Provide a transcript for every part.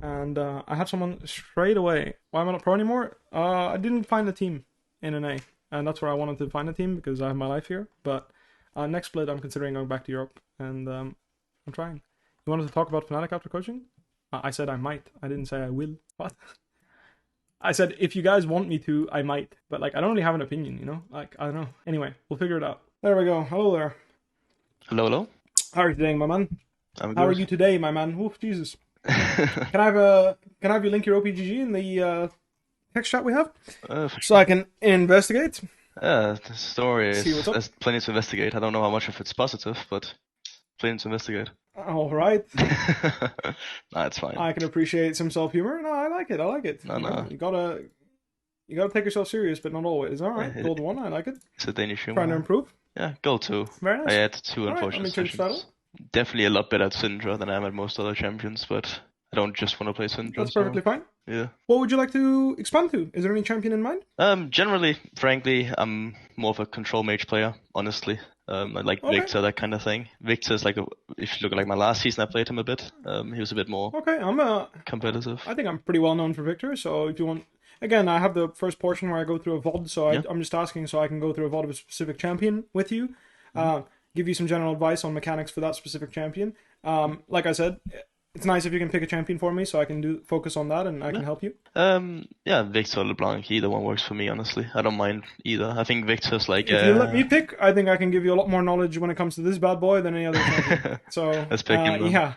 and I had someone straight away. Why am I not pro anymore? I didn't find a team in an A, and that's where I wanted to find a team because I have my life here. But next split, I'm considering going back to Europe, and I'm trying. You wanted to talk about Fnatic after coaching? I said I might. I didn't say I will. What? I said if you guys want me to, I might. But like, I don't really have an opinion, you know? Like, I don't know. Anyway, we'll figure it out. There we go. Hello there. Hello, hello. How are you today, my man? I'm How are good. you today, my man? Oof, Jesus. Can I have you link your OPGG in the text chat we have, For so sure. I can investigate? The story See what's is up. there's plenty to investigate. I don't know how much of it's positive, but plenty to investigate. All right. Nah, it's fine. I can appreciate some self humor. No, I like it. I like it. No, You know, no. you gotta take yourself serious, but not always. All right. Yeah, Gold one. I like it. It's a Danish Trying to humor. improve. Yeah, goal two. Very I nice. had two All right. Let unfortunate me change title. sessions. Definitely a lot better at Syndra than I am at most other champions, but I don't just want to play Syndra, That's so perfectly fine. yeah. What would you like to expand to? Is there any champion in mind? Generally, frankly, I'm more of a control mage player, honestly. I like Okay. Viktor, that kind of thing. Viktor's like, if you look at like my last season, I played him a bit. He was a bit more Okay. competitive. I think I'm pretty well known for Viktor. So if you want, again, I have the first portion where I go through a VOD. So Yeah. I'm just asking so I can go through a VOD of a specific champion with you. Give you some general advice on mechanics for that specific champion. Like I said, it's nice if you can pick a champion for me so I can focus on that and I can help you. Yeah, Viktor-LeBlanc, either one works for me, honestly. I don't mind either. I think Viktor's like, If you let me pick, I think I can give you a lot more knowledge when it comes to this bad boy than any other champion. So let's pick him then. yeah,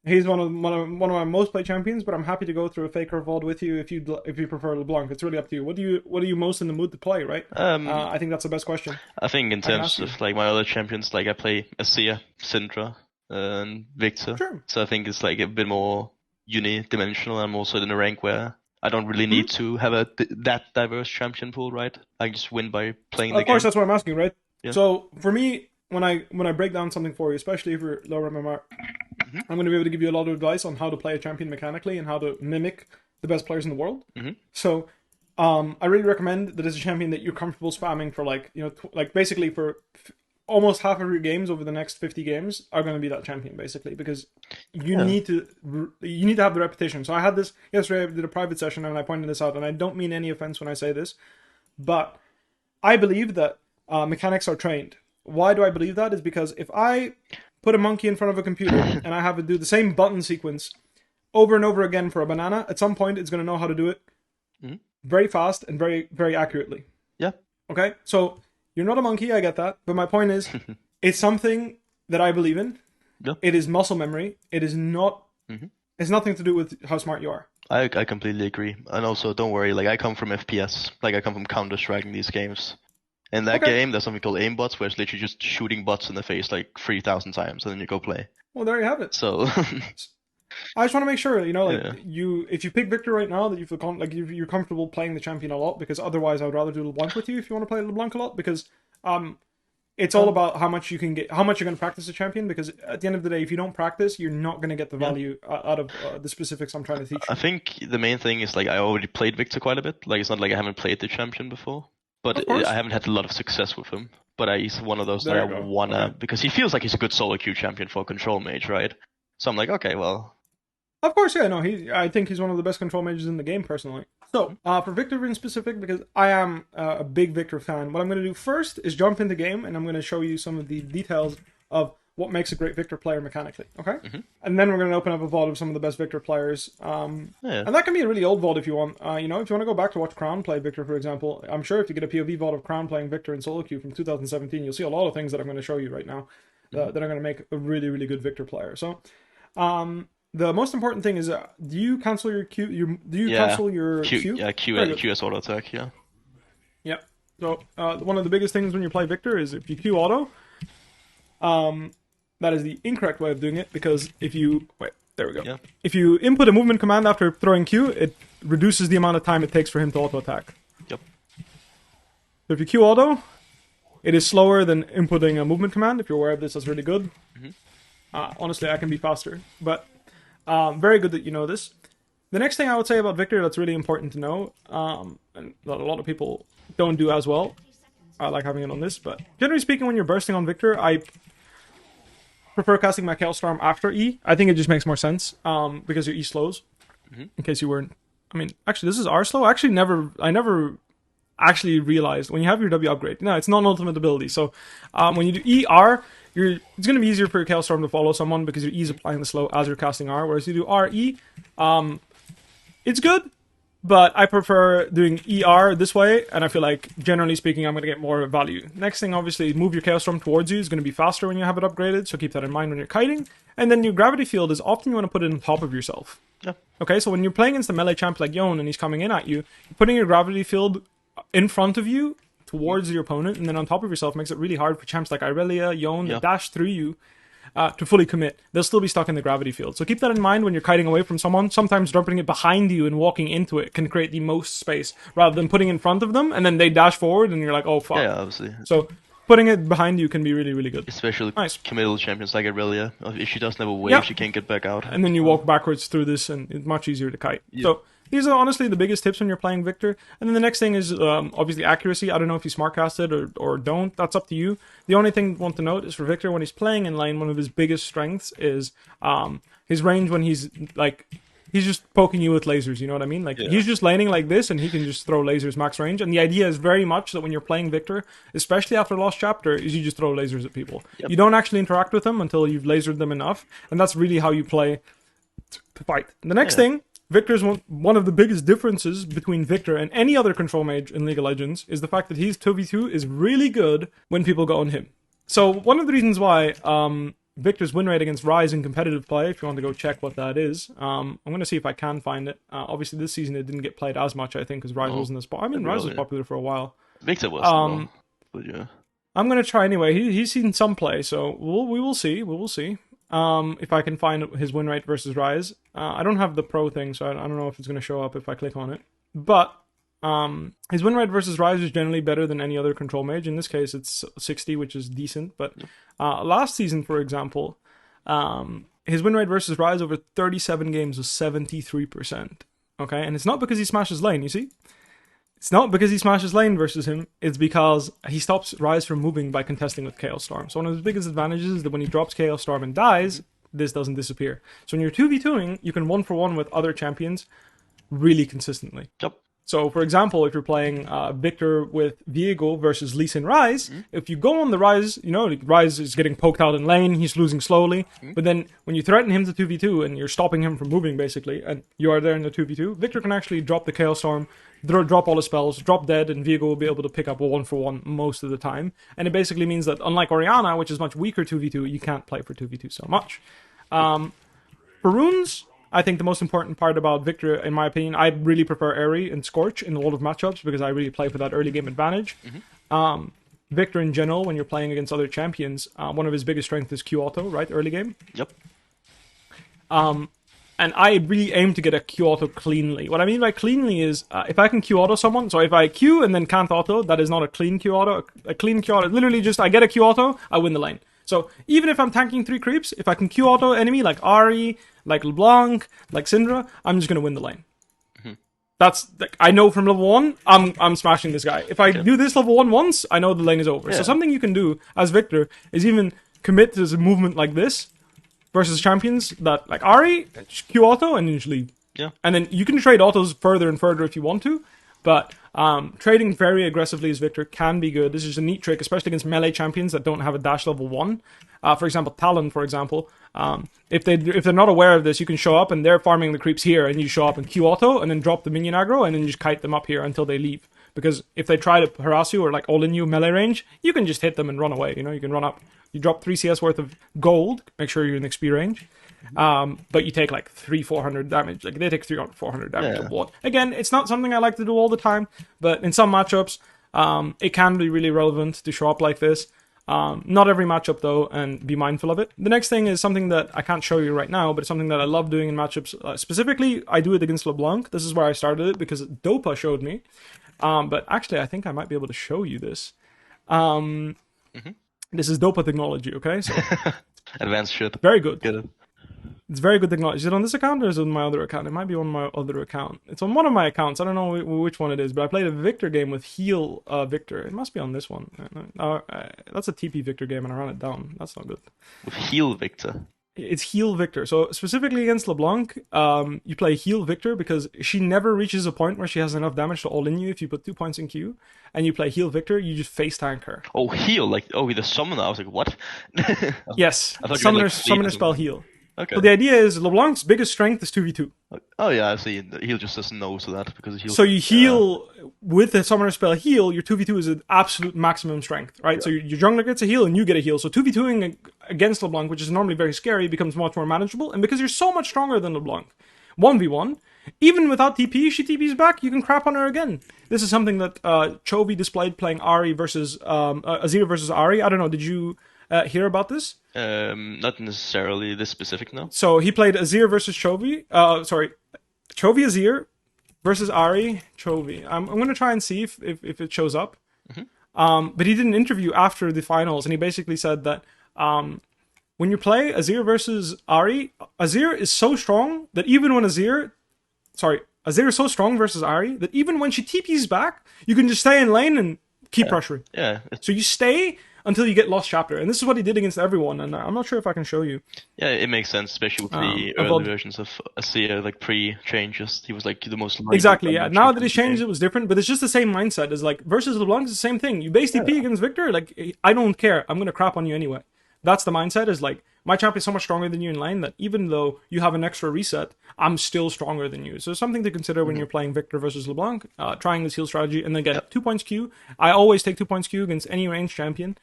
he's one of my most played champions. But I'm happy to go through a faker VOD with you if you prefer LeBlanc. It's really up to you. What are you most in the mood to play? Right? I think that's the best question. I think in can terms ask you. of like my other champions, like I play Azir, Syndra, and Viktor. Sure. So I think it's like a bit more unidimensional. I'm also in a rank where I don't really need to have that diverse champion pool, right? I just win by playing the Of course, game. that's what I'm asking, right? Yeah. So for me, when I break down something for you, especially if you're lower MMR, I'm going to be able to give you a lot of advice on how to play a champion mechanically and how to mimic the best players in the world. So I really recommend that it's a champion that you're comfortable spamming for like, you know, like basically for almost half of your games over the next 50 games are going to be that champion basically because you need to have the repetition. So I had this yesterday. I did a private session and I pointed this out, and I don't mean any offense when I say this, but I believe that mechanics are trained. Why do I believe that? Is because if I put a monkey in front of a computer and I have it do the same button sequence over and over again for a banana, at some point it's going to know how to do it very fast and very, very accurately. Yeah. Okay? So you're not a monkey, I get that. But my point is, it's something that I believe in. Yeah. It is muscle memory. It is not... It's nothing to do with how smart you are. I completely agree. And also, don't worry, like I come from FPS. Like I come from Counter-Strike in these games. In that game, there's something called aimbots, where it's literally just shooting bots in the face like 3,000 times, and then you go play. Well, there you have it. So, I just want to make sure, you know, like Yeah. if you pick Viktor right now, that you feel you're comfortable playing the champion a lot, because otherwise I would rather do LeBlanc with you if you want to play LeBlanc a lot, because it's all about how much you can get, how much you're going to practice a champion, because at the end of the day, if you don't practice, you're not going to get the value out of the specifics I'm trying to teach you. I think the main thing is like I already played Viktor quite a bit. Like it's not like I haven't played the champion before, but Of course. I haven't had a lot of success with him. But he's one of those There that you I go. wanna Okay. because he feels like he's a good solo queue champion for a control mage, right? So I'm like, okay, well, Of course, yeah, no, I think he's one of the best control mages in the game, personally. So, for Viktor in specific, because I am a big Viktor fan, what I'm going to do first is jump into game, and I'm going to show you some of the details of what makes a great Viktor player mechanically, okay? And then we're going to open up a vault of some of the best Viktor players. And that can be a really old vault if you want. You know, if you want to go back to watch Crown play Viktor, for example, I'm sure if you get a POV vault of Crown playing Viktor in solo queue from 2017, you'll see a lot of things that I'm going to show you right now that are going to make a really, really good Viktor player. So, the most important thing is, do you cancel your Q? Do you cancel your Q? Yeah, Very good. Q as auto attack, yeah. Yeah. So one of the biggest things when you play Viktor is if you Q auto, that is the incorrect way of doing it, because if you there we go. Yeah. If you input a movement command after throwing Q, it reduces the amount of time it takes for him to auto attack. Yep. So if you Q auto, it is slower than inputting a movement command. If you're aware of this, that's really good. Honestly, I can be faster, but very good that you know this. The next thing I would say about Viktor that's really important to know, and that a lot of people don't do as well, I like having it on this, but generally speaking, when you're bursting on Viktor, I prefer casting my Kaelstorm after E. I think it just makes more sense, because your E slows. in case you weren't. I mean, actually, this is R slow. Actually, I never actually realized when you have your W upgrade. No, it's not an ultimate ability. So when you do ER, it's going to be easier for your Chaos Storm to follow someone because your E is applying the slow as you're casting R. Whereas you do RE, it's good, but I prefer doing ER this way, and I feel like, generally speaking, I'm going to get more value. Next thing, obviously, move your Chaos Storm towards you is going to be faster when you have it upgraded, so keep that in mind when you're kiting. And then your Gravity Field is often you want to put it on top of yourself. Yeah. Okay, so when you're playing against a melee champ like Yone and he's coming in at you, putting your Gravity Field in front of you towards your opponent and then on top of yourself makes it really hard for champs like Irelia, Yone, that dash through you to fully commit. They'll still be stuck in the gravity field. So keep that in mind when you're kiting away from someone. Sometimes dumping it behind you and walking into it can create the most space rather than putting in front of them and then they dash forward and you're like, oh fuck. Yeah, obviously. So putting it behind you can be really, really good. Especially committal champions like Irelia. If she doesn't have a wave, she can't get back out. And then you walk backwards through this and it's much easier to kite. Yeah. So these are honestly the biggest tips when you're playing Viktor. And then the next thing is obviously accuracy. I don't know if you smartcast it or don't. That's up to you. The only thing I want to note is for Viktor, when he's playing in lane, one of his biggest strengths is his range when he's like... He's just poking you with lasers, you know what I mean? Like, he's just laning like this, and he can just throw lasers max range. And the idea is very much that when you're playing Viktor, especially after Lost Chapter, is you just throw lasers at people. Yep. You don't actually interact with them until you've lasered them enough, and that's really how you play to fight. And the next thing, Viktor's one of the biggest differences between Viktor and any other control mage in League of Legends is the fact that his 2v2 is really good when people go on him. So one of the reasons why... Viktor's win rate against Ryze in competitive play, if you want to go check what that is. I'm going to see if I can find it. Obviously, this season it didn't get played as much, I think, because Ryze wasn't as popular. I mean, Ryze was popular for a while. Viktor was. But yeah. I'm going to try anyway. He's seen some play, so we will see. We will see if I can find his win rate versus Ryze. I don't have the pro thing, so I don't know if it's going to show up if I click on it. But his win rate versus Ryze is generally better than any other control mage. In this case, it's 60, which is decent. But last season, for example, his win rate versus Ryze over 37 games was 73%. Okay, and it's not because he smashes lane, you see? It's not because he smashes lane versus him. It's because he stops Ryze from moving by contesting with Chaos Storm. So one of his biggest advantages is that when he drops Chaos Storm and dies, this doesn't disappear. So when you're 2v2ing, you can 1-for-1 with other champions really consistently. Yep. So, for example, if you're playing Viktor with Viego versus Lee Sin Ryze, if you go on the Ryze, you know, Ryze is getting poked out in lane, he's losing slowly, but then when you threaten him to 2v2 and you're stopping him from moving, basically, and you are there in the 2v2, Viktor can actually drop the Chaos Storm, drop all his spells, drop dead, and Viego will be able to pick up a 1-for-1 most of the time. And it basically means that, unlike Orianna, which is much weaker 2v2, you can't play for 2v2 so much. For runes... I think the most important part about Viktor, in my opinion, I really prefer Ahri and Scorch in a lot of matchups because I really play for that early game advantage. Viktor in general, when you're playing against other champions, one of his biggest strengths is Q auto, right? Early game. Yep. And I really aim to get a Q auto cleanly. What I mean by cleanly is if I can Q auto someone, so if I Q and then can't auto, that is not a clean Q auto. A clean Q auto, literally just I get a Q auto, I win the lane. So even if I'm tanking 3 creeps, if I can Q auto enemy like Ahri, like LeBlanc, like Syndra, I'm just gonna win the lane. That's like, I know from level 1, I'm smashing this guy. If I do this level 1 once, I know the lane is over. So something you can do as Viktor is even commit to a movement like this versus champions that like Ahri, Q auto, and usually and then you can trade autos further and further if you want to, but trading very aggressively as Viktor can be good. This is a neat trick, especially against melee champions that don't have a dash level 1. For example, Talon, for example, if they're not aware of this, you can show up and they're farming the creeps here, and you show up in Q auto and then drop the minion aggro and then just kite them up here until they leave. Because if they try to harass you or like all in you melee range, you can just hit them and run away. You know, you can run up. You drop 3 CS worth of gold, make sure you're in XP range. But you take like 300-400 damage. Like they take 300-400 damage of blood. Again, it's not something I like to do all the time, but in some matchups, it can be really relevant to show up like this. Not every matchup though, and be mindful of it. The next thing is something that I can't show you right now, but it's something that I love doing in matchups. Specifically, I do it against LeBlanc. This is where I started it because Dopa showed me. But actually, I think I might be able to show you this. This is Dopa technology, okay? So advanced shit. Very good. Get it. It's very good technology. Is it on this account or is it on my other account? It might be on my other account. It's on one of my accounts. I don't know which one it is, but I played a Viktor game with Heal Viktor. It must be on this one. That's a TP Viktor game, and I ran it down. That's not good. With Heal Viktor? it's heal Viktor. So specifically against LeBlanc, you play heal Viktor because she never reaches a point where she has enough damage to all in you if you put 2 points in Q. And you play heal Viktor, you just face tank her. Oh, heal? Like, oh, the summoner. I was like, what? Yes, I thought you summoner, meant, like, summoner spell heal. Okay. So the idea is LeBlanc's biggest strength is 2v2. Oh yeah, I see. Heal just says no to that because heal. So you heal with the summoner spell heal. Your 2v2 is an absolute maximum strength, right? So your jungler gets a heal and you get a heal. So 2v2ing against LeBlanc, which is normally very scary, becomes much more manageable. And because you're so much stronger than LeBlanc, 1v1, even without TP, she TPs back, you can crap on her again. This is something that Chovy displayed playing Ahri versus Azir versus Ahri. I don't know. Did you hear about this? Not necessarily this specific, no. So he played Azir versus Chovy. Chovy Azir versus Ahri Chovy. I'm going to try and see if it shows up. But he did an interview after the finals, and he basically said that when you play Azir versus Ahri, Azir is so strong that even when Azir is so strong versus Ahri that even when she TPs back, you can just stay in lane and keep pressuring. Yeah. So you stay until you get Lost Chapter. And this is what he did against everyone, and I'm not sure if I can show you. Yeah, it makes sense, especially with the early versions of Azir, like pre-changes. He was like the most... Exactly, yeah. Now that he's changed, it was different, but it's just the same mindset. It's like, versus LeBlanc is the same thing. You base TP against Viktor, like, I don't care. I'm going to crap on you anyway. That's the mindset, is like, my champ is so much stronger than you in lane that even though you have an extra reset, I'm still stronger than you. So something to consider when you're playing Viktor versus LeBlanc, trying this heal strategy, and then get 2 points Q. I always take 2 points Q against any ranged champion.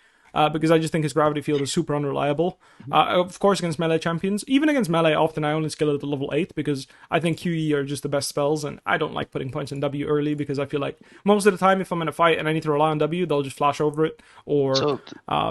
Because I just think his gravity field is super unreliable. Of course, against melee champions. Even against melee, often I only skill it at level 8 because I think QE are just the best spells, and I don't like putting points in W early because I feel like most of the time if I'm in a fight and I need to rely on W, they'll just flash over it, or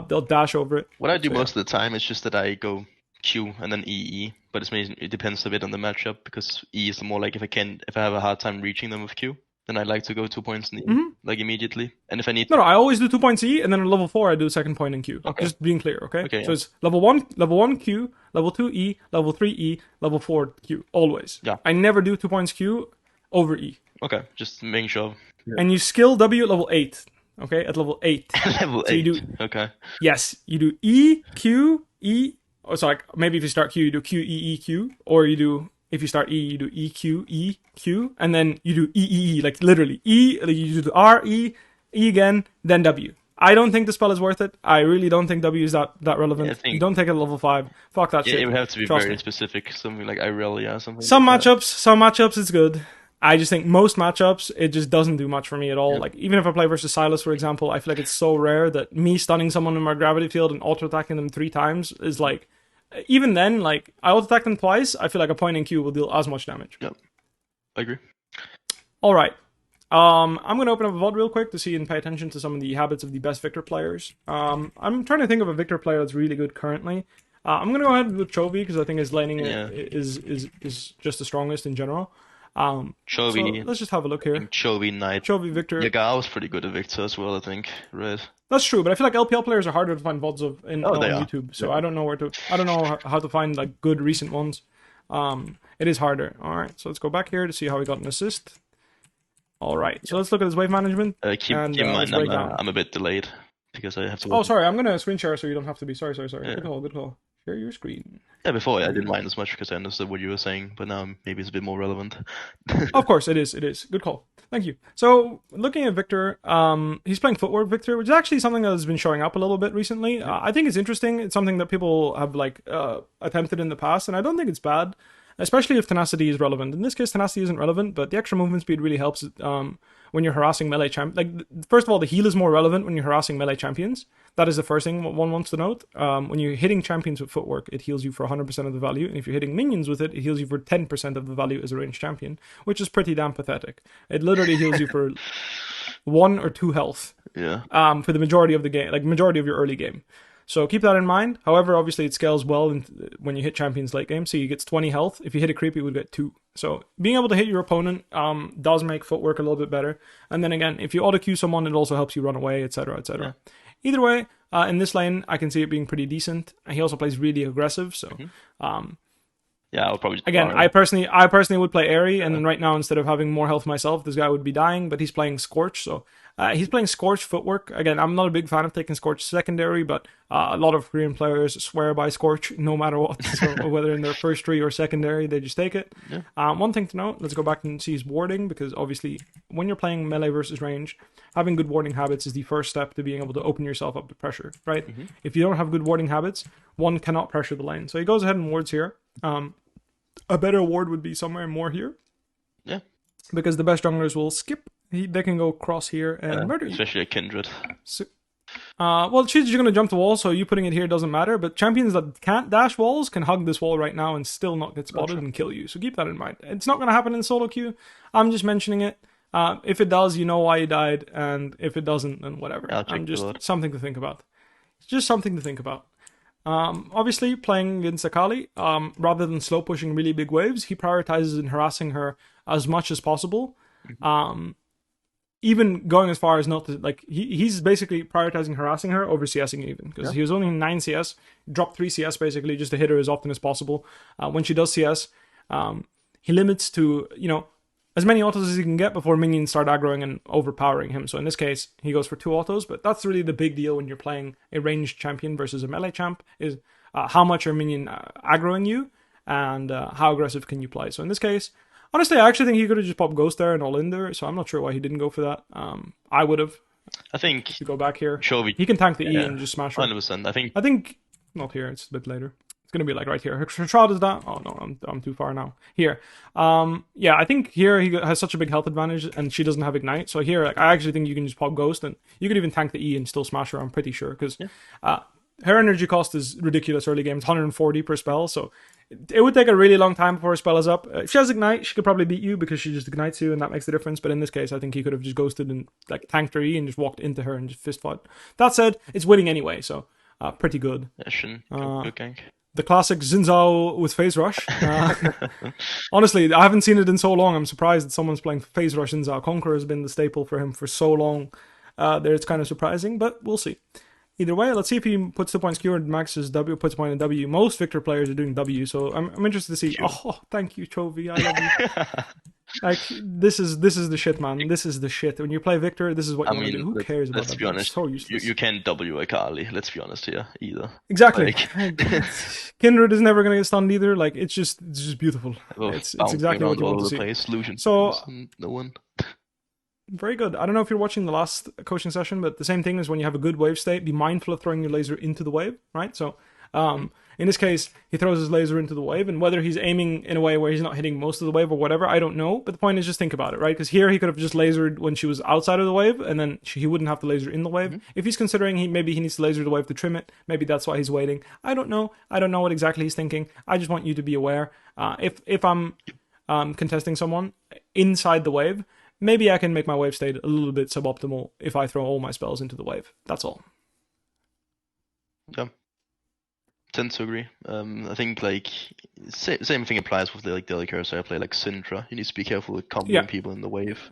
they'll dash over it. What I do most of the time is just that I go Q and then EE, but it depends a bit on the matchup, because E is more like if I have a hard time reaching them with Q, then I like to go 2 points in E, like immediately. And if I need No, I always do 2 points E, and then at level 4 I do second point in Q. Okay. Just being clear, okay? So yeah. it's level 1 Q, level 2 E, level 3 E, level 4 Q, always. Yeah. I never do 2 points Q over E. Okay, just making sure. Yeah. And you skill W at level 8, okay? At level 8. Level 8, so you do, okay. Yes, you do E, Q, E, or so like, maybe if you start Q, you do Q, E, E, Q, or you do... If you start E, you do E, Q, E, Q, and then you do E, E, E, like literally. E, you do R, E, E again, then W. I don't think the spell is worth it. I really don't think W is that relevant. You don't take it at level 5. Fuck that shit. It would have to be very specific. Something like Irelia or something. Some matchups it's good. I just think most matchups, it just doesn't do much for me at all. Like, even if I play versus Sylas, for example, I feel like it's so rare that me stunning someone in my gravity field and auto-attacking them 3 times is like... Even then, like, I auto-attack them twice, I feel like a point in Q will deal as much damage. Yep, I agree. Alright. I'm going to open up a VOD real quick to see and pay attention to some of the habits of the best Viktor players. I'm trying to think of a Viktor player that's really good currently. I'm going to go ahead with Chovy, because I think his laning is just the strongest in general. Chovy. So let's just have a look here. Chovy, Knight. Chovy, Viktor. Yaga was pretty good at Viktor as well, I think. Right. That's true, but I feel like LPL players are harder to find VODs of on YouTube. So I don't know how to find like good recent ones. It is harder. All right, so let's go back here to see how he got an assist. All right, so let's look at his wave management. Keep in mind, I'm a bit delayed because I have to. Oh, sorry, I'm gonna screen share so you don't have to be. Sorry. Yeah. Good call. Share your screen. Yeah, before I didn't mind as much because I understood what you were saying, but now maybe it's a bit more relevant. Of course, it is. Good call. Thank you. So, looking at Viktor, he's playing footwork Viktor, which is actually something that has been showing up a little bit recently. I think it's interesting. It's something that people have like attempted in the past, and I don't think it's bad, especially if tenacity is relevant. In this case, tenacity isn't relevant, but the extra movement speed really helps when you're harassing melee champions. Like, first of all, the heal is more relevant when you're harassing melee champions. That is the first thing one wants to note. When you're hitting champions with footwork, it heals you for 100% of the value, and if you're hitting minions with it, it heals you for 10% of the value as a ranged champion, which is pretty damn pathetic. It literally heals you for 1 or 2 health. Yeah. For the majority of the game, like majority of your early game. So keep that in mind. However, obviously it scales well when you hit champions late game. So he gets 20 health. If you hit a creep, he would get 2. So being able to hit your opponent does make footwork a little bit better. And then again, if you auto queue someone, it also helps you run away, etc., etc. Yeah. Either way, in this lane, I can see it being pretty decent. He also plays really aggressive, so Yeah, I'll probably Again, I personally would play Ahri, and then right now, instead of having more health myself, this guy would be dying, but he's playing Scorch, so he's playing Scorch Footwork. Again, I'm not a big fan of taking Scorch secondary, but a lot of Korean players swear by Scorch no matter what, so whether in their first three or secondary, they just take it. Yeah. One thing to note, let's go back and see his warding, because obviously, when you're playing melee versus range, having good warding habits is the first step to being able to open yourself up to pressure, right? If you don't have good warding habits, one cannot pressure the lane. So he goes ahead and wards here. A better ward would be somewhere more here. Yeah. Because the best junglers will skip. They can go cross here and murder you. Especially a Kindred. So, well, she's just going to jump the wall, so you putting it here doesn't matter. But champions that can't dash walls can hug this wall right now and still not get spotted and kill you. So keep that in mind. It's not going to happen in solo queue. I'm just mentioning it. If it does, you know why you died. And if it doesn't, then whatever. I'm just something to think about. It's just something to think about. Obviously, playing against Akali, rather than slow pushing really big waves, he prioritizes in harassing her as much as possible. Even going as far as not to, like, he's basically prioritizing harassing her over CSing even, because he was only in 9 CS, dropped 3 CS basically just to hit her as often as possible. When she does CS, he limits to, as many autos as he can get before minions start aggroing and overpowering him. So in this case, he goes for 2 autos, but that's really the big deal when you're playing a ranged champion versus a melee champ, is how much are minion aggroing you, and how aggressive can you play. So in this case, honestly, I actually think he could have just popped Ghost there and all in there, so I'm not sure why he didn't go for that. I would have. I think... To go back here. Chovy. He can tank the E and just smash her. 100%. I think... Not here, it's a bit later. It's gonna be like right here. Her shroud is that. Oh no, I'm too far now. Here, yeah, I think here he has such a big health advantage, and she doesn't have ignite. So here, I actually think you can just pop Ghost, and you could even tank the E and still smash her. I'm pretty sure, because her energy cost is ridiculous early game. It's 140 per spell, so it would take a really long time before her spell is up. If she has ignite, she could probably beat you because she just ignites you, and that makes the difference. But in this case, I think he could have just ghosted and like tanked her E and just walked into her and just fist fought. That said, it's winning anyway, so pretty good. Good gank. The classic Xin Zhao with Phase Rush. Honestly, I haven't seen it in so long. I'm surprised that someone's playing Phase Rush Xin Zhao. Conqueror has been the staple for him for so long. There, it's kind of surprising, but we'll see. Either way, let's see if he puts 2 points Q and maxes W, puts a point in W. Most Viktor players are doing W, so I'm interested to see. Oh, thank you, Chovy. I love you. Like, this is the shit, man. This is the shit. When you play Viktor, this is what you want to do. Who cares about that? Let's be honest. So useless. You can't W Akali. Let's be honest here, either. Exactly. Kindred is never going to get stunned either. Like, it's just beautiful. It's exactly what you want to see. So, no one. Very good. I don't know if you're watching the last coaching session, but the same thing is when you have a good wave state, be mindful of throwing your laser into the wave, right? So, in this case, he throws his laser into the wave, and whether he's aiming in a way where he's not hitting most of the wave or whatever, I don't know. But the point is, just think about it, right? Because here he could have just lasered when she was outside of the wave, and then he wouldn't have to laser in the wave. If he's considering maybe he needs to laser the wave to trim it, maybe that's why he's waiting. I don't know. I don't know what exactly he's thinking. I just want you to be aware. If I'm contesting someone inside the wave, maybe I can make my wave state a little bit suboptimal if I throw all my spells into the wave. That's all. Yeah. Tend to agree. I think like same thing applies with the other characters I play, like Syndra. You need to be careful with comboing people in the wave.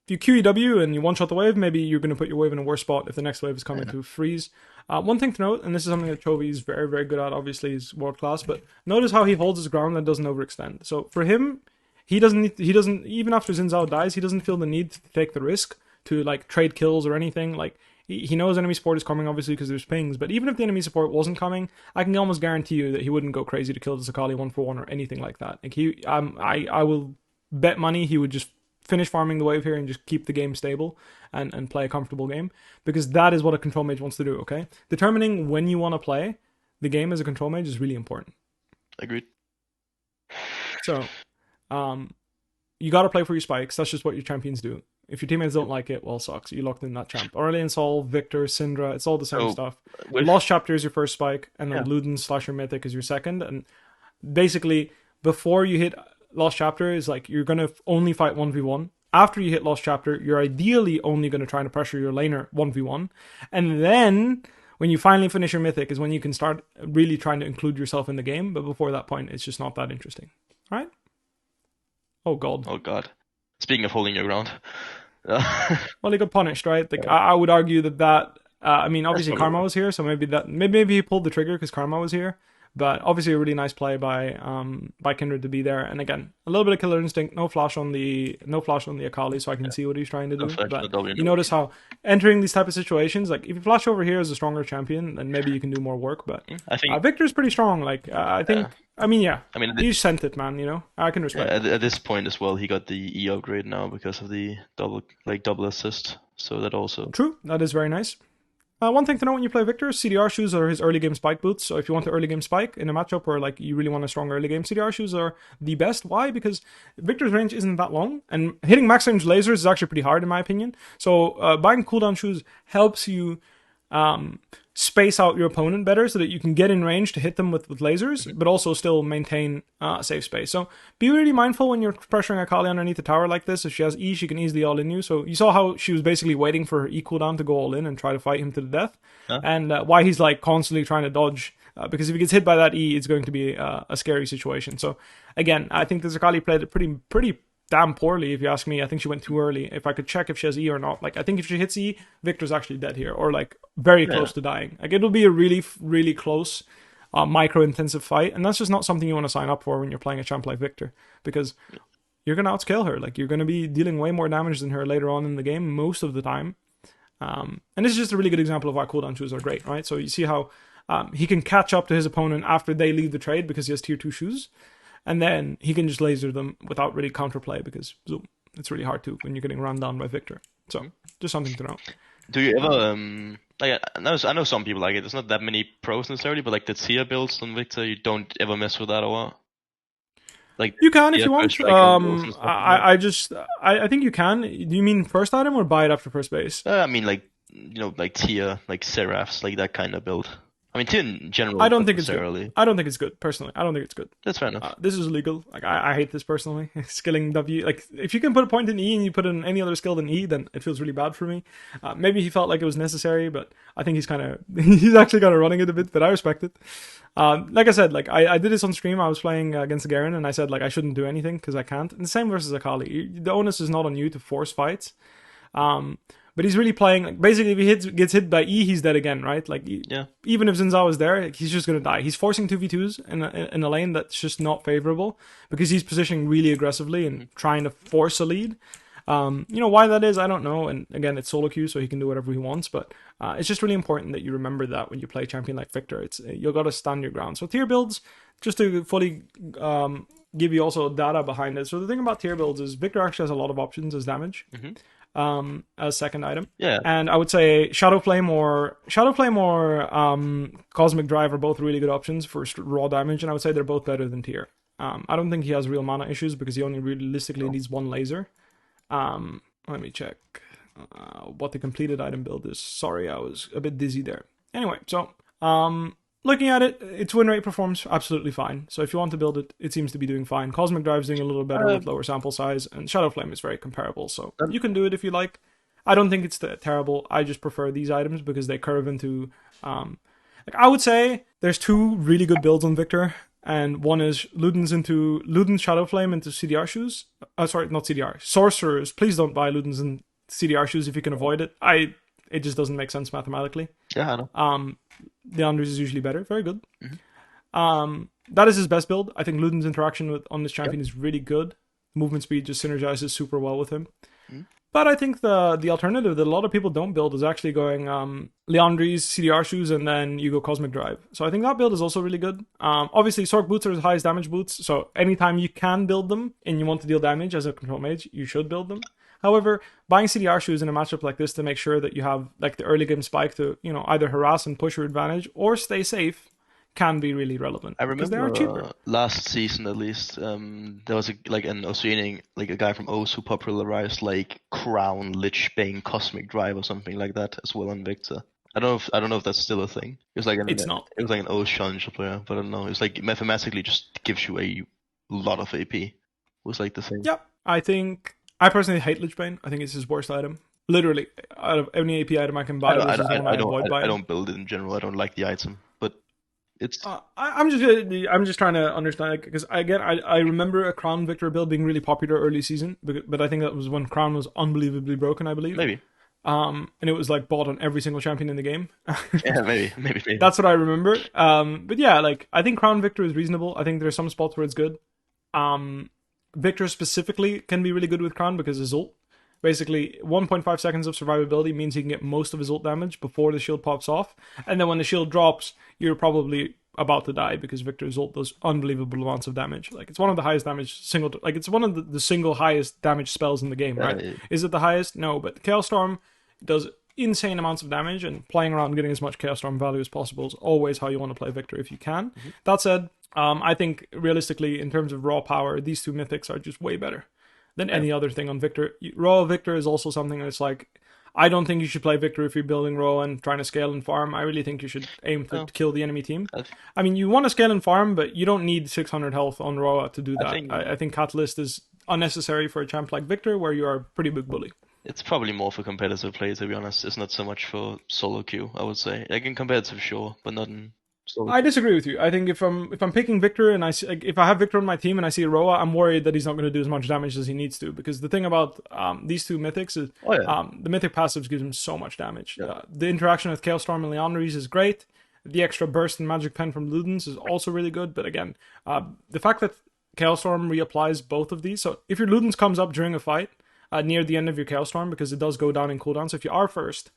If you QEW and you one-shot the wave, maybe you're going to put your wave in a worse spot if the next wave is coming to freeze. One thing to note, and this is something that Chovy is very, very good at, obviously he's world class, but notice how he holds his ground and doesn't overextend. So for him, he doesn't even after Xin Zhao dies, he doesn't feel the need to take the risk to like trade kills or anything. Like, he knows enemy support is coming, obviously, because there's pings, but even if the enemy support wasn't coming, I can almost guarantee you that he wouldn't go crazy to kill the Akali 1-for-1 or anything like that. Like, I will bet money he would just finish farming the wave here and just keep the game stable and play a comfortable game, because that is what a control mage wants to do, okay? Determining when you want to play the game as a control mage is really important. Agreed. So, you gotta play for your spikes. That's just what your champions do. If your teammates don't like it, well, sucks. You locked in that champ. Aurelion Sol, Viktor, Syndra, it's all the same stuff. Lost Chapter is your first spike, and then Luden/your Mythic is your second. And basically, before you hit Lost Chapter, is like you're gonna only fight 1v1. After you hit Lost Chapter, you're ideally only gonna try to pressure your laner 1v1. And then, when you finally finish your Mythic, is when you can start really trying to include yourself in the game. But before that point, it's just not that interesting. All right? Oh, God. Oh, God. Speaking of holding your ground. Well, he got punished, right? Like, I would argue that I mean, obviously Karma was here, so maybe he pulled the trigger because Karma was here. But obviously a really nice play by Kindred to be there. And again, a little bit of killer instinct, no flash on the Akali, so I can see what he's trying to do. But you notice how entering these type of situations, like if you flash over here as a stronger champion, then maybe you can do more work. But I think Viktor's pretty strong. Like I think, he sent it, man. You know, I can respect. At this point as well, he got the E upgrade now because of the double assist. So that also true. That is very nice. One thing to know when you play Viktor, CDR shoes are his early game spike boots. So if you want the early game spike in a matchup where like you really want a strong early game, CDR shoes are the best. Why? Because Viktor's range isn't that long, and hitting max range lasers is actually pretty hard in my opinion. So buying cooldown shoes helps you space out your opponent better so that you can get in range to hit them with lasers, but also still maintain safe space. So be really mindful when you're pressuring Akali underneath the tower like this. If she has E, she can easily all in you. So you saw how she was basically waiting for her E cooldown to go all in and try to fight him to the death. And why he's like constantly trying to dodge. Because if he gets hit by that E, it's going to be a scary situation. So again, I think this Akali played it pretty damn poorly, if you ask me. I think she went too early. If I could check if she has E or not, like I think if she hits E, Viktor's actually dead here, or like very close to dying. Like it'll be a really, really close, micro-intensive fight, and that's just not something you want to sign up for when you're playing a champ like Viktor, because you're gonna outscale her. Like you're gonna be dealing way more damage than her later on in the game most of the time. And this is just a really good example of why cooldown shoes are great, right? So you see how he can catch up to his opponent after they leave the trade because he has tier 2 shoes. And then he can just laser them without really counterplay because it's really hard to when you're getting run down by Viktor. So just something to know. Do you ever like I know some people like it. There's not that many pros necessarily, but like the tier builds on Viktor, you don't ever mess with that or like you can if you want. I think you can. Do you mean first item or buy it after first base? I mean like like tier like Seraphs, like that kind of build. I mean, tier in general. I don't think it's good. I don't think it's good personally. I don't think it's good. That's fair enough. This is illegal. Like I hate this personally. Skilling W. Like if you can put a point in E and you put in any other skill than E, then it feels really bad for me. Maybe he felt like it was necessary, but I think he's actually kind of running it a bit. But I respect it. Like I said, like I did this on stream. I was playing against Garen, and I said like I shouldn't do anything because I can't. And the same versus Akali. The onus is not on you to force fights. But he's really playing, like, basically if he gets hit by E, he's dead again, right? Like, even if Xin Zhao is there, he's just going to die. He's forcing 2v2s in a lane that's just not favorable because he's positioning really aggressively and trying to force a lead. Why that is, I don't know. And again, it's solo queue, so he can do whatever he wants. But it's just really important that you remember that when you play champion like Viktor. You've got to stand your ground. So tier builds, just to fully give you also data behind it. So the thing about tier builds is Viktor actually has a lot of options as damage. As second item. And I would say Shadow Flame or Cosmic Drive are both really good options for raw damage, and I would say they're both better than tier. I don't think he has real mana issues because he only realistically needs one laser. Let me check what the completed item build is. Sorry, I was a bit dizzy there. Anyway, so looking at it, its win rate performs absolutely fine. So if you want to build it, it seems to be doing fine. Cosmic Drive is doing a little better with lower sample size, and Shadow Flame is very comparable. So you can do it if you like. I don't think it's terrible. I just prefer these items because they curve into... I would say there's two really good builds on Viktor, and one is Luden's Shadow Flame into CDR shoes. Sorry, not CDR. Sorcerers. Please don't buy Luden's and CDR shoes if you can avoid it. It just doesn't make sense mathematically. Yeah, I know. The Andres is usually better. Very good. That is his best build. I think Luden's interaction on this champion is really good. Movement speed just synergizes super well with him. But I think the alternative that a lot of people don't build is actually going Liandry's CDR shoes and then you go Cosmic Drive. So I think that build is also really good. Obviously, Sork boots are his highest damage boots. So anytime you can build them and you want to deal damage as a control mage, you should build them. However, buying CDR shoes in a matchup like this to make sure that you have like the early game spike to either harass and push your advantage or stay safe can be really relevant. I remember they are cheaper. Last season at least, there was an Oceanic, like a guy from O's who popularized like Crown, Lich Bane, Cosmic Drive or something like that as well on Viktor. I don't know if that's still a thing. It was like it's not. It was like an O's challenger player, but I don't know. It's like mathematically just gives you a lot of AP. It was like the same. Yep. I personally hate Lich Bane. I think it's his worst item. Literally, out of any AP item I can buy, I don't build it in general. I don't like the item, but it's. I'm just trying to understand because again, I remember a Crown Viktor build being really popular early season, but I think that was when Crown was unbelievably broken. I believe maybe. and it was like bought on every single champion in the game. Yeah, maybe. That's what I remember. But yeah, like I think Crown Victor is reasonable. I think there's some spots where it's good. Victor specifically can be really good with Crown because his ult. Basically, 1.5 seconds of survivability means he can get most of his ult damage before the shield pops off. And then when the shield drops, you're probably about to die because Victor's ult does unbelievable amounts of damage. Like, it's one of the highest damage it's one of the single highest damage spells in the game, right? Is it the highest? No, but Chaos Storm does insane amounts of damage, and playing around getting as much Chaos Storm value as possible is always how you want to play Victor if you can. That said, I think realistically, in terms of raw power, these two mythics are just way better than any other thing on Victor. Raw Victor is also something that's like, I don't think you should play Victor if you're building raw and trying to scale and farm. I really think you should aim to kill the enemy team. I mean, you want to scale and farm, but you don't need 600 health on raw to do that. I think Catalyst is unnecessary for a champ like Victor, where you are a pretty big bully. It's probably more for competitive play, to be honest. It's not so much for solo queue, I would say. Like in competitive, sure, but not in solo. I disagree with you. I think if I'm picking Victor and if I have Victor on my team and I see Roa, I'm worried that he's not going to do as much damage as he needs to. Because the thing about these two mythics is the mythic passives gives him so much damage. Yeah. The interaction with Chaos Storm and Leandries is great. The extra burst and Magic Pen from Ludens is also really good. But again, the fact that Chaos Storm reapplies both of these. So if your Ludens comes up during a fight, near the end of your Chaos Storm, because it does go down in cooldown. So if you are first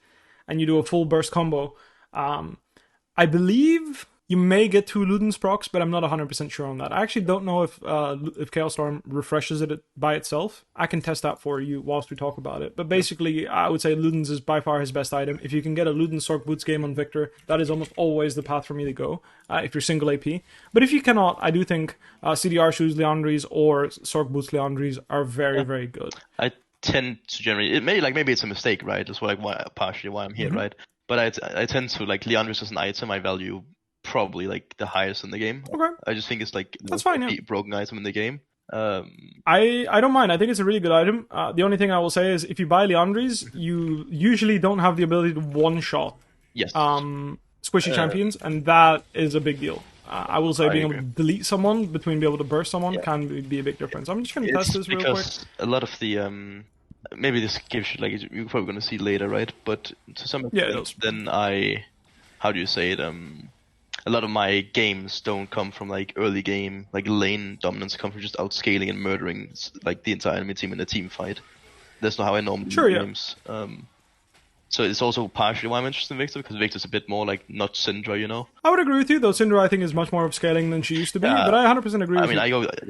and you do a full burst combo, I believe you may get 2 Ludens procs, but I'm not 100% sure on that. I actually don't know if Chaos Storm refreshes it by itself. I can test that for you whilst we talk about it. But basically, I would say Ludens is by far his best item. If you can get a Ludens Sork Boots game on Victor, that is almost always the path for me to go, if you're single AP. But if you cannot, I do think CDR Shoes Leandries or Sork Boots Leandries are very, very good. I tend to generally, maybe it's a mistake, right? That's partially why I'm here, right? But I tend to, like, Leandris as an item, I value probably like the highest in the game. Okay. I just think it's like that's fine, yeah. broken item in the game. I don't mind. I think it's a really good item. The only thing I will say is if you buy Leandries, you usually don't have the ability to one-shot squishy champions, and that is a big deal. I will say being able to delete someone between being able to burst someone can be a big difference. I'm just going to test this real quick. A lot of the maybe this gives you, like, you're probably going to see later, right? But to some extent, then how do you say it? A lot of my games don't come from like early game, like lane dominance. Come from just outscaling and murdering like the entire enemy team in a team fight. That's not how I normally play games. So it's also partially why I'm interested in Viktor, because Viktor's a bit more like not Syndra, you know. I would agree with you, though. Syndra, I think, is much more upscaling than she used to be. But I 100% agree with you.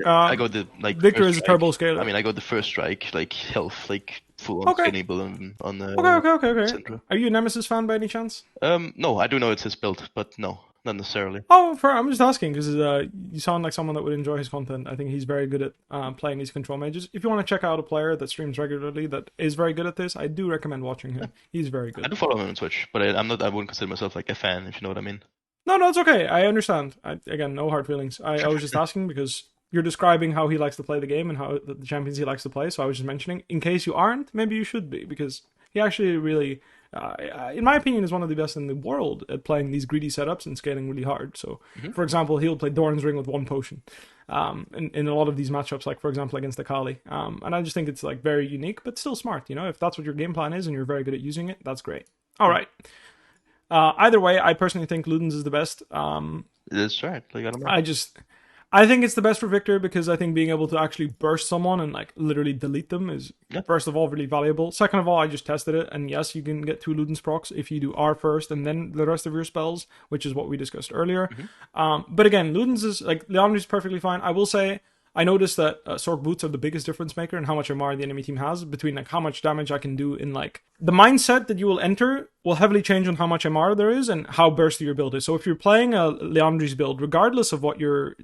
I go the like. Victor is a turbo scaler. I mean, I go the first strike, like health, like full on scaling build on the. Okay. Syndra. Are you a Nemesis fan by any chance? No, I do know it's his build, but no. Not necessarily. Oh, I'm just asking because you sound like someone that would enjoy his content. I think he's very good at playing these control mages. If you want to check out a player that streams regularly that is very good at this, I do recommend watching him. He's very good. I do follow him on Twitch, but I wouldn't consider myself like a fan, if you know what I mean. No, it's okay. I understand. Again, no hard feelings. I was just asking because you're describing how he likes to play the game and how the champions he likes to play. So I was just mentioning, in case you aren't, maybe you should be, because he actually really, in my opinion, is one of the best in the world at playing these greedy setups and scaling really hard. So, for example, he'll play Doran's Ring with 1 potion in a lot of these matchups, like, for example, against Akali. And I just think it's, like, very unique, but still smart, you know? If that's what your game plan is and you're very good at using it, that's great. All right. Either way, I personally think Ludens is the best. That's right. Like, I don't know. I think it's the best for Viktor because I think being able to actually burst someone and like literally delete them is, first of all, really valuable. Second of all, I just tested it, and yes, you can get 2 Ludens procs if you do R first and then the rest of your spells, which is what we discussed earlier. But again, Ludens is like, Leandri is perfectly fine. I will say, I noticed that Sork Boots are the biggest difference maker in how much MR the enemy team has between like how much damage I can do in like the mindset that you will enter will heavily change on how much MR there is and how bursty your build is. So if you're playing a Leandri's build, regardless of what you're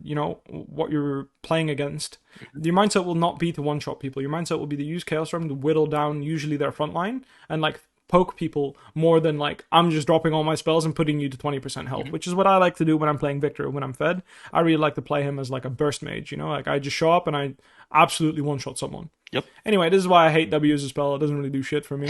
playing against, your mindset will not be to one-shot people. Your mindset will be to use Chaos Storm to whittle down usually their front line and like poke people more than like I'm just dropping all my spells and putting you to 20% health, which is what I like to do when I'm playing Viktor. When I'm fed, I really like to play him as like a burst mage, you know, like I just show up and I absolutely one-shot someone. Yep. Anyway, this is why I hate W as a spell. It doesn't really do shit for me.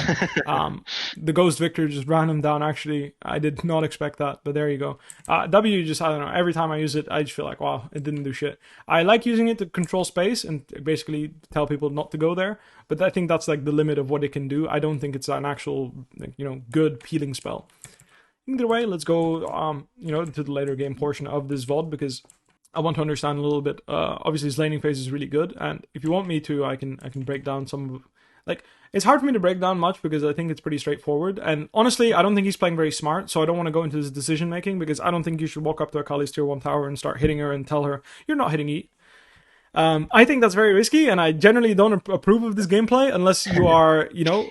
The Ghost Victor just ran him down, actually. I did not expect that, but there you go. W just, I don't know, every time I use it, I just feel like, wow, it didn't do shit. I like using it to control space and basically tell people not to go there, but I think that's like the limit of what it can do. I don't think it's an actual, like, you know, good healing spell. Either way, let's go, you know, to the later game portion of this VOD, because I want to understand a little bit. Obviously, his laning phase is really good, and if you want me to, I can break down some of, like, it's hard for me to break down much because I think it's pretty straightforward. And honestly, I don't think he's playing very smart, so I don't want to go into his decision making, because I don't think you should walk up to Akali's tier 1 tower and start hitting her and tell her you're not hitting E. I think that's very risky, and I generally don't approve of this gameplay unless you are, you know,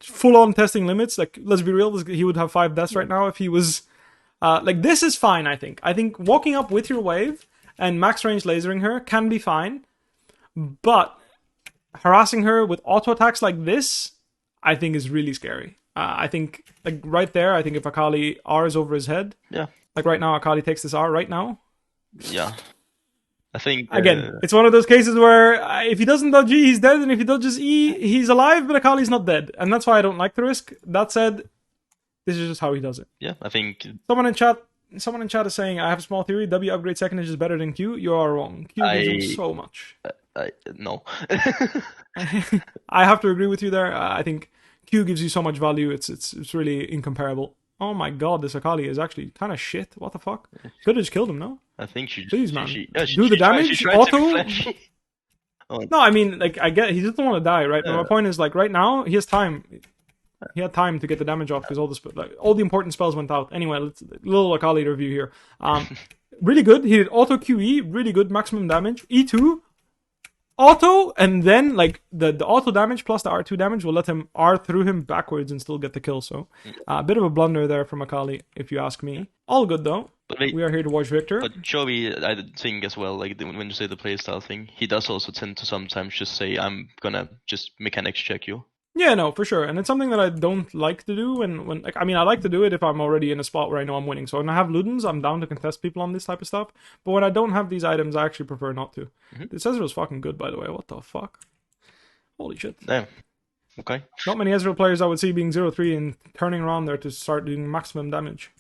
full-on testing limits. Like, let's be real, he would have 5 deaths right now if he was. Like, this is fine, I think. I think walking up with your wave and max range lasering her can be fine. But harassing her with auto attacks like this, I think is really scary. I think, like, right there, I think if Akali R's over his head. Yeah. Like, right now, Akali takes this R right now. Yeah. I think... Again, it's one of those cases where if he doesn't dodge E, he's dead. And if he dodges E, he's alive, but Akali's not dead. And that's why I don't like the risk. That said, this is just how he does it. Yeah, I think... Someone in chat is saying, I have a small theory, W upgrade second is better than Q. You are wrong. Q gives him so much. No. I have to agree with you there. I think Q gives you so much value, it's really incomparable. Oh my god, this Akali is actually kind of shit. What the fuck? Could have just killed him, no? I think she... Please, man. Do the damage? Auto? Oh. No, I mean, like, I get he doesn't want to die, right? But my point is, like, right now, he has time. He had time to get the damage off because all the important spells went out. Anyway, let's little Akali review here. Really good. He did auto QE, really good maximum damage. E2, auto, and then like the auto damage plus the R2 damage will let him R through him backwards and still get the kill. So a bit of a blunder there from Akali, if you ask me. All good though. But we are here to watch Viktor. But Chovy, I think as well, like when you say the playstyle thing, he does also tend to sometimes just say, I'm gonna just mechanics check you. Yeah, no, for sure. And it's something that I don't like to do when like, I mean, I like to do it if I'm already in a spot where I know I'm winning. So when I have Ludens, I'm down to contest people on this type of stuff. But when I don't have these items, I actually prefer not to. This Ezreal was fucking good, by the way. What the fuck? Holy shit. Damn. Okay. Not many Ezreal players I would see being 0-3 and turning around there to start doing maximum damage.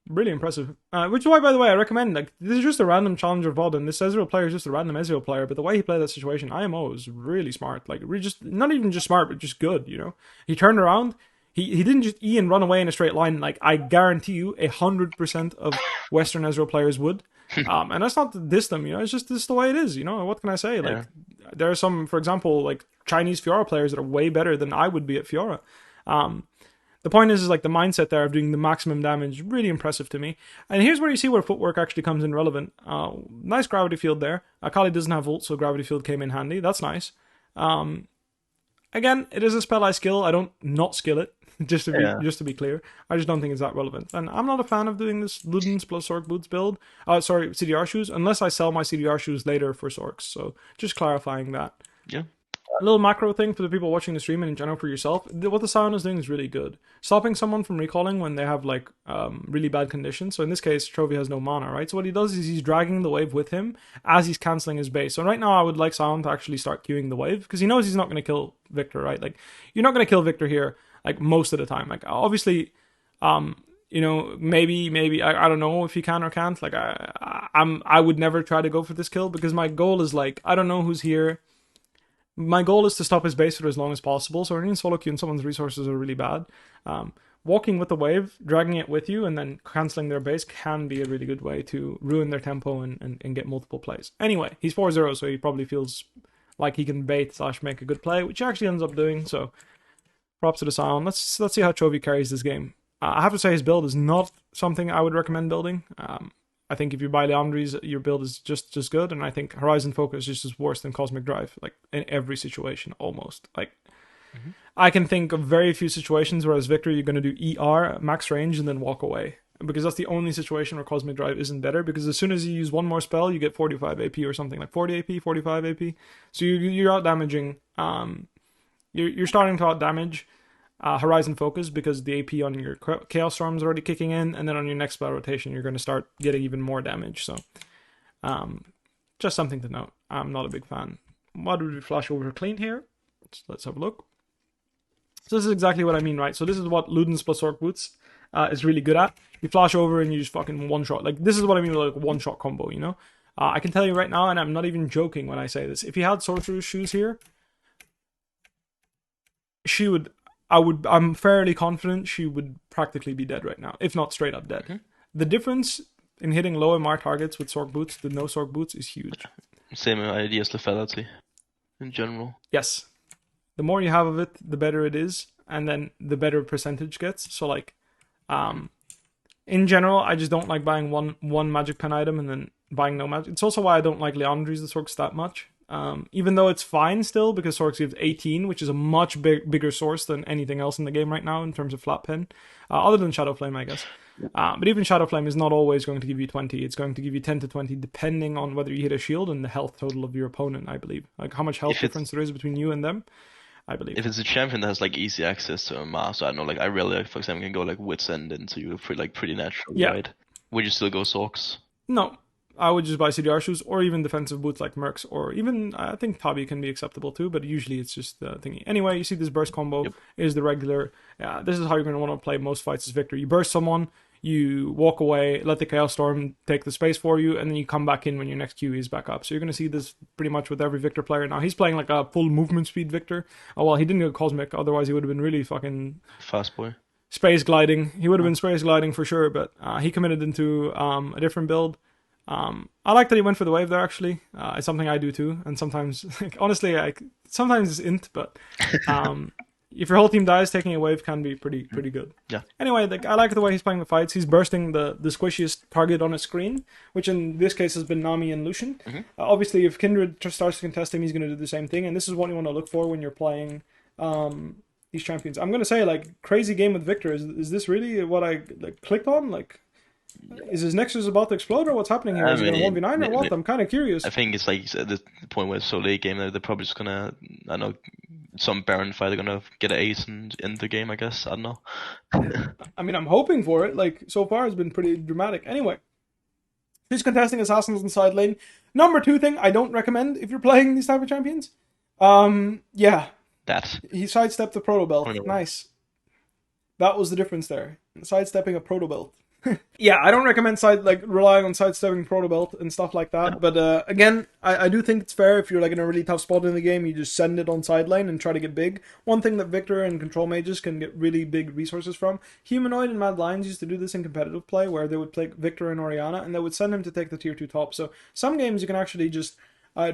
Really impressive. Which is why, by the way, I recommend, like, this is just a random challenger VOD, and this Ezreal player is just a random Ezreal player, but the way he played that situation, IMO is really smart. Like, just not even just smart, but just good, you know? He turned around, he didn't just E and run away in a straight line, like, I guarantee you 100% of Western Ezreal players would. And that's not to diss them, you know, it's just this is the way it is, you know? What can I say? Like, there are some, for example, like, Chinese Fiora players that are way better than I would be at Fiora. The point is like the mindset there of doing the maximum damage, really impressive to me. And here's where you see where footwork actually comes in relevant. Nice gravity field there. Akali doesn't have ult, so gravity field came in handy. That's nice. Again, it is a spell I skill. I don't not skill it, just to be clear. I just don't think it's that relevant. And I'm not a fan of doing this Ludens plus Sork Boots build. Sorry, CDR shoes, unless I sell my CDR shoes later for Sorks. So just clarifying that. Yeah. A little macro thing for the people watching the stream and in general for yourself. What the Sion is doing is really good. Stopping someone from recalling when they have like really bad conditions. So in this case, Chovy has no mana, right? So what he does is he's dragging the wave with him as he's cancelling his base. So right now I would like Sion to actually start queuing the wave because he knows he's not going to kill Viktor, right? Like you're not going to kill Viktor here like most of the time. Like obviously, you know, maybe I don't know if he can or can't. Like I would never try to go for this kill because my goal is like I don't know who's here. My goal is to stop his base for as long as possible, so in solo queue and someone's resources are really bad. Walking with the wave, dragging it with you, and then cancelling their base can be a really good way to ruin their tempo and get multiple plays. Anyway, he's 4-0, so he probably feels like he can bait / make a good play, which he actually ends up doing, so props to the Sion. Let's see how Chovy carries this game. I have to say his build is not something I would recommend building. I think if you buy Leandri's, your build is just as good, and I think Horizon Focus is just worse than Cosmic Drive, like in every situation, almost. Like, I can think of very few situations where as Viktor you're going to do ER, max range, and then walk away. Because that's the only situation where Cosmic Drive isn't better, because as soon as you use one more spell, you get 45 AP or something, like 40 AP, 45 AP. So you're out-damaging, you're starting to out-damage Horizon Focus because the AP on your Chaos Storm is already kicking in, and then on your next spell rotation you're going to start getting even more damage. So just something to note. I'm not a big fan. Why did we flash over clean here? Let's have a look. So this is exactly what I mean, right? So this is what Ludens plus Orc Boots is really good at. You flash over and you just fucking one-shot. Like, this is what I mean with like one-shot combo, you know? I can tell you right now, and I'm not even joking when I say this, if he had Sorcerer's Shoes here, I'm fairly confident she would practically be dead right now, if not straight up dead. Okay. The difference in hitting low MR targets with Sorc Boots to no Sorc Boots is huge. Same idea as lethality in general. Yes. The more you have of it, the better it is, and then the better percentage gets. So like, in general, I just don't like buying one magic pen item and then buying no magic. It's also why I don't like Leandry's the Sorcs that much. Even though it's fine still, because Sorcs gives 18, which is a much bigger source than anything else in the game right now in terms of flat pen, other than Shadow Flame, I guess. But even Shadow Flame is not always going to give you 20. It's going to give you 10 to 20, depending on whether you hit a shield and the health total of your opponent, I believe. Like how much health difference there is between you and them, I believe. If it's a champion that has like easy access to MR, so I don't know, like I really, like, for example, can go like Wits End into you pretty naturally, right? Would you still go Sorcs? No. I would just buy CDR shoes or even defensive boots like Mercs, or even I think Tabi can be acceptable too, but usually it's just the thingy. Anyway, you see this burst combo is the regular. This is how you're going to want to play most fights as Viktor. You burst someone, you walk away, let the Chaos Storm take the space for you, and then you come back in when your next Q is back up. So you're going to see this pretty much with every Viktor player. Now, he's playing like a full movement speed Viktor. Oh, well, he didn't go Cosmic, otherwise he would have been really fucking... Fast boy. Space gliding. He would have been space gliding for sure, but he committed into a different build. I like that he went for the wave there, actually. It's something I do too, and sometimes, like, honestly, sometimes it's int, but if your whole team dies, taking a wave can be pretty good. Yeah. Anyway, I like the way he's playing the fights. He's bursting the squishiest target on his screen, which in this case has been Nami and Lucian. Obviously, if Kindred starts to contest him, he's going to do the same thing, and this is what you want to look for when you're playing these champions. I'm going to say, like, crazy game with Viktor. Is this really what I clicked on? Like... Is his Nexus about to explode, or what's happening here? Is it going to 1v9 or what? I'm kind of curious. I think it's like the point where it's so late game that they're probably just gonna, I don't know, some Baron fight, they're gonna get an ace and end the game, I guess. I don't know. I mean, I'm hoping for it. Like, so far it's been pretty dramatic. Anyway, he's contesting Assassins in side lane. Number 2 thing I don't recommend if you're playing these type of champions. Yeah. That. He sidestepped the Proto Belt. Nice. That was the difference there. Sidestepping a Proto Belt. Yeah, I don't recommend relying on sidestepping Proto Belt and stuff like that. No. But again, I do think it's fair if you're like in a really tough spot in the game, you just send it on side lane and try to get big. One thing that Viktor and control mages can get really big resources from. Humanoid and Mad Lions used to do this in competitive play, where they would play Viktor and Orianna, and they would send him to take the tier 2 top. So some games you can actually just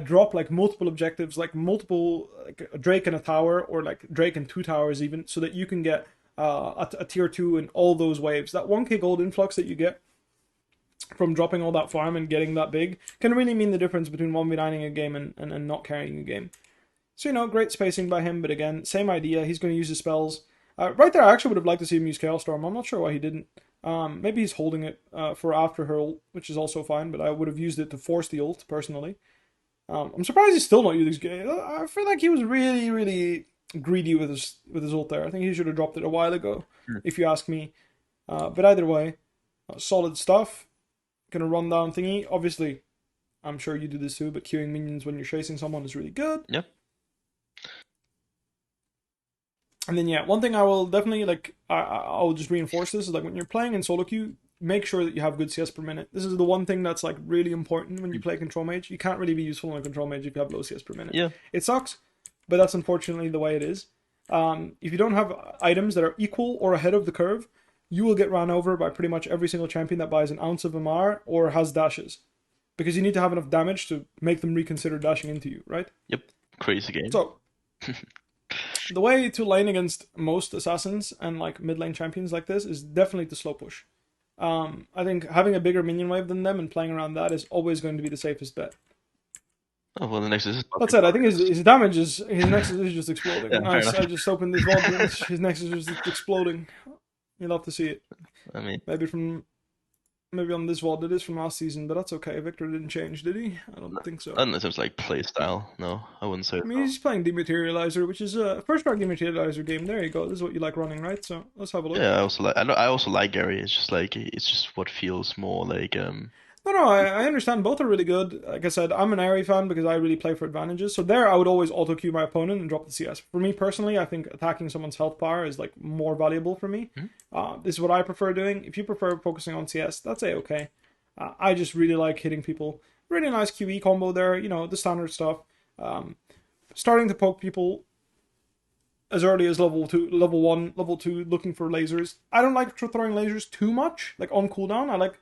drop like multiple objectives, like a Drake and a tower, or like Drake and 2 towers even, so that you can get a tier 2 in all those waves. That 1k gold influx that you get from dropping all that farm and getting that big can really mean the difference between 1v9ing a game and not carrying a game. So, you know, great spacing by him, but again, same idea. He's going to use his spells. Right there, I actually would have liked to see him use Chaos Storm. I'm not sure why he didn't. Maybe he's holding it for after her ult, which is also fine, but I would have used it to force the ult, personally. I'm surprised he's still not using his game. I feel like he was really, really greedy with his ult there. I think he should have dropped it a while ago, if you ask me. But either way, solid stuff. Gonna run down thingy. Obviously, I'm sure you do this too, but queuing minions when you're chasing someone is really good. Yep. And then yeah, one thing I will definitely I'll just reinforce this is like when you're playing in solo queue, make sure that you have good CS per minute. This is the one thing that's like really important when you play control mage. You can't really be useful on a control mage if you have low CS per minute. Yeah. It sucks, but that's unfortunately the way it is. If you don't have items that are equal or ahead of the curve, you will get ran over by pretty much every single champion that buys an ounce of MR or has dashes. Because you need to have enough damage to make them reconsider dashing into you, right? Yep. Crazy game. So, the way to lane against most assassins and like mid lane champions like this is definitely to slow push. I think having a bigger minion wave than them and playing around that is always going to be the safest bet. Oh, well, the Nexus is... That's it. I think his damage is... His Nexus is just exploding. Yeah, nice. I just opened this vault. His Nexus is just exploding. You'll have to see it. I mean... Maybe on this vault it is from last season, but that's okay. Viktor didn't change, did he? I don't think so. Unless it's like play style. No, I wouldn't say. I mean, he's playing Dematerializer, which is a first round Dematerializer game. There you go. This is what you like running, right? So let's have a look. Yeah, I also like Gary. It's just what feels more like No, I understand. Both are really good. Like I said, I'm an Ahri fan because I really play for advantages. So there, I would always auto queue my opponent and drop the CS. For me personally, I think attacking someone's health bar is like more valuable for me. This is what I prefer doing. If you prefer focusing on CS, that's a-okay. I just really like hitting people. Really nice QE combo there. You know, the standard stuff. Starting to poke people as early as level 2, level 1, level 2, looking for lasers. I don't like throwing lasers too much, like on cooldown. I like,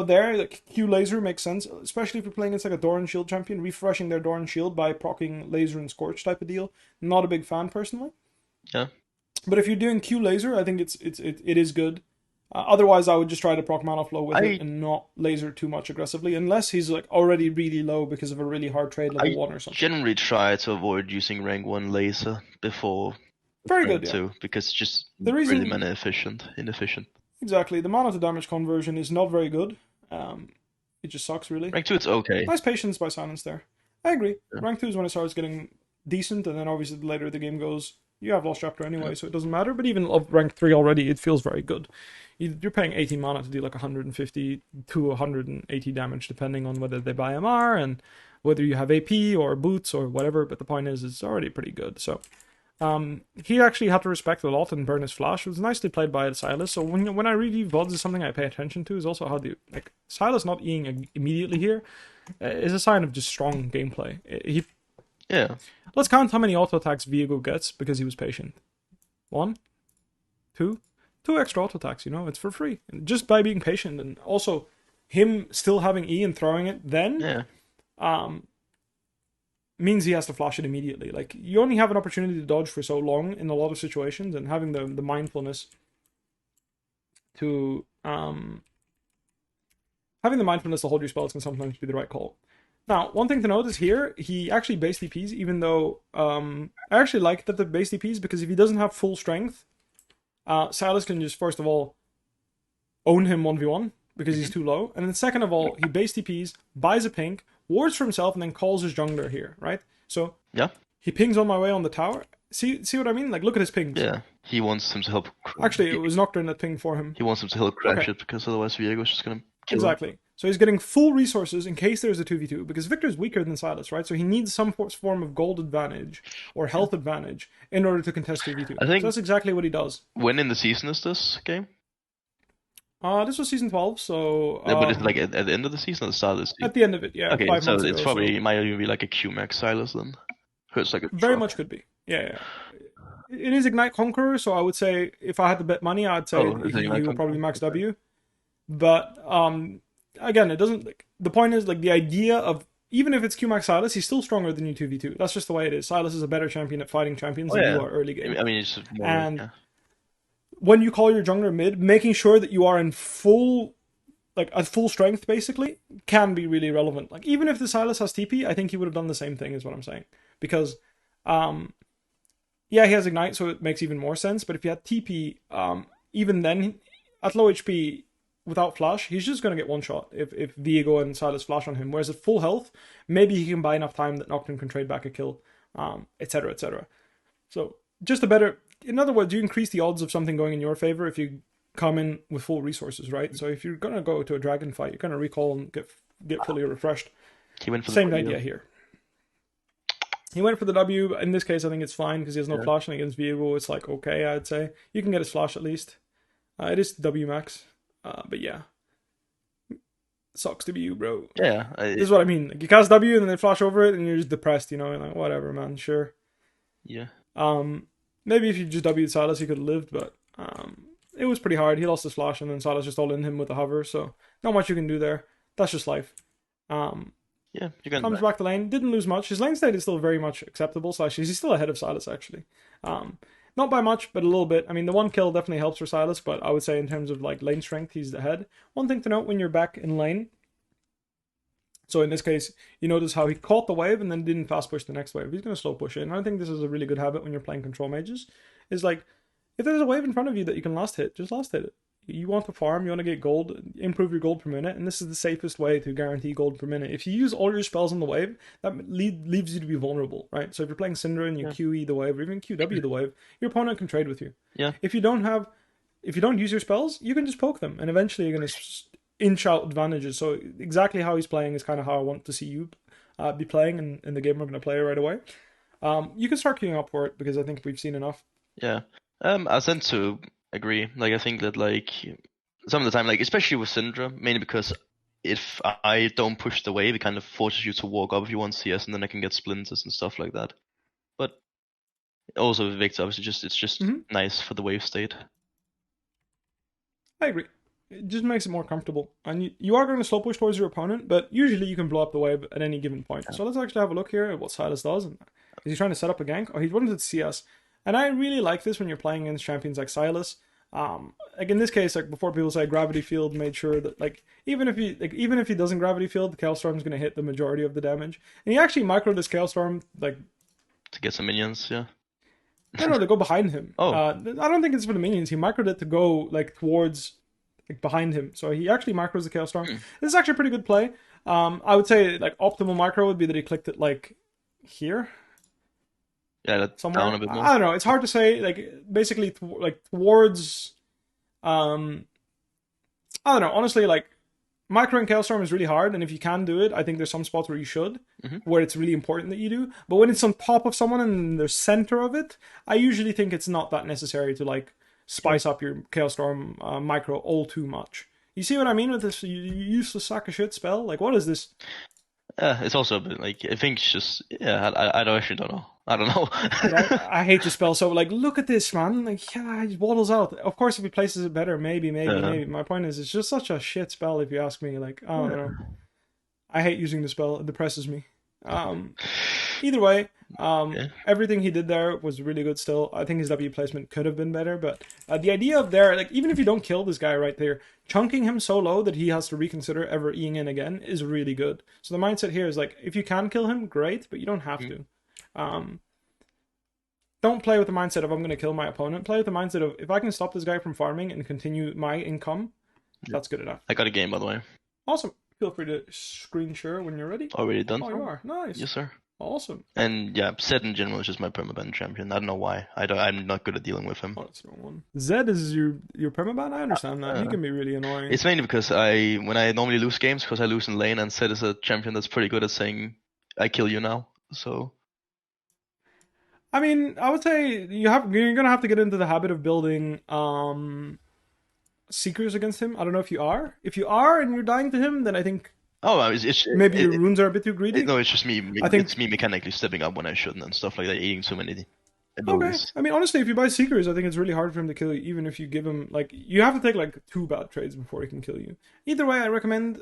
there, like Q laser makes sense, especially if you're playing against like a Doran Shield champion, refreshing their Doran Shield by proccing laser and Scorch type of deal. Not a big fan personally. Yeah. But if you're doing Q laser, I think it is good. Otherwise, I would just try to proc mana flow with it and not laser too much aggressively, unless he's like already really low because of a really hard trade level 1 or something. I generally try to avoid using rank 1 laser before very rank good, 2, because it's just really mana inefficient. Exactly, the mana to damage conversion is not very good. It just sucks, really. Rank 2, it's okay. Nice patience by Silence there. I agree. Yeah. Rank 2 is when it starts getting decent, and then obviously the later the game goes, you have Lost Chapter anyway, so it doesn't matter. But even of rank 3 already, it feels very good. You're paying 18 mana to do like 150 to 180 damage, depending on whether they buy MR and whether you have AP or boots or whatever. But the point is, it's already pretty good. So he actually had to respect a lot and burn his flash. It was nicely played by Silas. So when I review VODs, is something I pay attention to is also how Silas not Eing immediately here is a sign of just strong gameplay. Let's count how many auto attacks Viego gets because he was patient. 1, 2 extra auto attacks, it's for free. And just by being patient, and also him still having E and throwing it then means he has to flash it immediately. Like, you only have an opportunity to dodge for so long in a lot of situations, and having the mindfulness to to hold your spells can sometimes be the right call. Now, one thing to note is here, he actually base DPs, even though I actually like that the base DPs, because if he doesn't have full strength, Silas can just, first of all, own him 1v1, because he's too low, and then second of all, he base DPs, buys a pink, wards for himself, and then calls his jungler here, right? So, he pings on my way on the tower. See what I mean? Like, look at his pings. Yeah, he wants him to help... Actually, it was Nocturne that pinged for him. He wants him to help crash it, because otherwise Viego's just gonna kill him. So he's getting full resources in case there's a 2v2, because Viktor's weaker than Silas, right? So he needs some form of gold advantage or health advantage in order to contest 2v2. I think so that's exactly what he does. When in the season is this game? This was season 12, so... but it's like at the end of the season or the start of the season? At the end of it, yeah. Okay, 5 months it's ago, probably, it might even be like a Q-Max Silas then. It's like very much could be, yeah. It is Ignite Conqueror, so I would say, if I had to bet money, I'd say he would probably max W. But, again, it doesn't... the point is, the idea of... Even if it's Q-Max Silas, he's still stronger than you 2v2. That's just the way it is. Silas is a better champion at fighting champions than you are early game. I mean, it's more... when you call your jungler mid, making sure that you are in full... at full strength, basically, can be really relevant. Even if the Silas has TP, I think he would have done the same thing, is what I'm saying. Because, he has Ignite, so it makes even more sense. But if you had TP, even then, at low HP, without flash, he's just going to get one shot if Viego and Silas flash on him. Whereas at full health, maybe he can buy enough time that Nocturne can trade back a kill, etc., etc. So, just a better... In other words, you increase the odds of something going in your favor if you come in with full resources, right? So if you're going to go to a dragon fight, you're going to recall and get fully refreshed. Same idea here. He went for the W. In this case, I think it's fine because he has no flash, and against Viego, it's okay, I'd say. You can get his flash at least. It is W max. But yeah. Sucks to be you, bro. Yeah. This is what I mean. You cast W and then they flash over it and you're just depressed, You're like, whatever, man, sure. Yeah. Maybe if you just W'd Silas, he could have lived, but it was pretty hard. He lost his flash, and then Silas just all in him with a hover, so not much you can do there. That's just life. Comes back to lane, didn't lose much. His lane state is still very much acceptable, so actually he's still ahead of Silas, actually. Not by much, but a little bit. I mean, the one kill definitely helps for Silas, but I would say in terms of lane strength, he's ahead. One thing to note when you're back in lane, so in this case, you notice how he caught the wave and then didn't fast push the next wave. He's going to slow push it. And I think this is a really good habit when you're playing control mages. Is if there's a wave in front of you that you can last hit, just last hit it. You want to farm, you want to get gold, improve your gold per minute, and this is the safest way to guarantee gold per minute. If you use all your spells on the wave, that leaves you to be vulnerable, right? So if you're playing Syndra and you QE the wave, or even QW the wave, your opponent can trade with you. Yeah. If you don't use your spells, you can just poke them, and eventually you're going to inch out advantages. So exactly how he's playing is kind of how I want to see you be playing in the game we're going to play right away. You can start queuing up for it because I think we've seen enough. Yeah. I tend to agree. Like I think that like some of the time, like especially with Syndra, mainly because if I don't push the wave, it kind of forces you to walk up if you want CS, and then I can get splinters and stuff like that. But also with Viktor, obviously, it's just nice for the wave state. I agree. It just makes it more comfortable. And you are going to slow push towards your opponent, but usually you can blow up the wave at any given point. So let's actually have a look here at what Silas does. And is he trying to set up a gank? Oh, he wanted to CS. And I really like this when you're playing against champions like Silas. Like in this case, like before people say gravity field made sure that like even if he doesn't gravity field, the Chaos Storm's going to hit the majority of the damage. And he actually microed this Chaos Storm like to get some minions, yeah. No, to go behind him. Oh. I don't think it's for the minions. He microed it to go like towards like behind him. So he actually micros the Chaos Storm. This is actually a pretty good play. I would say like optimal micro would be that he clicked it like here. Yeah, that's somewhere. Down a bit more. I don't know. It's hard to say. Like basically, like towards. I don't know. Honestly, like microing Chaos Storm is really hard, and if you can do it, I think there's some spots where you should, where it's really important that you do. But when it's on top of someone and in the center of it, I usually think it's not that necessary to like spice up your Chaos Storm micro all too much. You see what I mean with this useless sack of shit spell? Like, what is this? It's also a bit like I think it's just I actually don't know. I don't know. Yeah, I hate the spell. So like, look at this, man. Like, yeah, he waddles out. Of course, if he places it better, maybe. My point is, it's just such a shit spell. If you ask me, like, I don't know. I hate using the spell. It depresses me. Either way, everything he did there was really good still. I think his W placement could have been better, but the idea of there, like, even if you don't kill this guy right there, chunking him so low that he has to reconsider ever Eing in again is really good. So the mindset here is like, if you can kill him, great, but you don't have to. Don't play with the mindset of I'm going to kill my opponent. Play with the mindset of if I can stop this guy from farming and continue my income, that's good enough. I got a game, by the way. Awesome. Feel free to screen share when you're ready. Already done. Oh, you are. Nice. Yes, sir. Awesome. And yeah, Zed in general is just my permaban champion. I don't know why. I'm not good at dealing with him. Oh, that's the wrong one. Zed is your permaban? I understand that. He can be really annoying. It's mainly because when I normally lose games, because I lose in lane, and Zed is a champion that's pretty good at saying, I kill you now. So... I mean, I would say you're gonna have to get into the habit of building Seekers against him. I don't know if you are. If you are and you're dying to him, then I think maybe your runes are a bit too greedy. No, it's just me. It's me mechanically stepping up when I shouldn't and stuff like that, eating too many abilities. Okay. I mean, honestly, if you buy Seekers, I think it's really hard for him to kill you, even if you give him, like, you have to take, like, 2 bad trades before he can kill you. Either way, I recommend,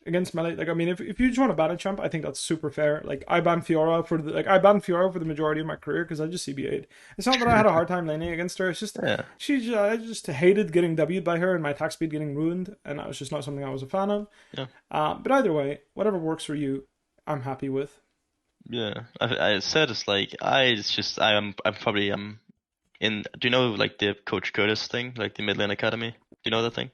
against melee, like, I mean, if you just want to ban a champ, I think that's super fair. Like, I banned Fiora for the majority of my career because I just CBA'd. It's not that I had a hard time laning against her, it's just, I just hated getting W'd by her and my attack speed getting ruined, and that was just not something I was a fan of. Yeah. But either way, whatever works for you, I'm happy with. Yeah, I said it's like I'm probably in. Do you know like the Coach Curtis thing, like the Midland Academy? Do you know that thing?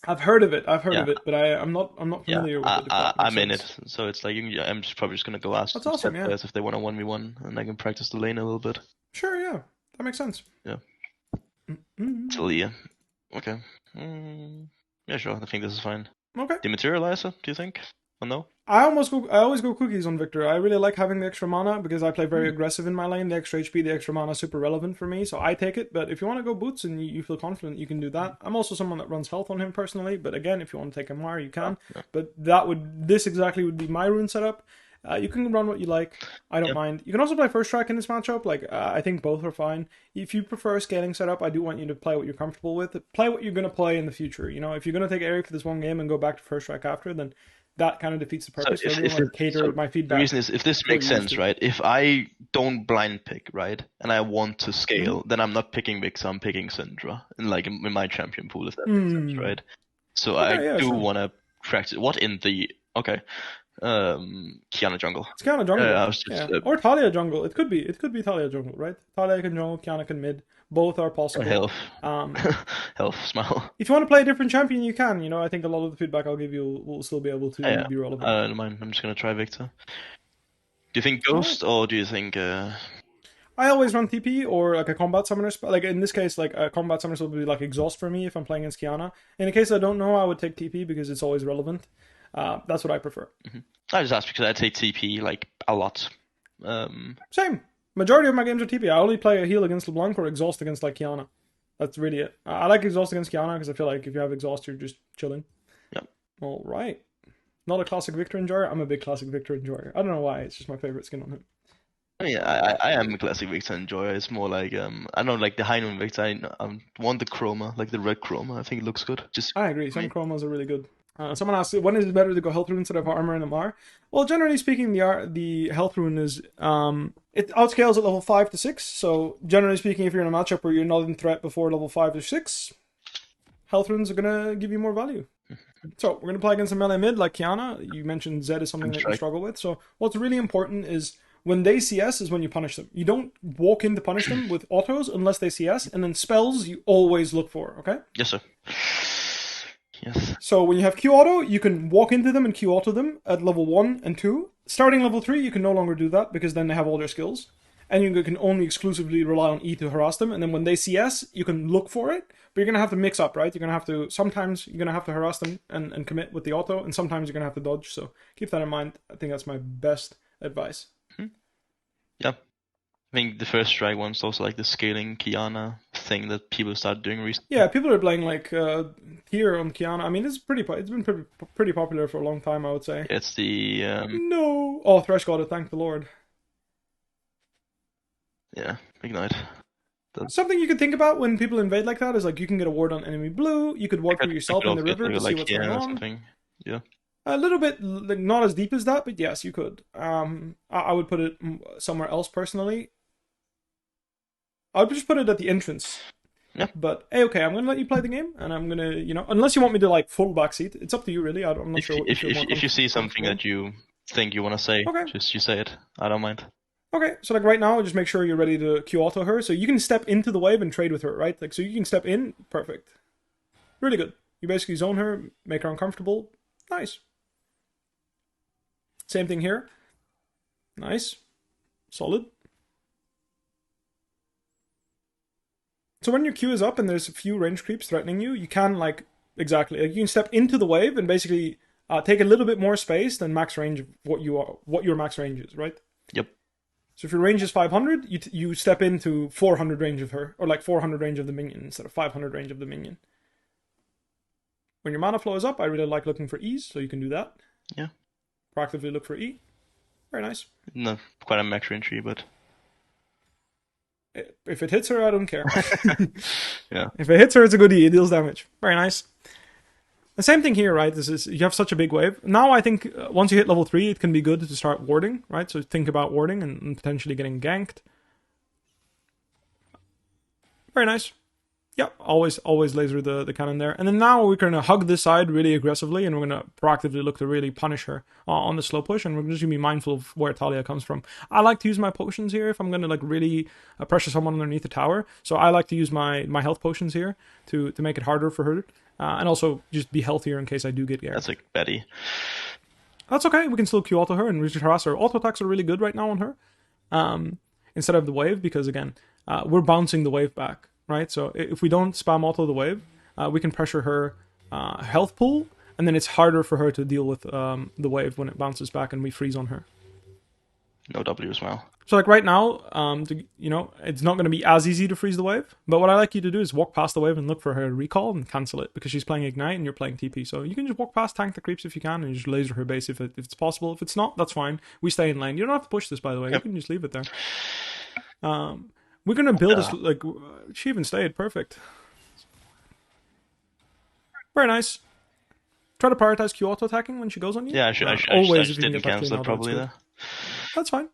I've heard of it, but I'm not familiar with it. I'm in it, so it's like I'm probably just gonna go ask That's awesome, players if they want to 1v1, and I can practice the lane a little bit. Sure, yeah, that makes sense. Yeah. Talia. Okay. Yeah, sure. I think this is fine. Okay. Dematerializer, do you think? Or no? I always go cookies on Viktor. I really like having the extra mana because I play very aggressive in my lane. The extra HP, the extra mana is super relevant for me, so I take it. But if you want to go boots and you feel confident, you can do that. I'm also someone that runs health on him personally, but again, if you want to take MR, you can. Yeah. But this exactly would be my rune setup. You can run what you like. I don't mind. You can also play first strike in this matchup. Like I think both are fine. If you prefer a scaling setup, I do want you to play what you're comfortable with. Play what you're going to play in the future. You know, if you're going to take Ahri for this one game and go back to first strike after, then that kind of defeats the purpose. So my feedback. The reason is, if this makes sense, right? If I don't blind pick, right, and I want to scale, then I'm not picking Viktor, I'm picking Syndra, in my champion pool, if that makes sense, right? So I do want to practice. What in the Kiana jungle? It's Kiana jungle. Or Talia jungle. It could be Talia jungle, right? Talia can jungle, Kiana can mid. Both are possible. Health. Health, smile. If you want to play a different champion, you can. You know, I think a lot of the feedback I'll give you will still be able to be relevant. I don't mind. I'm just gonna try Viktor. Do you think Ghost or do you think? I always run TP or like a combat summoner spell. Like in this case, like a combat summoner spell would be like exhaust for me if I'm playing against Kiana. In a case I don't know, I would take TP because it's always relevant. That's what I prefer. I just asked because I take TP like a lot. Same. Majority of my games are TP. I only play a heal against LeBlanc or exhaust against like Kiana. That's really it. I like exhaust against Kiana because I feel like if you have exhaust, you're just chilling. Yep. All right. Not a classic Viktor enjoyer. I'm a big classic Viktor enjoyer. I don't know why. It's just my favorite skin on him. I mean, I am a classic Viktor enjoyer. It's more like I don't know, like the high noon Viktor. I want the chroma, like the red chroma. I think it looks good. I agree. Some chromas are really good. Someone asked, when is it better to go health rune instead of armor and MR? Well, generally speaking, the health rune is it outscales at level 5 to 6. So generally speaking, if you're in a matchup where you're not in threat before level 5 or 6, health runes are gonna give you more value. So we're gonna play against a melee mid like Kiana. You mentioned Zed is something that you struggle with. So what's really important is when they CS is when you punish them. You don't walk in to punish them with autos unless they CS, and then spells you always look for. Okay? Yes, sir. Yes. So when you have Q auto, you can walk into them and Q auto them at level 1 and 2. Starting level 3, you can no longer do that because then they have all their skills. And you can only exclusively rely on E to harass them. And then when they CS, you can look for it. But you're going to have to mix up, right? You're going to have to, sometimes you're going to have to harass them and commit with the auto. And sometimes you're going to have to dodge. So keep that in mind. I think that's my best advice. Yeah. I think the first strike one's also like the scaling Kiana thing that people start doing recently. Yeah, people are playing like here on Kiana. I mean, it's been pretty popular for a long time, I would say. It's the No. Oh, Thresh got it. Thank the Lord. Yeah, ignite. Something you could think about when people invade like that is like you can get a ward on enemy blue. You could ward for yourself in the river to see what's going on. Yeah. A little bit, like, not as deep as that, but yes, you could. I would put it somewhere else personally. I would just put it at the entrance. Yeah. But hey, okay, I'm gonna let you play the game, and I'm gonna, unless you want me to like full backseat, it's up to you really. I'm not sure. If you see something that you think you want to say, okay, just you say it. I don't mind. Okay, so like right now, just make sure you're ready to Q auto her, so you can step into the wave and trade with her, right? Like, so you can step in, perfect, really good. You basically zone her, make her uncomfortable, nice. Same thing here, nice, solid. So when your Q is up and there's a few range creeps threatening you, you can like you can step into the wave and basically take a little bit more space than max range of what your max range is, right? Yep. So if your range is 500, you step into 400 range of her, or like 400 range of the minion instead of 500 range of the minion. When your mana flow is up, I really like looking for E's, so you can do that. Yeah. Proactively look for E. Very nice. No, quite a max range tree, but... If it hits her, I don't care. Yeah. If it hits her, it's a good E. It deals damage. Very nice. The same thing here, right? This is you have such a big wave. Now I think once you hit level 3, it can be good to start warding, right? So think about warding and potentially getting ganked. Very nice. Yep, always laser the cannon there. And then now we're going to hug this side really aggressively, and we're going to proactively look to really punish her on the slow push, and we're just going to be mindful of where Talia comes from. I like to use my potions here if I'm going to like really pressure someone underneath the tower. So I like to use my health potions here to make it harder for her. And also just be healthier in case I do get ganked. That's like Betty. That's okay. We can still Q auto her and just harass her. Auto attacks are really good right now on her. Instead of the wave, because again, we're bouncing the wave back, right? So if we don't spam auto the wave, we can pressure her health pool, and then it's harder for her to deal with the wave when it bounces back and we freeze on her. No W as well. So like right now, it's not going to be as easy to freeze the wave. But what I like you to do is walk past the wave and look for her recall and cancel it, because she's playing Ignite and you're playing TP. So you can just walk past, tank the creeps if you can, and just laser her base if it's possible. If it's not, that's fine. We stay in lane. You don't have to push this, by the way. Yep. You can just leave it there. We're going to build this, like, she even stayed. Perfect. Very nice. Try to prioritize Q auto attacking when she goes on you. Yeah, I just didn't cancel it probably there. That's fine.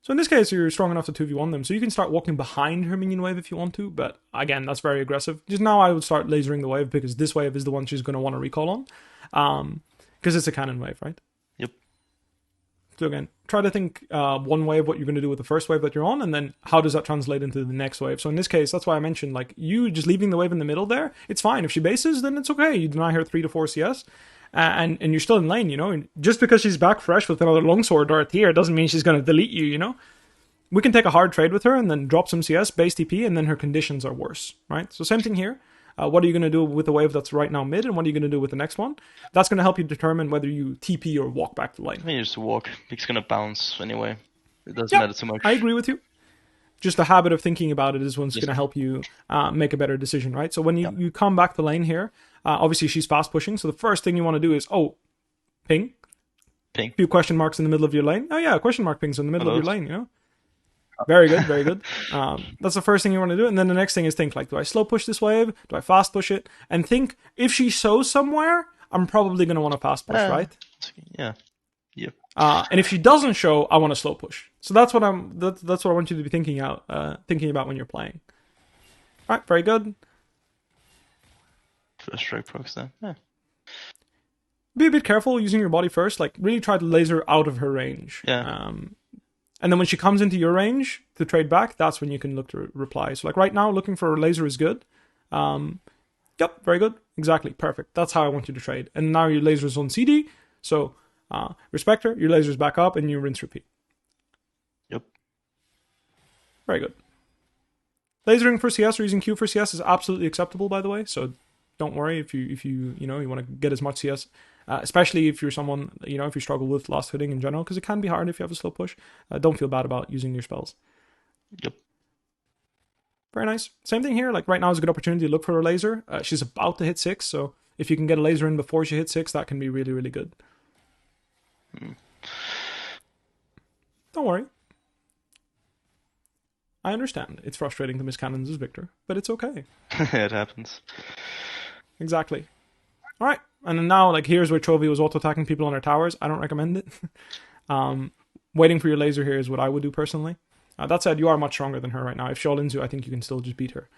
So in this case, you're strong enough to 2v1 them. So you can start walking behind her minion wave if you want to. But again, that's very aggressive. Just now I would start lasering the wave, because this wave is the one she's going to want to recall on. Because it's a cannon wave, right? Yep. So again, try to think one wave, what you're going to do with the first wave that you're on. And then how does that translate into the next wave? So in this case, that's why I mentioned, like, you just leaving the wave in the middle there. It's fine. If she bases, then it's okay. You deny her 3 to 4 CS. And you're still in lane, And just because she's back fresh with another longsword or a tier doesn't mean she's going to delete you, we can take a hard trade with her and then drop some CS, base TP, and then her conditions are worse, right? So same thing here. What are you going to do with the wave that's right now mid, and what are you going to do with the next one? That's going to help you determine whether you TP or walk back to lane. I mean, just walk. It's going to bounce anyway. It doesn't matter too much. I agree with you. Just the habit of thinking about it is what's going to help you make a better decision, right? So when you come back to lane here, obviously she's fast pushing, so the first thing you want to do is, ping. Ping. A few question marks in the middle of your lane. Oh yeah, question mark pings in the middle of your lane, you know? Very good, very good. That's the first thing you want to do. And then the next thing is think, like, do I slow push this wave? Do I fast push it? And think, if she shows somewhere, I'm probably going to want to fast push, right? Yeah. Yep. And if she doesn't show, I want to slow push. So that's what that's what I want you to be thinking about when you're playing. All right, very good. First strike procs then. Yeah. Be a bit careful using your body first. Like, really try to laser out of her range. Yeah. And then when she comes into your range to trade back, that's when you can look to reply. So like right now, looking for a laser is good. Yep, very good. Exactly, perfect. That's how I want you to trade. And now your laser's on CD, so respect her, your laser's back up, and you rinse repeat. Yep. Very good. Lasering for CS or using Q for CS is absolutely acceptable, by the way. So don't worry if you want to get as much CS. Especially if you're someone, if you struggle with last hitting in general, because it can be hard if you have a slow push. Don't feel bad about using your spells. Yep. Very nice. Same thing here. Like right now is a good opportunity to look for a laser. She's about to hit 6, so if you can get a laser in before she hits 6, that can be really, really good. Don't worry. I understand. It's frustrating to miss cannons as Viktor, but it's okay. It happens. Exactly. All right. And then now, like, here's where Chovy was auto-attacking people on her towers. I don't recommend it. Waiting for your laser here is what I would do personally. That said, you are much stronger than her right now. If she all-ins you, I think you can still just beat her.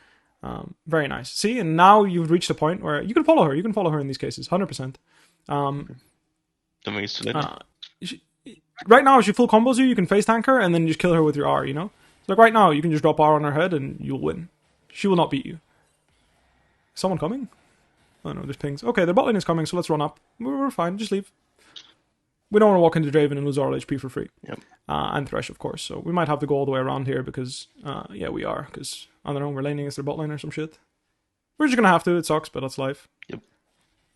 Very nice. See, and now you've reached a point where you can follow her. You can follow her in these cases, 100%. Don't make it too late. Right now, if she full combos you, you can face tank her and then just kill her with your R, So like right now, you can just drop R on her head and you'll win. She will not beat you. Is someone coming? Oh no, there's pings. Okay, their bot lane is coming, so let's run up. We're fine, just leave. We don't want to walk into Draven and lose our HP for free. Yep. And Thresh, of course. So we might have to go all the way around here because, we are. Because, I don't know, we're laning as their bot lane or some shit. We're just going to have to. It sucks, but that's life. Yep.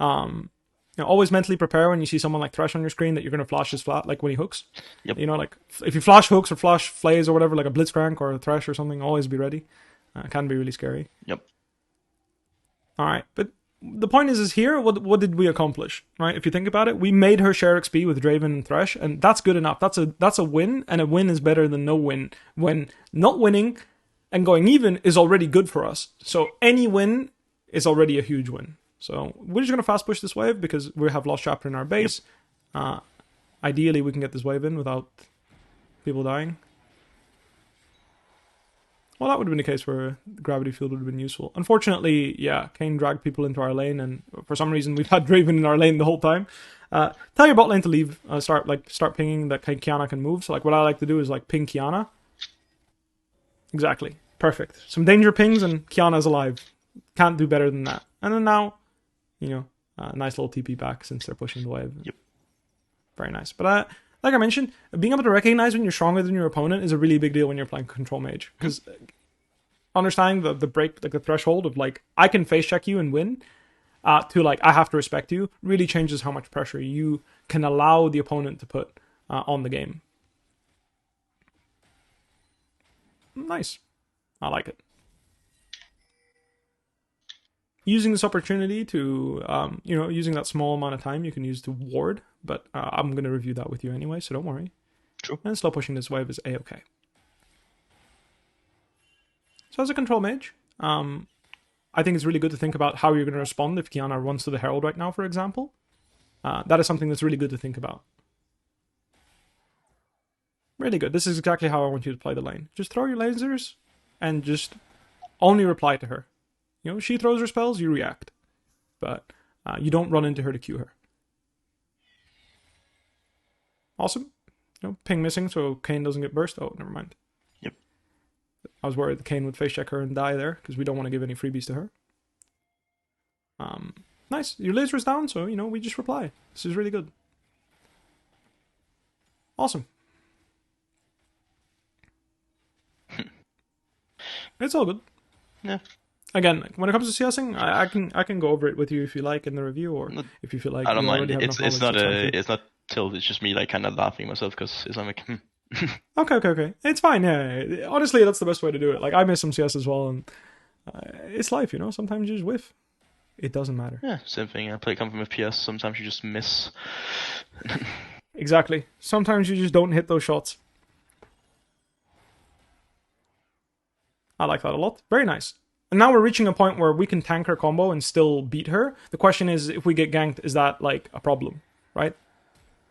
Always mentally prepare when you see someone like Thresh on your screen that you're going to flash his flat, like when he hooks. Yep. Like, if you flash hooks or flash flays or whatever, like a Blitzcrank or a Thresh or something, always be ready. It can be really scary. Yep. Alright, but the point is here, what did we accomplish, right? If you think about it, we made her share XP with Draven and Thresh, and that's good enough. That's a win, and a win is better than no win. When not winning and going even is already good for us. So any win is already a huge win. So we're just going to fast push this wave because we have Lost Chapter in our base. Yep. Ideally, we can get this wave in without people dying. Well, that would have been the case where Gravity Field would have been useful. Unfortunately, yeah, Kayn dragged people into our lane, and for some reason we've had Draven in our lane the whole time. Tell your bot lane to leave. Start pinging that Kiana can move. So like what I like to do is like ping Kiana. Exactly. Perfect. Some danger pings and Kiana's alive. Can't do better than that. And then now, nice little TP back since they're pushing the wave. Yep. Very nice. But like I mentioned, being able to recognize when you're stronger than your opponent is a really big deal when you're playing Control Mage. Because understanding the break, like the threshold of like, I can face check you and win, to like, I have to respect you, really changes how much pressure you can allow the opponent to put on the game. Nice. I like it. Using this opportunity to, using that small amount of time you can use to ward, but I'm going to review that with you anyway, so don't worry. True. And slow pushing this wave is A-okay. So as a control mage, I think it's really good to think about how you're going to respond if Kiana runs to the Herald right now, for example. That is something that's really good to think about. Really good. This is exactly how I want you to play the lane. Just throw your lasers and just only reply to her. She throws her spells, you react. But you don't run into her to Q her. Awesome. Ping missing so Kayn doesn't get burst. Oh, never mind. Yep. I was worried the Kayn would face check her and die there because we don't want to give any freebies to her. Nice. Your laser is down, so, we just reply. This is really good. Awesome. It's all good. Yeah. Again, when it comes to CSing, I can go over it with you if you like in the review, or if you feel like I don't you mind. already have enough knowledge. It's not tilt. It's just me like kind of laughing myself because I'm like. Okay. It's fine. Yeah. Honestly, that's the best way to do it. Like I miss some CS as well, and it's life, you know. Sometimes you just whiff. It doesn't matter. Yeah, same thing. I come from FPS. Sometimes you just miss. Exactly. Sometimes you just don't hit those shots. I like that a lot. Very nice. And now we're reaching a point where we can tank her combo and still beat her. The question is, if we get ganked, is that like a problem, right?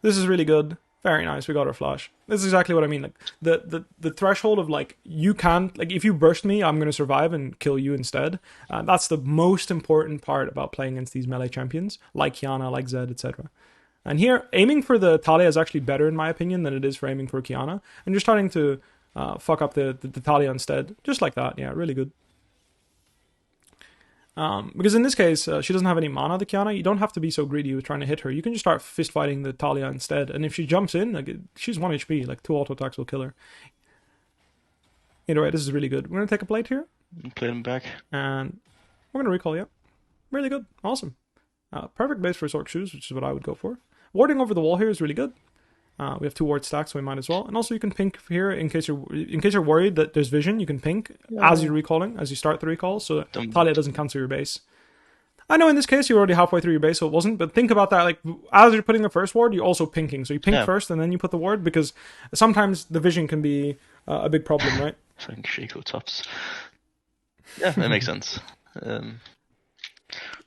This is really good. Very nice. We got our flash. This is exactly what I mean. Like the threshold of like you can't like if you burst me, I'm gonna survive and kill you instead. That's the most important part about playing against these melee champions like Kiana, like Zed, etc. And here, aiming for the Talia is actually better in my opinion than it is for aiming for Kiana. And you're starting to fuck up the Talia instead, just like that. Yeah, really good. Because in this case, she doesn't have any mana, the Kiana. You don't have to be so greedy with trying to hit her. You can just start fist fighting the Talia instead. And if she jumps in, like she's 1 HP. Like 2 auto attacks will kill her. Either way, this is really good. We're going to take a plate here. Play them back. And we're going to recall, yeah. Really good. Awesome. Perfect base for Sork Shoes, which is what I would go for. Warding over the wall here is really good. We have 2 ward stacks, so we might as well. And also you can pink here in case you're worried that there's vision. You can pink as you're recalling, as you start the recall, so that Talia doesn't cancel your base. I know in this case you're already halfway through your base, so it wasn't. But think about that. Like as you're putting the first ward, you're also pinking. So you pink first, and then you put the ward because sometimes the vision can be a big problem, right? Fucking Shaco tops. Yeah, that makes sense.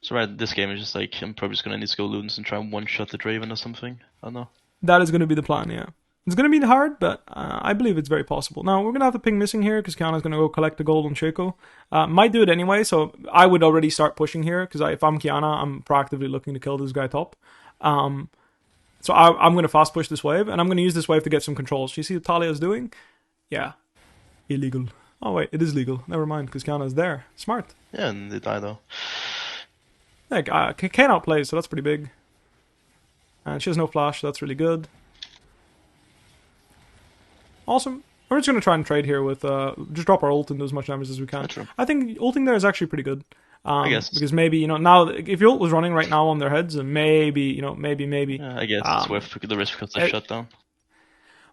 So right, this game is just like I'm probably just gonna need to go Ludens and try and one-shot the Draven or something. I don't know. That is going to be the plan, yeah. It's going to be hard, but I believe it's very possible. Now, we're going to have the ping missing here, because Kiana's going to go collect the gold on Shaco. Might do it anyway, so I would already start pushing here, because if I'm Kiana, I'm proactively looking to kill this guy top. So I'm going to fast push this wave, and I'm going to use this wave to get some controls. Do you see what Talia is doing? Yeah. Illegal. Oh, wait, it is legal. Never mind, because Kiana is there. Smart. Yeah, and they die, though. Like, Kane outplays, so that's pretty big. And she has no flash, so that's really good. Awesome. We're just going to try and trade here with, just drop our ult and do as much damage as we can. I think ulting there is actually pretty good. I guess. Because maybe, you know, now, if your ult was running right now on their heads, and maybe, you know, maybe. Yeah, I guess it's worth the risk because they shut down.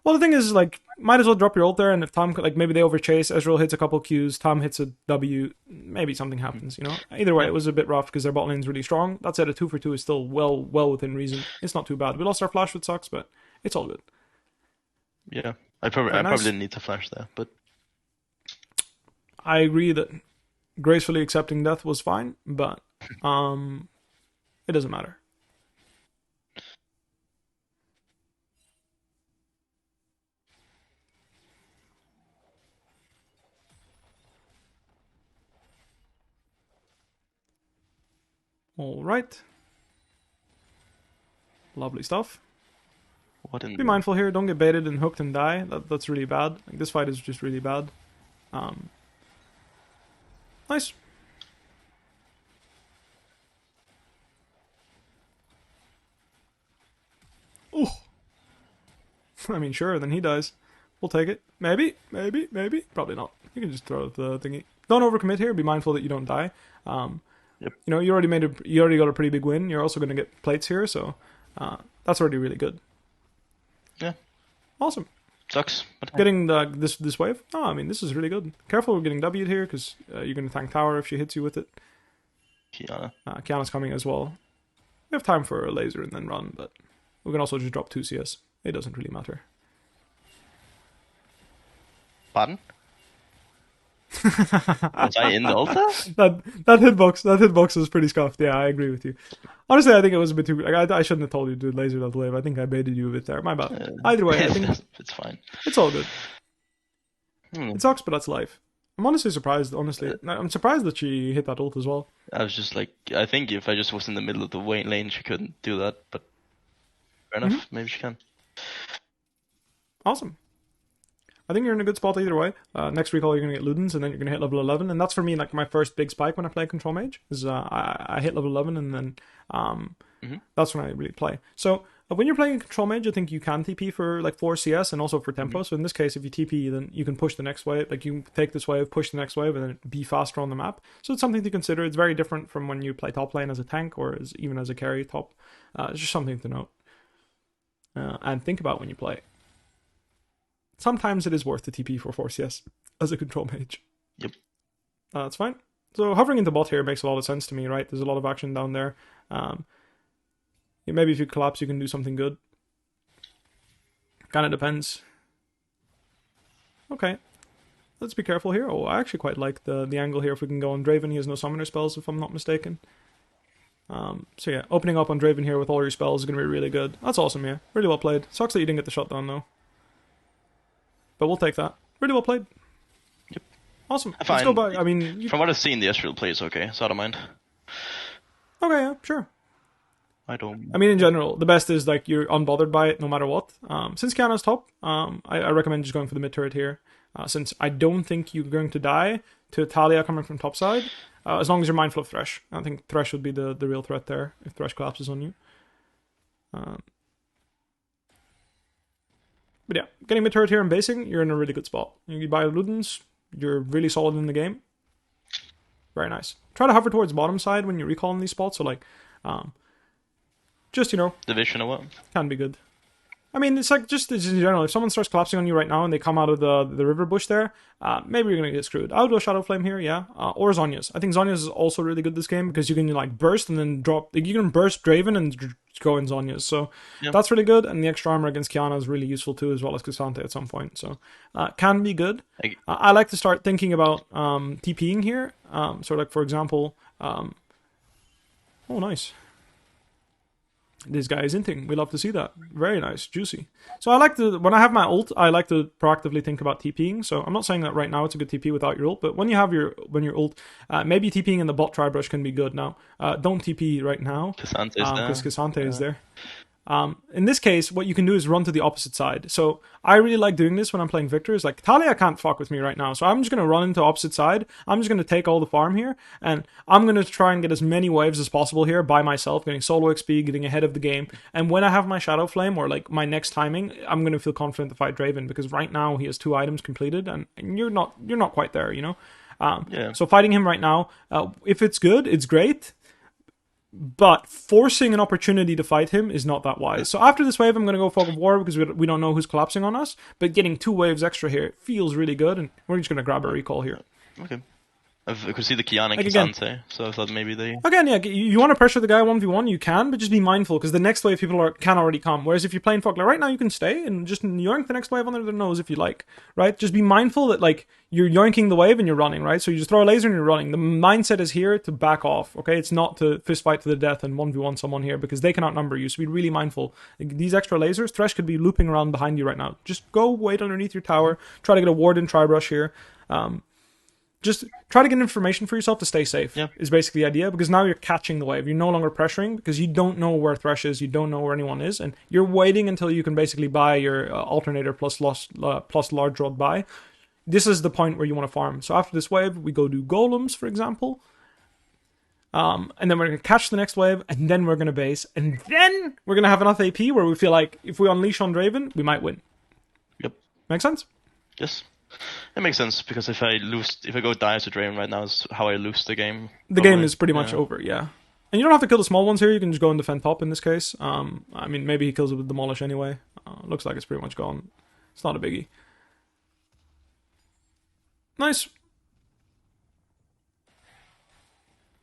Well, the thing is, like, might as well drop your ult there, and if Tom, like, maybe they overchase, Ezreal hits a couple Qs, Tom hits a W, maybe something happens, you know? Either way, it was a bit rough because their bot lane's really strong. That said, a 2 for 2 is still well within reason. It's not too bad. We lost our flash, which sucks, but it's all good. Yeah, I probably didn't need to flash there, but... I agree that gracefully accepting death was fine, but it doesn't matter. All right. Lovely stuff. Be mindful here. Don't get baited and hooked and die. That's really bad. Like, this fight is just really bad. Nice. Oh. I mean, sure, then he dies. We'll take it. Maybe. Probably not. You can just throw the thingy. Don't overcommit here. Be mindful that you don't die. Yep. You know, you already got a pretty big win. You're also going to get plates here, so that's already really good. Yeah. Awesome. Sucks. Getting this wave? Oh, I mean, this is really good. Careful with getting W'd here, because you're going to tank tower if she hits you with it. Kiana's coming as well. We have time for a laser and then run, but we can also just drop 2 CS. It doesn't really matter. Pardon? Was I in the altar? That hitbox was pretty scuffed. Yeah, I agree with you. Honestly, I think it was a bit too. Like, I shouldn't have told you to laser that wave. I think I baited you a bit there. My bad. Either way, I think it's fine. It's all good. It sucks, but that's life. I'm honestly surprised. Honestly, I'm surprised that she hit that ult as well. I was just like, I think if I just was in the middle of the lane, she couldn't do that. But fair enough, maybe she can. Awesome. I think you're in a good spot either way. Next recall, you're going to get Ludens, and then you're going to hit level 11. And that's for me like my first big spike when I play Control Mage. Is I hit level 11, and then that's when I really play. So When you're playing Control Mage, I think you can TP for like 4 CS and also for tempo. So in this case, if you TP, then you can push the next wave. Like you take this wave, push the next wave, and then be faster on the map. So it's something to consider. It's very different from when you play top lane as a tank or even as a carry top. It's just something to note and think about when you play. Sometimes it is worth the TP for 4 CS as a Control Mage. Yep. That's fine. So hovering into bot here makes a lot of sense to me, right? There's a lot of action down there. Maybe if you collapse, you can do something good. Kind of depends. Okay. Let's be careful here. Oh, I actually quite like the angle here. If we can go on Draven, he has no summoner spells, if I'm not mistaken. So yeah, opening up on Draven here with all your spells is going to be really good. That's awesome, yeah. Really well played. Sucks that you didn't get the shutdown, though. But we'll take that. Really well played. Yep. Awesome. Let's go back. I mean... From what I've seen, the Ezreal play is okay, so I don't mind. Okay, yeah, sure. I mean, in general, the best is like you're unbothered by it no matter what. Since Kiana's top, I recommend just going for the mid turret here. Since I don't think you're going to die to Talia coming from top side, as long as you're mindful of Thresh. I think Thresh would be the real threat there if Thresh collapses on you. But yeah, getting mid turret here and basing, you're in a really good spot. You buy Ludens, you're really solid in the game. Very nice. Try to hover towards bottom side when you recall in these spots. So like, just, division or what? Can be good. I mean, it's like just in general, if someone starts collapsing on you right now and they come out of the river bush there, maybe you're going to get screwed. I would go Shadow Flame here, yeah. Or Zhonya's. I think Zhonya's is also really good this game because you can like burst and then drop. Like, you can burst Draven and go in Zhonya's. So that's really good. And the extra armor against Kiana is really useful too, as well as Cassante at some point. So can be good. I like to start thinking about TPing here. So like, for example, oh, nice. This guy is inting. We love to see that. Very nice. Juicy. So I like to, when I have my ult, I like to proactively think about TPing. So I'm not saying that right now it's a good TP without your ult, but when you have your ult, maybe TPing in the bot tri-brush can be good. Now, don't TP right now. Because Cassante is there. In this case, what you can do is run to the opposite side. So I really like doing this when I'm playing Viktor. It's like, Talia can't fuck with me right now. So I'm just going to run into opposite side. I'm just going to take all the farm here. And I'm going to try and get as many waves as possible here by myself, getting solo XP, getting ahead of the game. And when I have my Shadow Flame or like my next timing, I'm going to feel confident to fight Draven. Because right now he has 2 items completed and you're not quite there, So fighting him right now, if it's good, it's great. But forcing an opportunity to fight him is not that wise. So after this wave, I'm going to go Fog of War because we don't know who's collapsing on us. But getting 2 waves extra here feels really good, and we're just going to grab a recall here. Okay. I could see the Kiana and Cassante, so I thought maybe they... Again, yeah, you want to pressure the guy 1v1, you can, but just be mindful, because the next wave people can already come. Whereas if you're playing Fog, like right now you can stay and just yoink the next wave under their nose if you like, right? Just be mindful that like you're yoinking the wave and you're running, right? So you just throw a laser and you're running. The mindset is here to back off, okay? It's not to fist fight to the death and 1v1 someone here, because they can outnumber you, so be really mindful. Like, these extra lasers, Thresh could be looping around behind you right now. Just go wait underneath your tower, try to get a ward in tri-brush here. Just try to get information for yourself to stay safe, is basically the idea, because now you're catching the wave. You're no longer pressuring because you don't know where Thresh is, you don't know where anyone is, and you're waiting until you can basically buy your alternator plus large rod buy. This is the point where you want to farm. So after this wave, we go do golems, for example. And then we're going to catch the next wave, and then we're going to base, and then we're going to have enough AP where we feel like if we unleash on Draven, we might win. Yep. Make sense? Yes. It makes sense, because if I go die to Draven right now, is how I lose the game. The game is pretty much over, yeah. And you don't have to kill the small ones here, you can just go and defend top in this case. I mean, maybe he kills it with Demolish anyway. Looks like it's pretty much gone. It's not a biggie. Nice.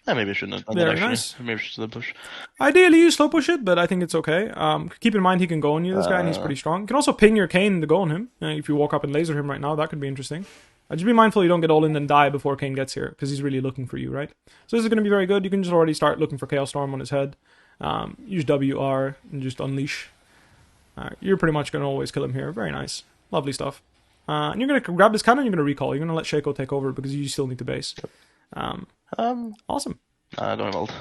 Yeah, maybe I shouldn't have done that, actually. Nice. Maybe I should slow push. Ideally, you slow push it, but I think it's okay. Keep in mind he can go on you, this guy, and he's pretty strong. You can also ping your Kayn to go on him. If you walk up and laser him right now, that could be interesting. Just be mindful you don't get all in and die before Kayn gets here, because he's really looking for you, right? So this is going to be very good. You can just already start looking for Chaos Storm on his head. Use WR and just unleash. You're pretty much going to always kill him here. Very nice. Lovely stuff. And you're going to grab this cannon and you're going to recall. You're going to let Shaco take over because you still need to base. Awesome. I don't have ult.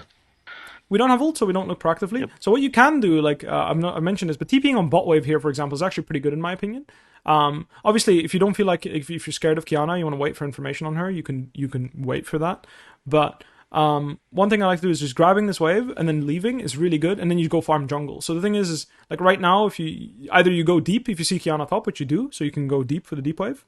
We don't have ult, so we don't look proactively. Yep. So what you can do, like I mentioned this, but TPing on bot wave here, for example, is actually pretty good in my opinion. Obviously, if you don't feel like if you're scared of Kiana, you want to wait for information on her, you can wait for that. But one thing I like to do is just grabbing this wave and then leaving is really good, and then you go farm jungle. So the thing is like right now, if you either you go deep if you see Kiana top, which you do, so you can go deep for the deep wave.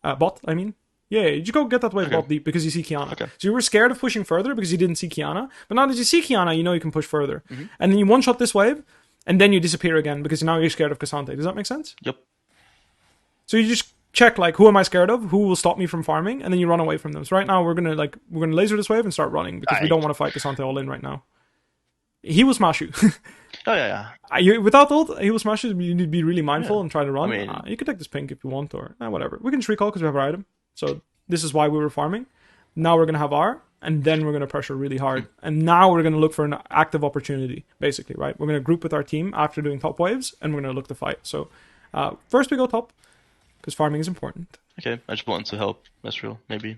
Bot, I mean. Yeah, you go get that wave bot deep because you see Kiana. Okay. So you were scared of pushing further because you didn't see Kiana, but now that you see Kiana, you know you can push further. And then you one-shot this wave, and then you disappear again because now you're scared of Cassante. Does that make sense? Yep. So you just check like who am I scared of, who will stop me from farming, and then you run away from them. So right now we're gonna laser this wave and start running because we don't want to fight Cassante all in right now. He will smash you. Oh yeah. Without ult, he will smash you. You need to be really mindful and try to run. I mean, you can take this pink if you want, or whatever. We can just recall because we have our item. So this is why we were farming. Now we're gonna have R, and then we're gonna pressure really hard. And now we're gonna look for an active opportunity, basically, right? We're gonna group with our team after doing top waves, and we're gonna look to fight. So first we go top because farming is important. Okay, I just want to help Ezreal, maybe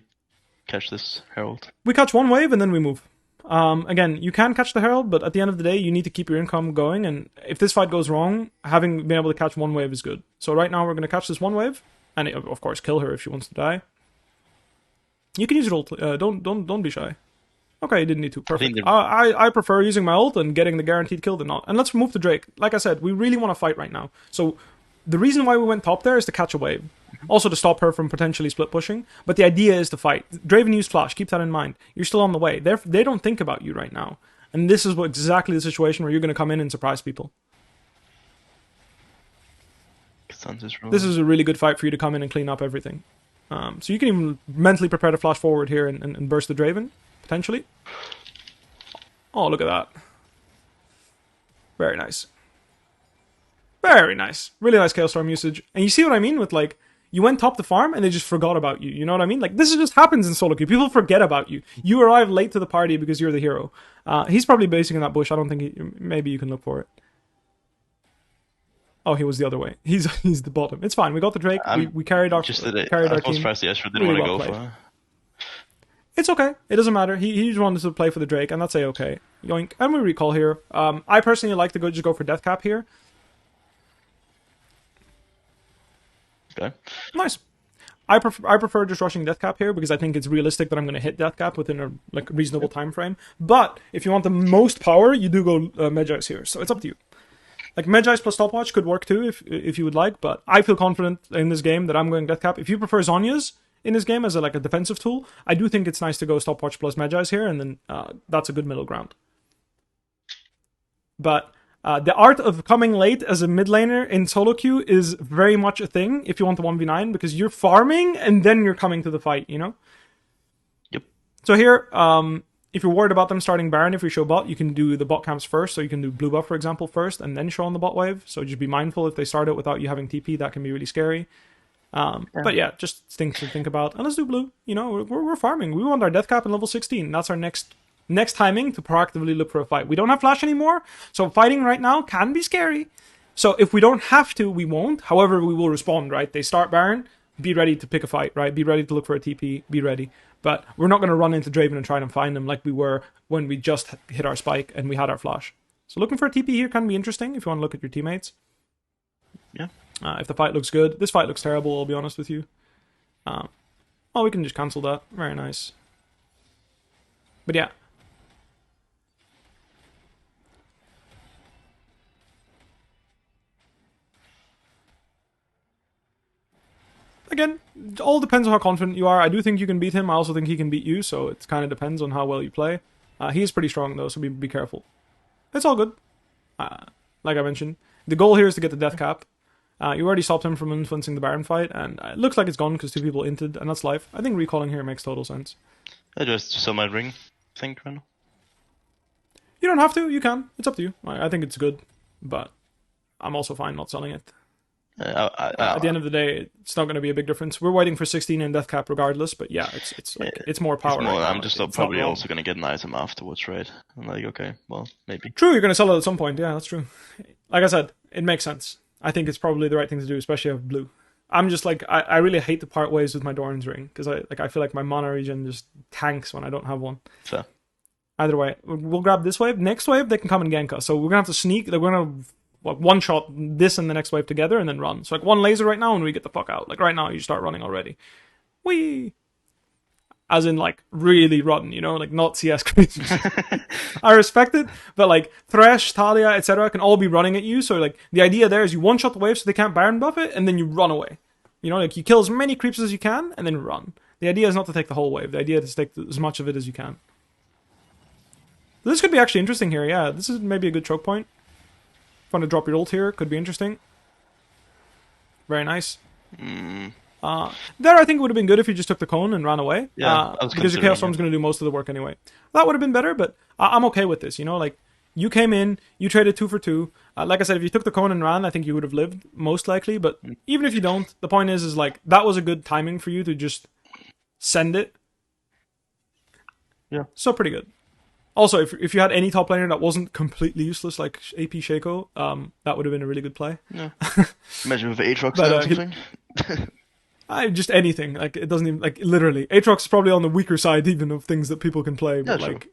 catch this Herald. We catch one wave and then we move. Again, you can catch the Herald, but at the end of the day, you need to keep your income going. And if this fight goes wrong, having been able to catch one wave is good. So right now, we're going to catch this one wave, and of course, kill her if she wants to die. You can use your ult. Don't be shy. Okay, you didn't need to. Perfect. I prefer using my ult and getting the guaranteed kill than not. And let's move to Drake. Like I said, we really want to fight right now. So the reason why we went top there is to catch a wave. Also to stop her from potentially split pushing. But the idea is to fight. Draven used flash. Keep that in mind. You're still on the way. They don't think about you right now. And this is exactly the situation where you're going to come in and surprise people. This is a really good fight for you to come in and clean up everything. So you can even mentally prepare to flash forward here and burst the Draven, potentially. Oh, look at that. Very nice. Very nice. Really nice Chaos Storm usage. And you see what I mean with, like, you went top the farm and they just forgot about you. You know what I mean? Like, this just happens in solo queue. People forget about you. You arrive late to the party because you're the hero. He's probably basing in that bush. I don't think maybe you can look for it. Oh, he was the other way. He's the bottom. It's fine. We got the Drake. We carried our team. I was surprised the Ezreal didn't want to go for. It's okay. It doesn't matter. He just wanted to play for the Drake, and that's a-okay. Yoink. And we recall here. I personally like to just go for Death Cap here. Okay. Nice. I prefer just rushing Death Cap here because I think it's realistic that I'm going to hit Death Cap within a reasonable time frame. But if you want the most power, you do go Medjay's here. So it's up to you. Like, Medjay's plus Stopwatch could work too if you would like, but I feel confident in this game that I'm going Death Cap. If you prefer Zhonya's in this game as a defensive tool, I do think it's nice to go Stopwatch plus Medjay's here, and then that's a good middle ground. But the art of coming late as a mid laner in solo queue is very much a thing if you want the 1v9, because you're farming and then you're coming to the fight, you know? Yep. So here, if you're worried about them starting Baron, if you show bot, you can do the bot camps first. So you can do blue buff, for example, first, and then show on the bot wave. So just be mindful if they start it without you having TP, that can be really scary. But yeah, just things to think about. And let's do blue. You know, we're farming. We want our death cap in level 16. That's our next timing to proactively look for a fight. We don't have flash anymore, so fighting right now can be scary. So if we don't have to, we won't. However, we will respond, right? They start Baron, be ready to pick a fight, right? Be ready to look for a TP, be ready. But we're not going to run into Draven and try and find him like we were when we just hit our spike and we had our flash. So looking for a TP here can be interesting if you want to look at your teammates. Yeah. If the fight looks good. This fight looks terrible, I'll be honest with you. Oh, we can just cancel that. Very nice. But yeah. Again, it all depends on how confident you are. I do think you can beat him. I also think he can beat you, so it kind of depends on how well you play. He is pretty strong, though, so be careful. It's all good. Like I mentioned, the goal here is to get the death cap. You already stopped him from influencing the Baron fight, and it looks like it's gone because 2 people inted, and that's life. I think recalling here makes total sense. I just sell my ring, I think, right now. You don't have to. You can. It's up to you. I think it's good, but I'm also fine not selling it. At the end of the day, it's not going to be a big difference. We're waiting for 16 and death cap regardless, but yeah, it's more power. It's more, right I'm just probably also going to get an item afterwards, right? I'm like, okay, well, maybe. True, you're going to sell it at some point. Yeah, that's true. Like I said, it makes sense. I think it's probably the right thing to do, especially with blue. I'm just like, I really hate to part ways with my Doran's ring, because I feel like my mana regen just tanks when I don't have one. Fair. Either way, we'll grab this wave. Next wave, they can come and gank us. So we're going to have to sneak. We're going to one-shot this and the next wave together and then run. So one laser right now and we get the fuck out. Like right now, you start running already. Whee! As in, like, really rotten, you know? Like, not CS crazy. I respect it, but, like, Thresh, Talia, etc. can all be running at you. So, like, the idea there is you one-shot the wave so they can't Baron buff it, and then you run away. You know, like, you kill as many creeps as you can, and then run. The idea is not to take the whole wave. The idea is to take as much of it as you can. This could be actually interesting here, yeah. This is maybe a good choke point. If you want to drop your ult here, could be interesting. Very nice. There, I think it would have been good if you just took the cone and ran away. Yeah, because your Chaos Storm's going to do most of the work anyway. That would have been better, but I'm okay with this, you know? Like, you came in, you traded 2 for 2. Like I said, if you took the cone and ran, I think you would have lived, most likely. But even if you don't, the point is like, that was a good timing for you to just send it. Yeah. So pretty good. Also, if you had any top laner that wasn't completely useless, like AP Shaco, that would have been a really good play. Yeah. Imagine with Aatrox or something. Just anything. Like, it doesn't even, like, literally. Aatrox is probably on the weaker side even of things that people can play. But, like,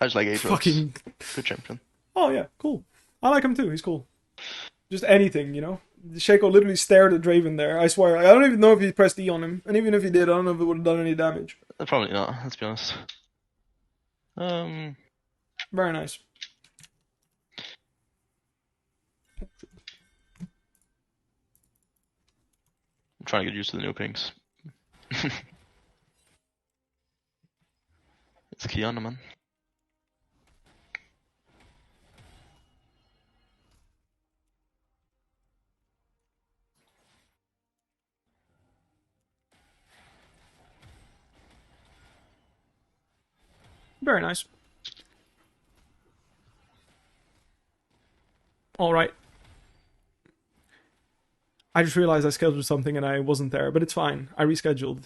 I just like Aatrox. Fucking good champion. Oh, yeah, cool. I like him too. He's cool. Just anything, you know? Shaco literally stared at Draven there. I swear. I don't even know if he pressed E on him. And even if he did, I don't know if it would have done any damage. Probably not, let's be honest. Very nice. I'm trying to get used to the new pings. It's Kiana, man. Very nice. Alright. I just realized I scheduled something and I wasn't there, but it's fine. I rescheduled.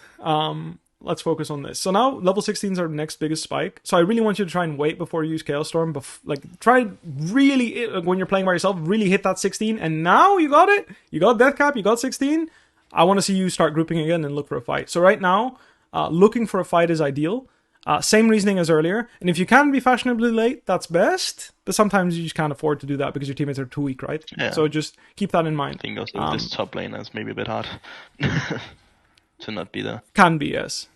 Let's focus on this. So now, level 16s are the next biggest spike. So I really want you to try and wait before you use Chaos Storm. Like, try really, when you're playing by yourself, really hit that 16. And now you got it. You got Death Cap, you got 16. I want to see you start grouping again and look for a fight. So right now, looking for a fight is ideal. Same reasoning as earlier. And if you can be fashionably late, that's best. But sometimes you just can't afford to do that because your teammates are too weak, right? Yeah. So just keep that in mind. I think also this top lane is maybe a bit hard to not be there. Can be, yes.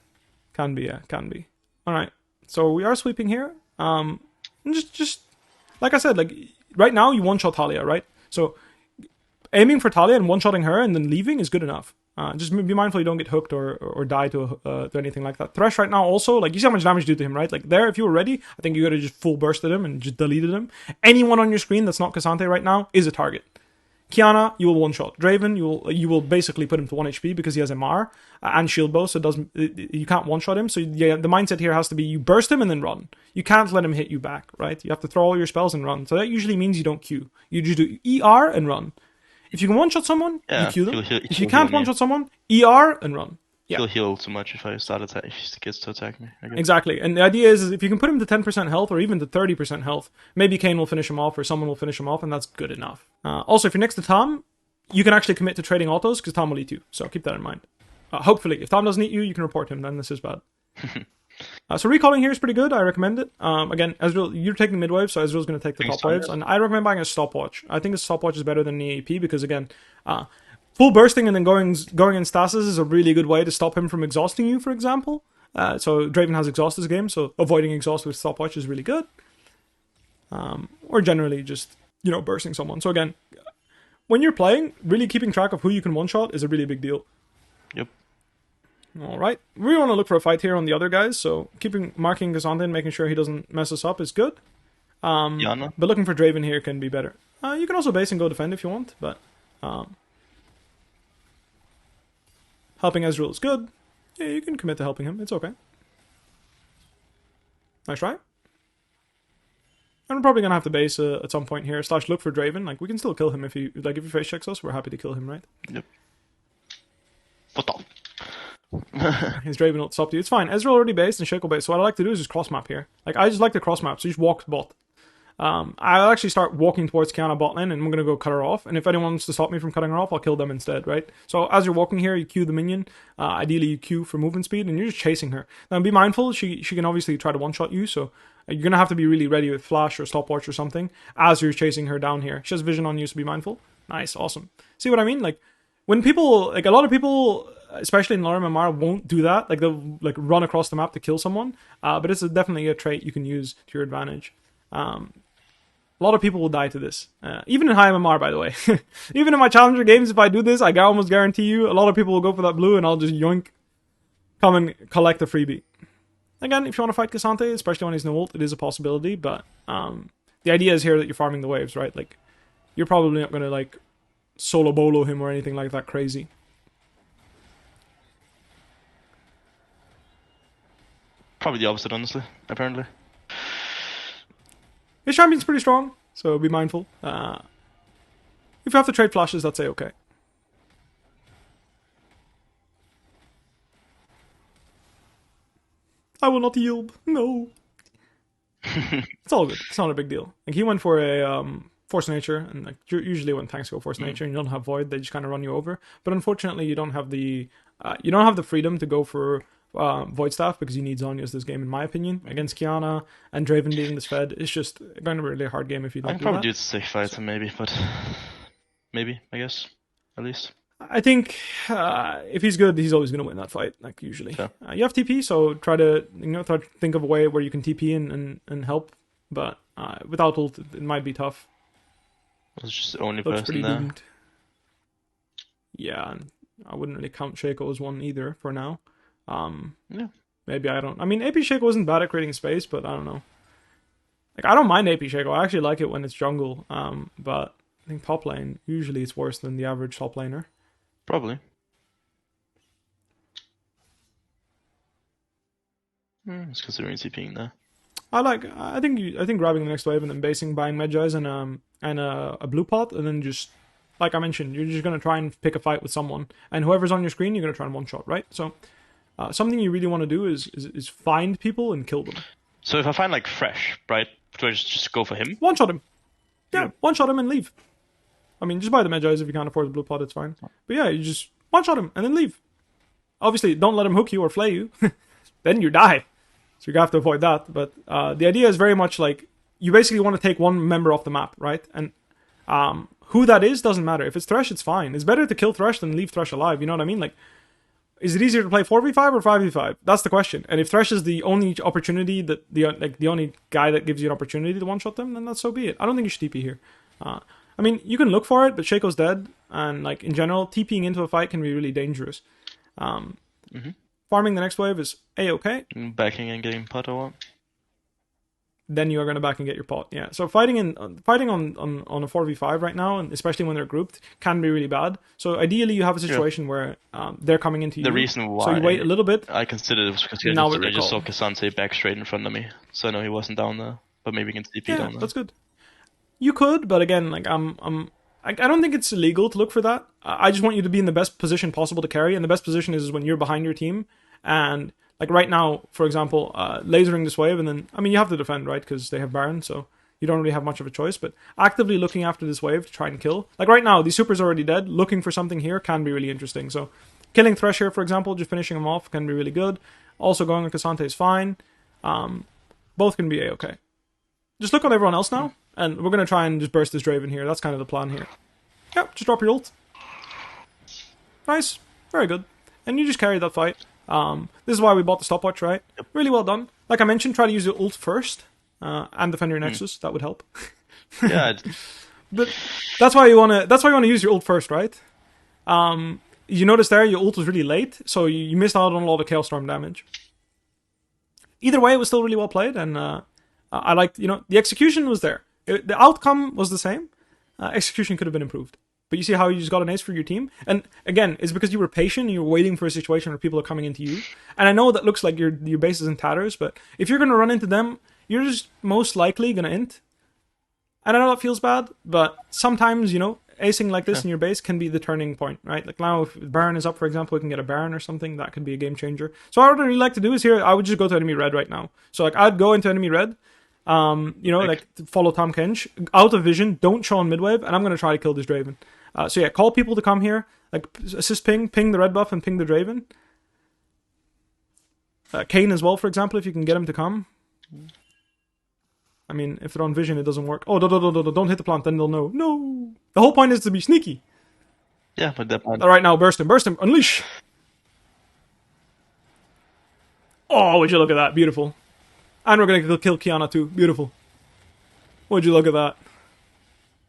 Can be, yeah. Can be. Alright. So we are sweeping here. Just like I said, like right now you one-shot Talia, right? So aiming for Talia and one-shotting her and then leaving is good enough. Just be mindful you don't get hooked or die to anything like that. Thresh right now also, like, you see how much damage you do to him, right? Like, there, if you were ready, I think you gotta just full bursted him and just deleted him. Anyone on your screen that's not Cassante right now is a target. Kiana, you will one-shot. Draven, you will basically put him to 1 HP because he has MR and shield bow, so you can't one-shot him. So yeah, the mindset here has to be you burst him and then run. You can't let him hit you back, right? You have to throw all your spells and run. So that usually means you don't Q. You just do ER and run. If you can one-shot someone, you Q them. If you can't one-shot someone, ER and run. Yeah. He'll heal too much if if he gets to attack me. Exactly. And the idea is if you can put him to 10% health or even to 30% health, maybe Kayn will finish him off or someone will finish him off, and that's good enough. Also, if you're next to Tom, you can actually commit to trading autos because Tom will eat you. So keep that in mind. Hopefully, if Tom doesn't eat you, you can report him. Then this is bad. So recalling here is pretty good. I recommend it. Again, Ezreal, you're taking mid wave, so Ezreal's going to take the top waves. And I recommend buying a stopwatch. I think a stopwatch is better than the AP because, again, full bursting and then going in stasis is a really good way to stop him from exhausting you, for example. So Draven has exhaust this game, so avoiding exhaust with stopwatch is really good. Or generally just, bursting someone. So again, when you're playing, really keeping track of who you can one-shot is a really big deal. Yep. Alright, we want to look for a fight here on the other guys, so marking Cassandra and making sure he doesn't mess us up is good. But looking for Draven here can be better. You can also base and go defend if you want, but helping Ezreal is good. Yeah, you can commit to helping him, it's okay. Nice try. And we're probably going to have to base at some point here, / look for Draven. Like, we can still kill him if he face checks us, we're happy to kill him, right? Yep. What the? His Draven will stop you. It's fine. Ezreal already based and Shaco based. So what I like to do is just cross map here. Like, I just like to cross map. So you just walk bot. I'll actually start walking towards Kiana bot lane and I'm going to go cut her off. And if anyone wants to stop me from cutting her off, I'll kill them instead, right? So as you're walking here, you Q the minion. Ideally, you Q for movement speed and you're just chasing her. Now, be mindful. She can obviously try to one-shot you. So you're going to have to be really ready with flash or stopwatch or something as you're chasing her down here. She has vision on you, so be mindful. Nice. Awesome. See what I mean? Like, when people, like a lot of people, especially in lower MMR, won't do that. Like they'll like run across the map to kill someone. But it's definitely a trait you can use to your advantage. A lot of people will die to this. Even in high MMR, by the way. Even in my challenger games, if I do this, I almost guarantee you a lot of people will go for that blue and I'll just yoink, come and collect a freebie. Again, if you want to fight Cassante, especially when he's no ult, it is a possibility, but the idea is here that you're farming the waves, right? Like, you're probably not going to, like, solo bolo him or anything like that crazy. Probably the opposite, honestly, apparently. His champion's pretty strong, so be mindful. If you have to trade flashes, that's A-okay. I will not yield. No. It's all good. It's not a big deal. Like, he went for a Force Nature, and like usually when tanks go Force Nature and you don't have Void, they just kind of run you over. But unfortunately, you don't have the freedom to go for Void Staff because you need Zhonya's this game, in my opinion. Against Kiana and Draven being this fed, it's just going to be a really hard game if you don't do that. I can probably do it safe fight, maybe, but maybe, I guess, at least. I think if he's good, he's always going to win that fight, like usually. Sure. You have TP, so try to think of a way where you can TP and help. But without ult, it might be tough. It's just the only Looks person there. Doomed. Yeah, and I wouldn't really count Shaco as one either for now. Yeah. Maybe I don't. I mean, AP Shaco isn't bad at creating space, but I don't know. Like, I don't mind AP Shaco. I actually like it when it's jungle. But I think top lane, usually it's worse than the average top laner. Probably. It's considering TPing there. I think grabbing the next wave and then basing, buying Medjais and a blue pot, and then just, like I mentioned, you're just gonna try and pick a fight with someone, and whoever's on your screen, you're gonna try and one shot, right? So, something you really want to do is find people and kill them. So if I find like Fresh, right, do I just go for him? One shot him. Yeah, one shot him and leave. I mean, just buy the Medjais if you can't afford the blue pot, it's fine. But yeah, you just one-shot him and then leave. Obviously, don't let him hook you or flay you. Then you die. So you have to avoid that. But the idea is very much like, you basically want to take one member off the map, right? And who that is doesn't matter. If it's Thresh, it's fine. It's better to kill Thresh than leave Thresh alive, you know what I mean? Like, is it easier to play 4v5 or 5v5? That's the question. And if Thresh is the only opportunity, that the only guy that gives you an opportunity to one-shot them, then that's so be it. I don't think you should TP here. I mean, you can look for it, but Shaco's dead, and like in general, TPing into a fight can be really dangerous. Farming the next wave is A-okay. Backing and getting pot or what? Then you are going to back and get your pot. Yeah. So fighting on a 4v5 right now, and especially when they're grouped, can be really bad. So ideally, you have a situation where they're coming into you. The reason why, so you wait a little bit. I considered it was because I just saw Cassante back straight in front of me, so I know he wasn't down there. But maybe we can TP down there. That's good. You could, but again, like I don't think it's illegal to look for that. I just want you to be in the best position possible to carry, and the best position is when you're behind your team. And like right now, for example, lasering this wave, and then I mean you have to defend, right? Because they have Baron, so you don't really have much of a choice. But actively looking after this wave to try and kill. Like right now, these supers are already dead. Looking for something here can be really interesting. So killing Thresh here, for example, just finishing him off can be really good. Also going on Cassante is fine. Both can be A-okay. Just look on everyone else now. And we're going to try and just burst this Draven here. That's kind of the plan here. Yep, just drop your ult. Nice. Very good. And you just carry that fight. This is why we bought the stopwatch, right? Yep. Really well done. Like I mentioned, try to use your ult first. And defend your Nexus. That would help. Yeah. But that's why you want to use your ult first, right? You notice there your ult was really late. So you missed out on a lot of Chaos Storm damage. Either way, it was still really well played. And I liked, the execution was there. The outcome was the same. Execution could have been improved. But you see how you just got an ace for your team? And again, it's because you were patient and you were waiting for a situation where people are coming into you. And I know that looks like your base is in tatters, but if you're going to run into them, you're just most likely going to int. And I know that feels bad, but sometimes, acing like this in your base can be the turning point, right? Like now, if Baron is up, for example, we can get a Baron or something. That could be a game changer. So what I'd really like to do is here, I would just go to enemy red right now. So like I'd go into enemy red. Like follow Tom Kench, out of vision, don't show on midwave, and I'm going to try to kill this Draven. So yeah, call people to come here, like assist ping the red buff and ping the Draven. Kayn as well, for example, if you can get him to come. I mean, if they're on vision, it doesn't work. Oh, don't hit the plant, then they'll know. No! The whole point is to be sneaky. Yeah, but that point. All right, now burst him, unleash. Oh, would you look at that? Beautiful. And we're gonna kill Kiana too. Beautiful. Would you look at that?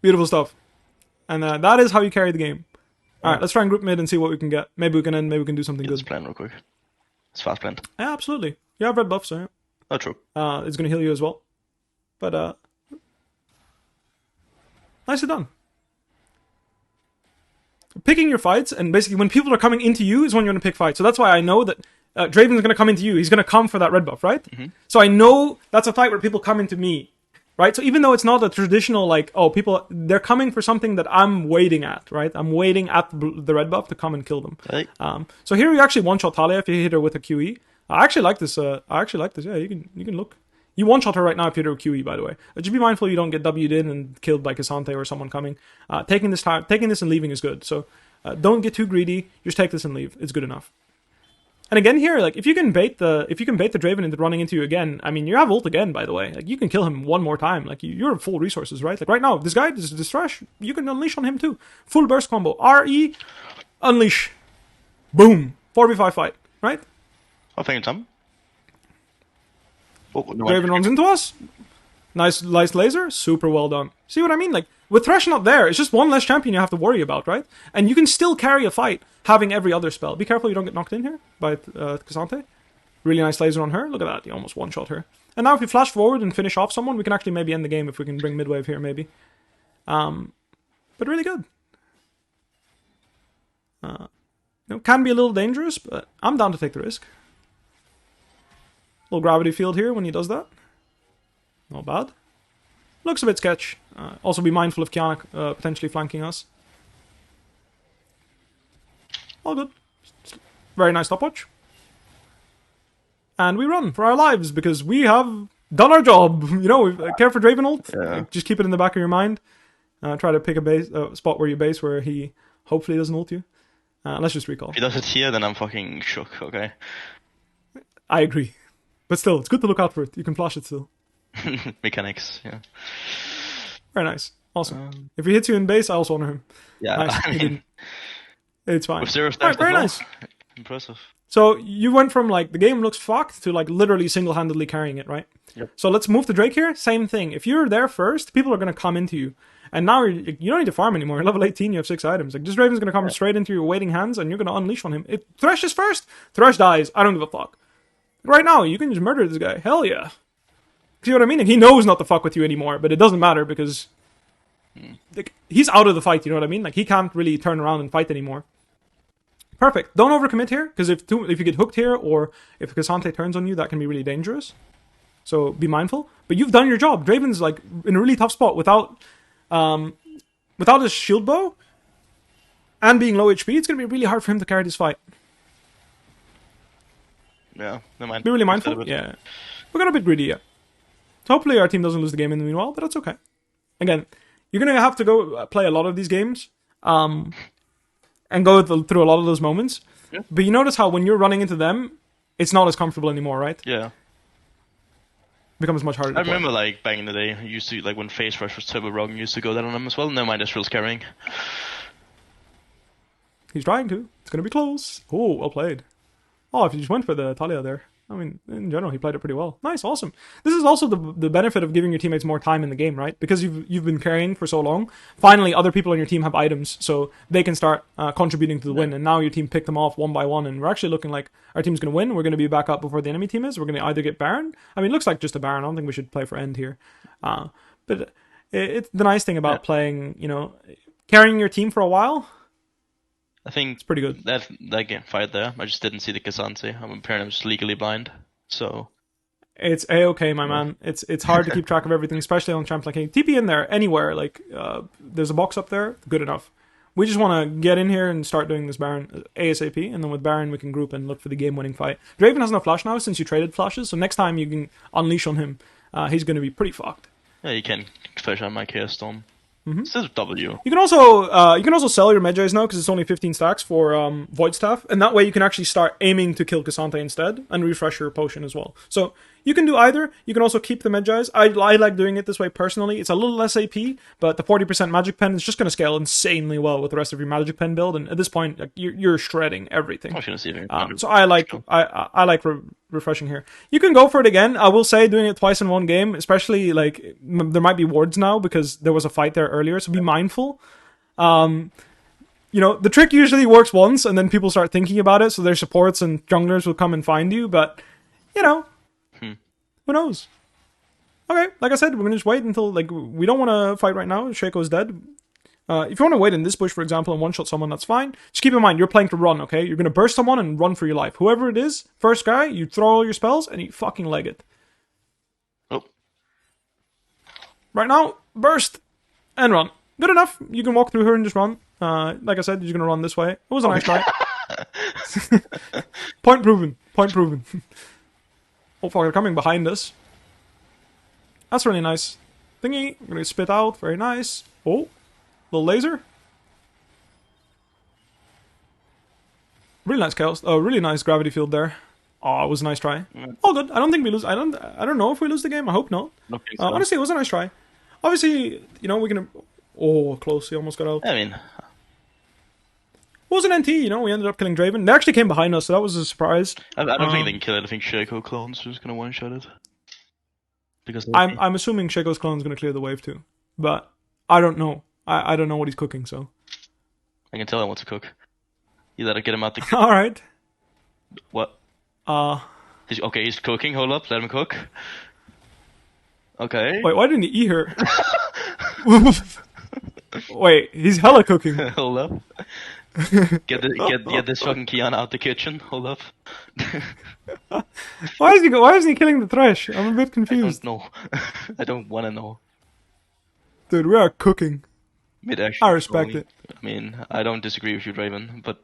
Beautiful stuff. And that is how you carry the game. All right, let's try and group mid and see what we can get. Maybe we can end. Maybe we can do something good. Let's plan real quick. It's fast planned. Yeah, absolutely. You have red buff, so yeah. Oh, true. It's gonna heal you as well. But nicely done. Picking your fights, and basically when people are coming into you is when you're gonna pick fights. So that's why I know that Draven's gonna come into you. He's gonna come for that red buff, right? Mm-hmm. So I know that's a fight where people come into me. Right, so even though it's not a traditional, like, oh, people, they're coming for something that I'm waiting at, right? I'm waiting at the red buff to come and kill them. Right. So here you actually one-shot Talia if you hit her with a QE. I actually like this. Yeah, you can look. You one-shot her right now if you hit her with QE, by the way. Just be mindful you don't get W'd in and killed by Cassante or someone coming. Taking this and leaving is good. So don't get too greedy. Just take this and leave. It's good enough. And again here, like if you can bait the Draven into running into you again, I mean you have ult again, by the way. Like you can kill him one more time. Like you're full resources, right? Like right now, this guy, this Thresh, you can unleash on him too. Full burst combo. RE, unleash. Boom. 4v5 fight, right? Oh, thank you, Tom. Oh, no, Draven runs into us. Nice laser. Super well done. See what I mean? Like with Thresh not there, it's just one less champion you have to worry about, right? And you can still carry a fight having every other spell. Be careful you don't get knocked in here by Cassante. Really nice laser on her. Look at that. You almost one-shot her. And now if you flash forward and finish off someone, we can actually maybe end the game if we can bring midwave here, maybe. But really good. Can be a little dangerous, but I'm down to take the risk. Little gravity field here when he does that. Not bad. Looks a bit sketch. Also be mindful of Kiana potentially flanking us. All good. Very nice stopwatch. And we run for our lives because we have done our job. You know, care for Draven ult. Yeah. Just keep it in the back of your mind. Try to pick a spot where you base where he hopefully doesn't ult you. Let's just recall. If he does it here, then I'm fucking shook, okay? I agree. But still, it's good to look out for it. You can flash it still. Mechanics, yeah. Very nice. Awesome. If he hits you in base, I also honor him. Yeah, nice. I mean, it's fine. with 0 Right, stacks very as well. nice. Impressive. So you went from like the game looks fucked to like literally single-handedly carrying it, right? Yep. So let's move to Drake here. Same thing. If you're there first, people are going to come into you. And now you don't need to farm anymore. You're level 18, you have 6 items. Like this Draven's going to come straight into your waiting hands and you're going to unleash on him. If Thresh is first, Thresh dies. I don't give a fuck. Right now, you can just murder this guy. Hell yeah. See what I mean? Like, he knows not to fuck with you anymore, but it doesn't matter because like, he's out of the fight, you know what I mean? Like he can't really turn around and fight anymore. Perfect. Don't overcommit here, because if you get hooked here, or if Cassante turns on you, that can be really dangerous. So be mindful. But you've done your job. Draven's like in a really tough spot without his shield bow and being low HP. It's gonna be really hard for him to carry this fight. Yeah, never mind. Be really mindful. Yeah, we got a bit greedy. Yeah. So hopefully our team doesn't lose the game in the meanwhile, but that's okay. Again, you're gonna have to go play a lot of these games. And go through a lot of those moments. Yeah. But you notice how when you're running into them, it's not as comfortable anymore, right? Yeah. It becomes much harder to play. Remember, like, back in the day, I used to, like, when Phase Rush was Turbo Rogue, I used to go down on him as well. Never mind, Ezreal's carrying. He's trying to. It's going to be close. Oh, well played. Oh, if you just went for the Talia there. I mean, in general, he played it pretty well. Nice, awesome. This is also the benefit of giving your teammates more time in the game, right? Because you've been carrying for so long. Finally, other people on your team have items, so they can start contributing to the win. And now your team picked them off one by one, and we're actually looking like our team's going to win. We're going to be back up before the enemy team is. We're going to either get Baron. I mean, it looks like just a Baron. I don't think we should play for End here. But it's the nice thing about playing, carrying your team for a while. I think it's pretty good. That fight there, I just didn't see the Cassante. Apparently I'm just legally blind, so... It's A-okay, my man. It's hard to keep track of everything, especially on Champ King. TP in there, anywhere. Like, there's a box up there. Good enough. We just want to get in here and start doing this Baron ASAP, and then with Baron we can group and look for the game-winning fight. Draven has no flash now since you traded flashes, so next time you can unleash on him, he's going to be pretty fucked. Yeah, you can flash on my Chaos Storm. Still W. You can also sell your Medjay's now because it's only 15 stacks for Void Staff, and that way you can actually start aiming to kill Cassante instead and refresh your potion as well. So you can do either. You can also keep the Medjay's. I like doing it this way personally. It's a little less AP, but the 40% Magic Pen is just going to scale insanely well with the rest of your Magic Pen build, and at this point, like, you're shredding everything. So I like refreshing here. You can go for it again. I will say doing it twice in one game, especially like there might be wards now because there was a fight there earlier, so be mindful. The trick usually works once and then people start thinking about it, so their supports and junglers will come and find you, but who knows? Okay, like I said, we're gonna just wait until, like, we don't want to fight right now. Shaco's dead. If you want to wait in this bush, for example, and one-shot someone, that's fine. Just keep in mind, you're playing to run, okay? You're going to burst someone and run for your life. Whoever it is, first guy, you throw all your spells, and you fucking leg it. Oh. Right now, burst and run. Good enough. You can walk through her and just run. Like I said, you're going to run this way. It was a nice try. Point proven. Point proven. Oh, fuck, they're coming behind us. That's really nice. Thingy. We're going to spit out. Very nice. Oh. Little laser. Really nice chaos. Oh, really nice gravity field there. Oh, it was a nice try. All good. I don't think we lose. I don't know if we lose the game. I hope not. Honestly, it was a nice try. Obviously, we can. Oh, close. He almost got out. I mean, it was an NT. We ended up killing Draven. They actually came behind us, so that was a surprise. I don't think they can kill it. I think Shaco clones are just gonna one-shot it. Because I'm assuming Shaco's clone is gonna clear the wave too, but I don't know. I don't know what he's cooking, so I can tell him what to cook. You gotta get him out the kitchen. All right. What? Okay, he's cooking. Hold up, let him cook. Okay. Wait, why didn't he eat her? Wait, he's hella cooking. Hold up. Get this fucking Kiana out the kitchen. Hold up. Why isn't he killing the trash? I'm a bit confused. I don't know. I don't want to know. Dude, we are cooking. I respect it. I mean, I don't disagree with you, Draven, but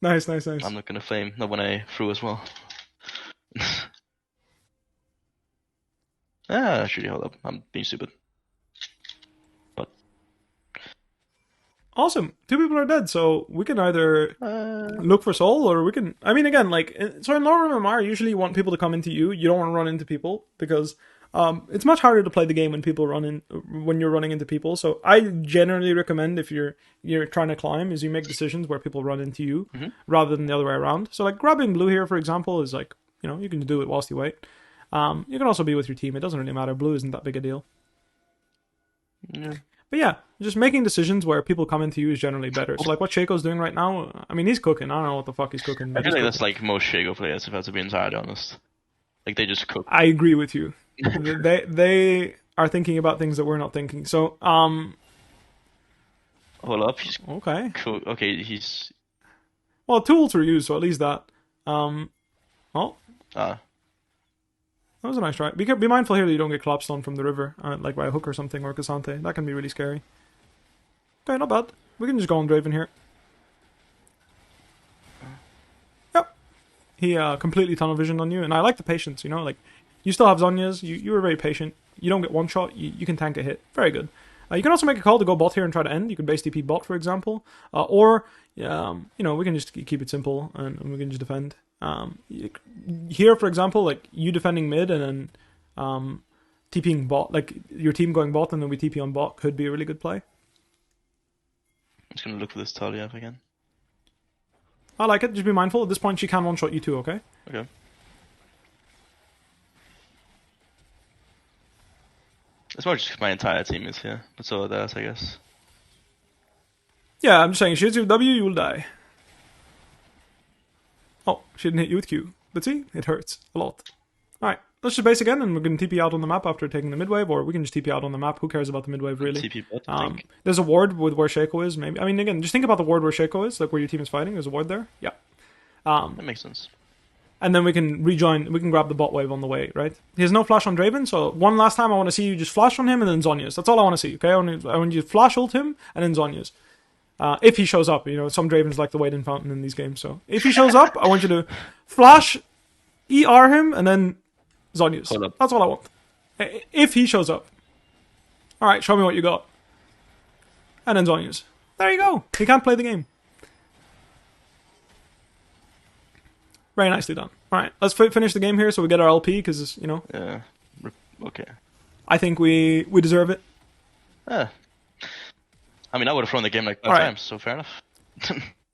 nice. I'm not gonna flame. Not when I threw as well. Actually, hold up. I'm being stupid. But awesome. 2 people are dead, so we can either look for soul, or we can. I mean, again, like, so in lower MMR, usually you want people to come into you. You don't want to run into people because it's much harder to play the game when you're running into people. So I generally recommend, if you're trying to climb, is you make decisions where people run into you rather than the other way around. So like grabbing blue here, for example, is like, you can do it whilst you wait. You can also be with your team. It doesn't really matter. Blue isn't that big a deal. Yeah. But yeah, just making decisions where people come into you is generally better. So like what Shaco's doing right now, I mean, he's cooking. I don't know what the fuck he's cooking. I feel like that's like most Shaco players, if I have to be entirely honest. Like, they just cook. I agree with you. they are thinking about things that we're not thinking. So, hold up. He's okay. Cool. Okay, he's. Well, 2 ults were used, so at least that. That was a nice try. Be mindful here that you don't get collapsed on from the river, like by a hook or something, or Cassante. That can be really scary. Okay, not bad. We can just go on Draven here. Yep. He completely tunnel visioned on you, and I like the patience, like, you still have Zhonya's, you were very patient. You don't get one shot, you can tank a hit. Very good. You can also make a call to go bot here and try to end. You can base TP bot, for example. Or, we can just keep it simple, and we can just defend. Here, for example, like, you defending mid and then TPing bot, like your team going bot and then we TP on bot, could be a really good play. I'm just gonna look for this Talia again. I like it. Just be mindful. At this point, she can one-shot you too, okay? Okay. It's more just my entire team is here, but so are theirs, I guess. Yeah, I'm just saying, if she hits you with W, you will die. Oh, she didn't hit you with Q. But see, it hurts a lot. Alright, let's just base again, and we're going to TP out on the map after taking the mid-wave, or we can just TP out on the map. Who cares about the mid-wave, really? TP bot, there's a ward with where Shaco is, maybe. I mean, again, just think about the ward where Shaco is, like where your team is fighting. There's a ward there. Yeah. That makes sense. And then we can rejoin, we can grab the bot wave on the way, right? He has no flash on Draven, so one last time I want to see you just flash on him and then Zhonya's. That's all I want to see, okay? I want you to flash ult him and then Zhonya's. If he shows up, some Dravens like the wait-in fountain in these games, so if he shows up, I want you to flash, ER him, and then Zhonya's. That's all I want. If he shows up. All right, show me what you got. And then Zhonya's. There you go. He can't play the game. Very nicely done. All right, let's finish the game here so we get our LP because, you know. Yeah. Okay. I think we deserve it. Yeah. I mean, I would have thrown the game like 5 times, so fair enough.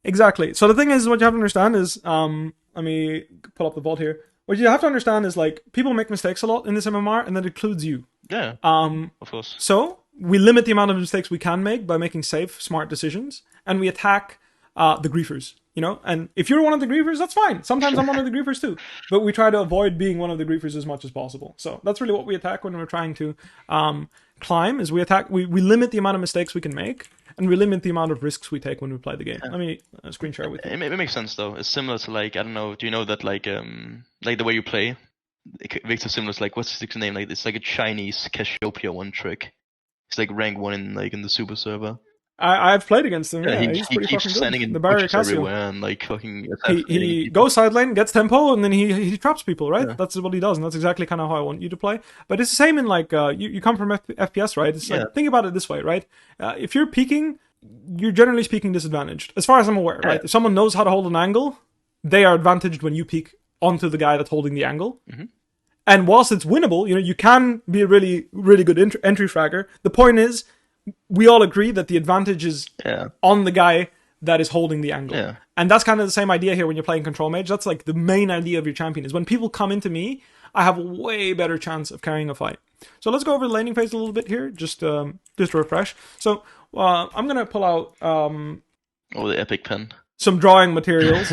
Exactly. So the thing is, what you have to understand is, let me pull up the vault here. What you have to understand is, like, people make mistakes a lot in this MMR, and that includes you. Yeah. Of course. So we limit the amount of mistakes we can make by making safe, smart decisions, and we attack the griefers. You know, and if you're one of the griefers, that's fine. Sometimes I'm one of the griefers too. But we try to avoid being one of the griefers as much as possible. So that's really what we attack when we're trying to climb, is we limit the amount of mistakes we can make, and we limit the amount of risks we take when we play the game. Let me screen share with you. It makes sense though. It's similar to, like, I don't know, do you know that, like the way you play? Viktor similar to, like, what's his name? Like, it's like a Chinese Cassiopeia one trick. It's like rank 1 in the super server. I've played against him. Yeah, he's pretty keeps fucking standing good. in the barrier everywhere and, like, fucking. He goes side lane, gets tempo, and then he traps people. Right? Yeah. That's what he does, and that's exactly kind of how I want you to play. But it's the same in, like, you come from FPS, right? It's like, think about it this way, right? If you're peeking, you're generally speaking disadvantaged, as far as I'm aware. Right? If someone knows how to hold an angle, they are advantaged when you peek onto the guy that's holding the angle. Mm-hmm. And whilst it's winnable, you know, you can be a really, really good entry fragger. The point is, we all agree that the advantage is on the guy that is holding the angle. Yeah. And that's kind of the same idea here when you're playing Control Mage. That's like the main idea of your champion, is when people come into me, I have a way better chance of carrying a fight. So let's go over the laning phase a little bit here, just to refresh. So I'm going to pull out... the epic pen. Some drawing materials,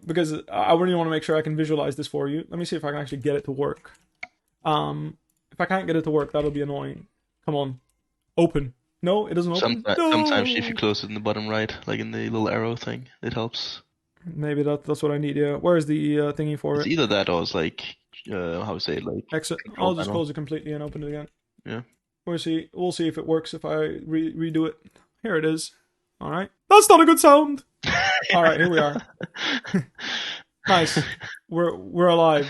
because I really want to make sure I can visualize this for you. Let me see if I can actually get it to work. If I can't get it to work, that'll be annoying. Come on. Open. No, it doesn't open. Sometimes if you close it in the bottom right, like in the little arrow thing, it helps. Maybe that's what I need, yeah. Where is the thingy for it's it? Either that or it's like, how to say it, like... Exit. I'll just close it completely and open it again. Yeah. We'll see if it works if I redo it. Here it is. Alright. That's not a good sound! Alright, here we are. Nice. We're alive.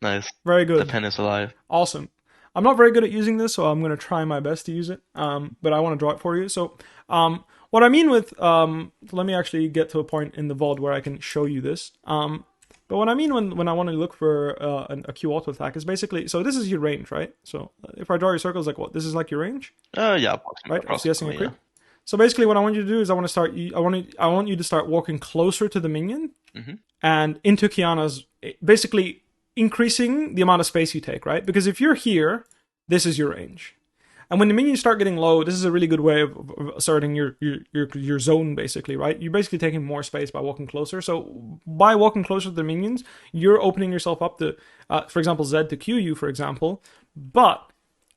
Nice. Very good. The pen is alive. Awesome. I'm not very good at using this, so I'm going to try my best to use it. But I want to draw it for you. So, what I mean with, let me actually get to a point in the VOD where I can show you this. But what I mean when I want to look for a Q auto attack is basically, so this is your range, right? So if I draw your circles, like what? This is like your range? Yeah. Right? CSing a creep. So basically what I want you to do is I want you to start walking closer to the minion and into Qiyana's, basically increasing the amount of space you take, right? Because if you're here, this is your range. And when the minions start getting low, this is a really good way of asserting your zone, basically, right? You're basically taking more space by walking closer. So by walking closer to the minions, you're opening yourself up to, for example, Zed to Q you, for example. But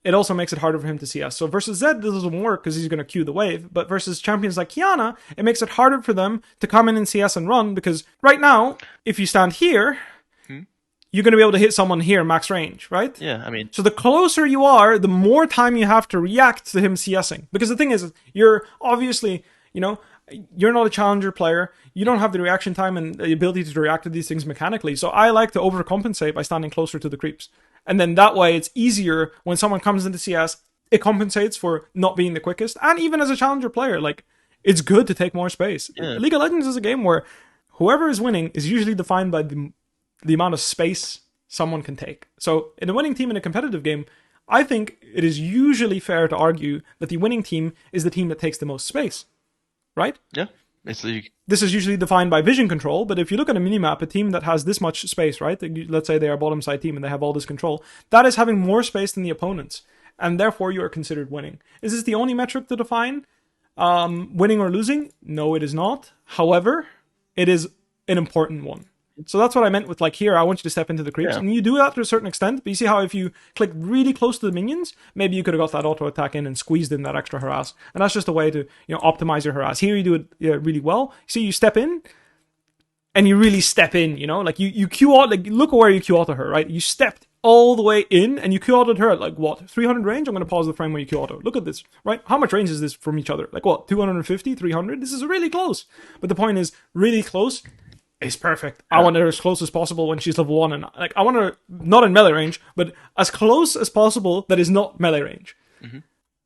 it also makes it harder for him to CS. So versus Zed, this doesn't work because he's going to Q the wave. But versus champions like Qiyana, it makes it harder for them to come in and CS and run. Because right now, if you stand here, you're going to be able to hit someone here max range, right? Yeah, I mean... So the closer you are, the more time you have to react to him CSing. Because the thing is, you're obviously, you're not a challenger player. You don't have the reaction time and the ability to react to these things mechanically. So I like to overcompensate by standing closer to the creeps. And then that way it's easier when someone comes into CS, it compensates for not being the quickest. And even as a challenger player, like, it's good to take more space. Yeah. League of Legends is a game where whoever is winning is usually defined by the amount of space someone can take. So in a winning team in a competitive game, I think it is usually fair to argue that the winning team is the team that takes the most space, right? Yeah. This is usually defined by vision control, but if you look at a minimap, a team that has this much space, right? Let's say they are a bottom side team and they have all this control. That is having more space than the opponents, and therefore you are considered winning. Is this the only metric to define winning or losing? No, it is not. However, it is an important one. So that's what I meant with, like, here, I want you to step into the creeps. Yeah. And you do that to a certain extent, but you see how if you click really close to the minions, maybe you could have got that auto attack in and squeezed in that extra harass. And that's just a way to, optimize your harass. Here you do it really well. See, you step in, and you really step in, like you Q out, like, look at where you Q auto her, right? You stepped all the way in, and you Q autoed her at, like, what, 300 range? I'm going to pause the frame where you Q auto. Look at this, right? How much range is this from each other? Like, what, 250, 300? This is really close. But the point is, really close is perfect. I want her as close as possible when she's level 1, and I want her not in melee range, but as close as possible that is not melee range.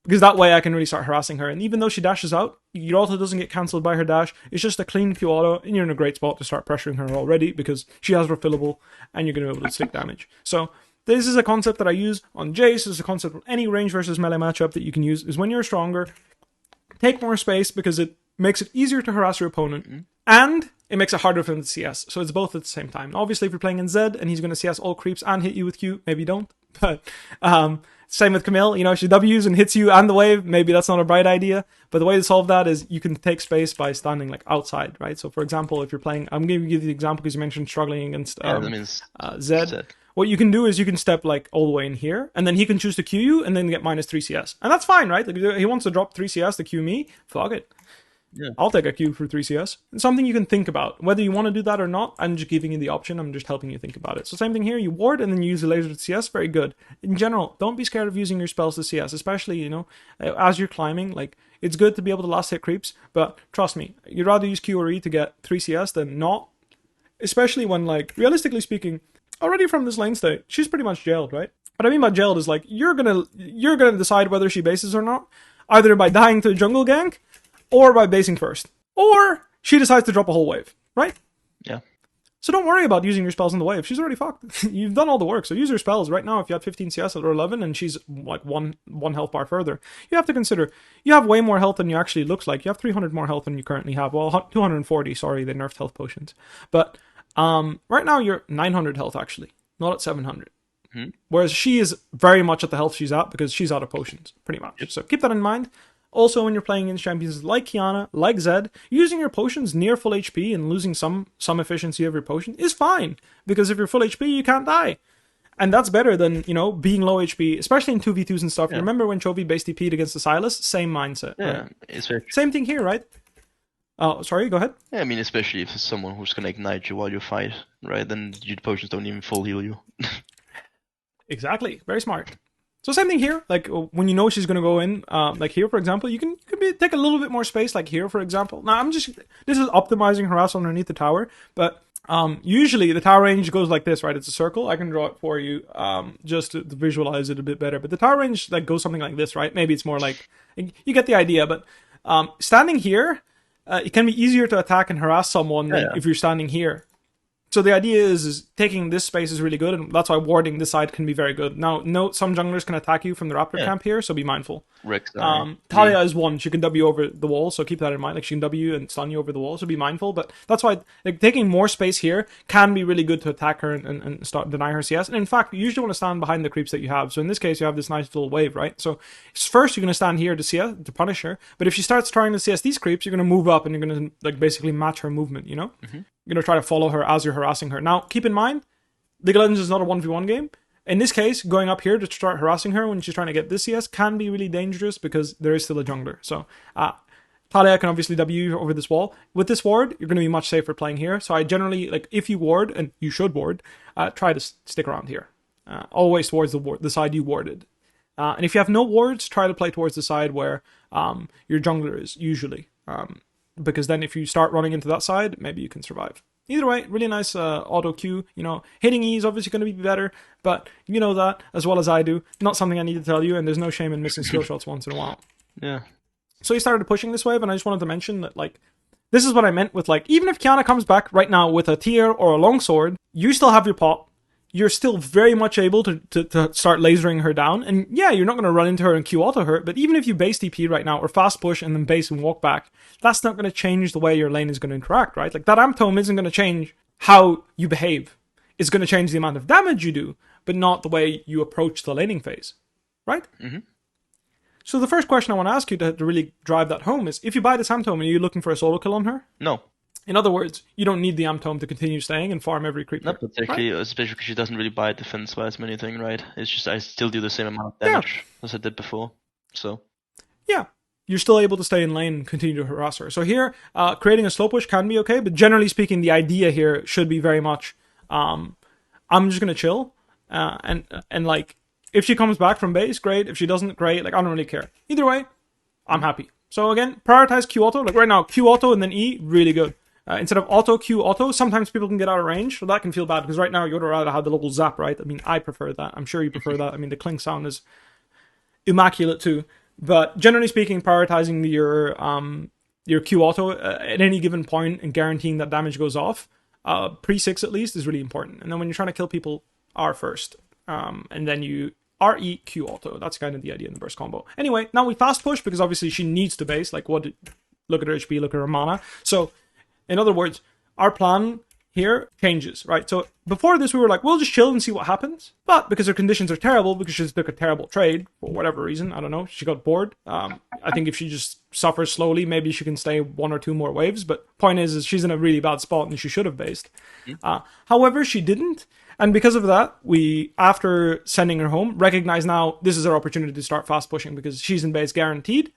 Because that way I can really start harassing her. And even though she dashes out, your auto doesn't get cancelled by her dash. It's just a clean Q auto, and you're in a great spot to start pressuring her already because she has refillable, and you're going to be able to stick damage. So this is a concept that I use on Jace. This is a concept on any range versus melee matchup that you can use, is when you're stronger, take more space because it makes it easier to harass your opponent, and it makes it harder for them to CS. So it's both at the same time. Obviously, if you're playing in Zed and he's going to CS all creeps and hit you with Q, maybe don't. But same with Camille. You know, if she W's and hits you and the wave, maybe that's not a bright idea. But the way to solve that is you can take space by standing like outside, right? So for example, if you're playing, I'm going to give you the example because you mentioned struggling against Zed. What you can do is you can step like all the way in here, and then he can choose to Q you and then get -3 CS. And that's fine, right? Like, he wants to drop 3 CS to Q me, fuck it. Yeah. I'll take a Q for 3 CS. It's something you can think about. Whether you want to do that or not, I'm just giving you the option. I'm just helping you think about it. So same thing here. You ward and then you use the laser to CS. Very good. In general, don't be scared of using your spells to CS, especially, you know, as you're climbing. Like, it's good to be able to last hit creeps, but trust me, you'd rather use Q or E to get 3 CS than not. Especially when, like, realistically speaking, already from this lane state, she's pretty much jailed, right? What I mean by jailed is, like, you're gonna decide whether she bases or not, either by dying to a jungle gank, or by basing first. Or she decides to drop a whole wave, right? Yeah. So don't worry about using your spells on the wave. She's already fucked. You've done all the work. So use your spells right now. If you had 15 CS or 11 and she's like one health bar further, you have to consider you have way more health than you actually looks like. You have 300 more health than you currently have. Well, 240, sorry, they nerfed health potions. But right now you're 900 health actually, not at 700. Whereas she is very much at the health she's at because she's out of potions, pretty much. Yep. So keep that in mind. Also, when you're playing against champions like Kiana, like Zed, using your potions near full HP and losing some efficiency of your potion is fine. Because if you're full HP, you can't die. And that's better than, you know, being low HP, especially in 2v2s and stuff. Yeah. Remember when Chovy base TP'd against the Silas? Same mindset. Yeah, right? It's very true. Same thing here, right? Oh, sorry, go ahead. Yeah, I mean, especially if it's someone who's going to ignite you while you fight, right? Then your potions don't even full heal you. Exactly. Very smart. So same thing here, like when you know she's going to go in, like here, for example, you can take a little bit more space, like here, for example. Now, this is optimizing harass underneath the tower, but usually the tower range goes like this, right? It's a circle. I can draw it for you just to visualize it a bit better. But the tower range like goes something like this, right? Maybe it's more like, you get the idea, but standing here, it can be easier to attack and harass someone than if you're standing here. So the idea is taking this space is really good, and that's why warding this side can be very good. Now, note some junglers can attack you from the Raptor camp here, so be mindful. Talia is one. She can W over the wall, so keep that in mind. Like, she can W and stun you over the wall, so be mindful. But that's why like taking more space here can be really good to attack her and start deny her CS. And in fact, you usually want to stand behind the creeps that you have. So in this case, you have this nice little wave, right? So first, you're going to stand here to CS, to punish her. But if she starts trying to CS these creeps, you're going to move up and you're going to like basically match her movement, you know? You're going to try to follow her as you're harassing her. Now, keep in mind, League of Legends is not a 1v1 game. In this case, going up here to start harassing her when she's trying to get this CS can be really dangerous because there is still a jungler. So, Talia can obviously W over this wall. With this ward, you're going to be much safer playing here. So I generally, like, if you ward, and you should ward, try to stick around here. Always towards the side you warded. And if you have no wards, try to play towards the side where your jungler is, usually. Because then if you start running into that side, maybe you can survive. Either way, really nice auto Q. You know, hitting E is obviously going to be better, but you know that as well as I do. Not something I need to tell you, and there's no shame in missing skill shots once in a while. Yeah. So he started pushing this wave, and I just wanted to mention that, like, this is what I meant with, like, even if Kiana comes back right now with a tier or a longsword, you still have your pot. You're still very much able to start lasering her down. And yeah, you're not going to run into her and Q auto her, but even if you base TP right now, or fast push and then base and walk back, that's not going to change the way your lane is going to interact, right? Like, that amp tome isn't going to change how you behave. It's going to change the amount of damage you do, but not the way you approach the laning phase, right? So the first question I want to ask you to really drive that home is, if you buy this amp tome, are you looking for a solo kill on her? No. In other words, you don't need the amp tome to continue staying and farm every creep. Not particularly, right? Especially because she doesn't really buy defense-wise many things, right? It's just I still do the same amount of damage as I did before. So yeah, you're still able to stay in lane and continue to harass her. So here, creating a slow push can be okay, but generally speaking, the idea here should be very much, I'm just gonna chill, and like, if she comes back from base, great. If she doesn't, great. Like, I don't really care. Either way, I'm happy. So again, prioritize Q auto. Like right now, Q auto and then E, really good. Instead of auto, Q auto, sometimes people can get out of range, so that can feel bad, because right now you would rather have the little zap, right? I mean, I prefer that. I'm sure you prefer that. I mean, the clink sound is immaculate too. But generally speaking, prioritizing your Q auto at any given point and guaranteeing that damage goes off, pre-6 at least, is really important. And then when you're trying to kill people, R first. And then you RE Q auto. That's kind of the idea in the burst combo. Anyway, now we fast push because obviously she needs to base. Like, look at her HP, look at her mana. So, in other words, our plan here changes, right? So before this, we were like, we'll just chill and see what happens. But because her conditions are terrible, because she just took a terrible trade for whatever reason, I don't know, she got bored. I think if she just suffers slowly, maybe she can stay 1 or 2 more waves. But point is she's in a really bad spot and she should have based. However, she didn't. And because of that, we, after sending her home, recognize now this is our opportunity to start fast pushing because she's in base guaranteed.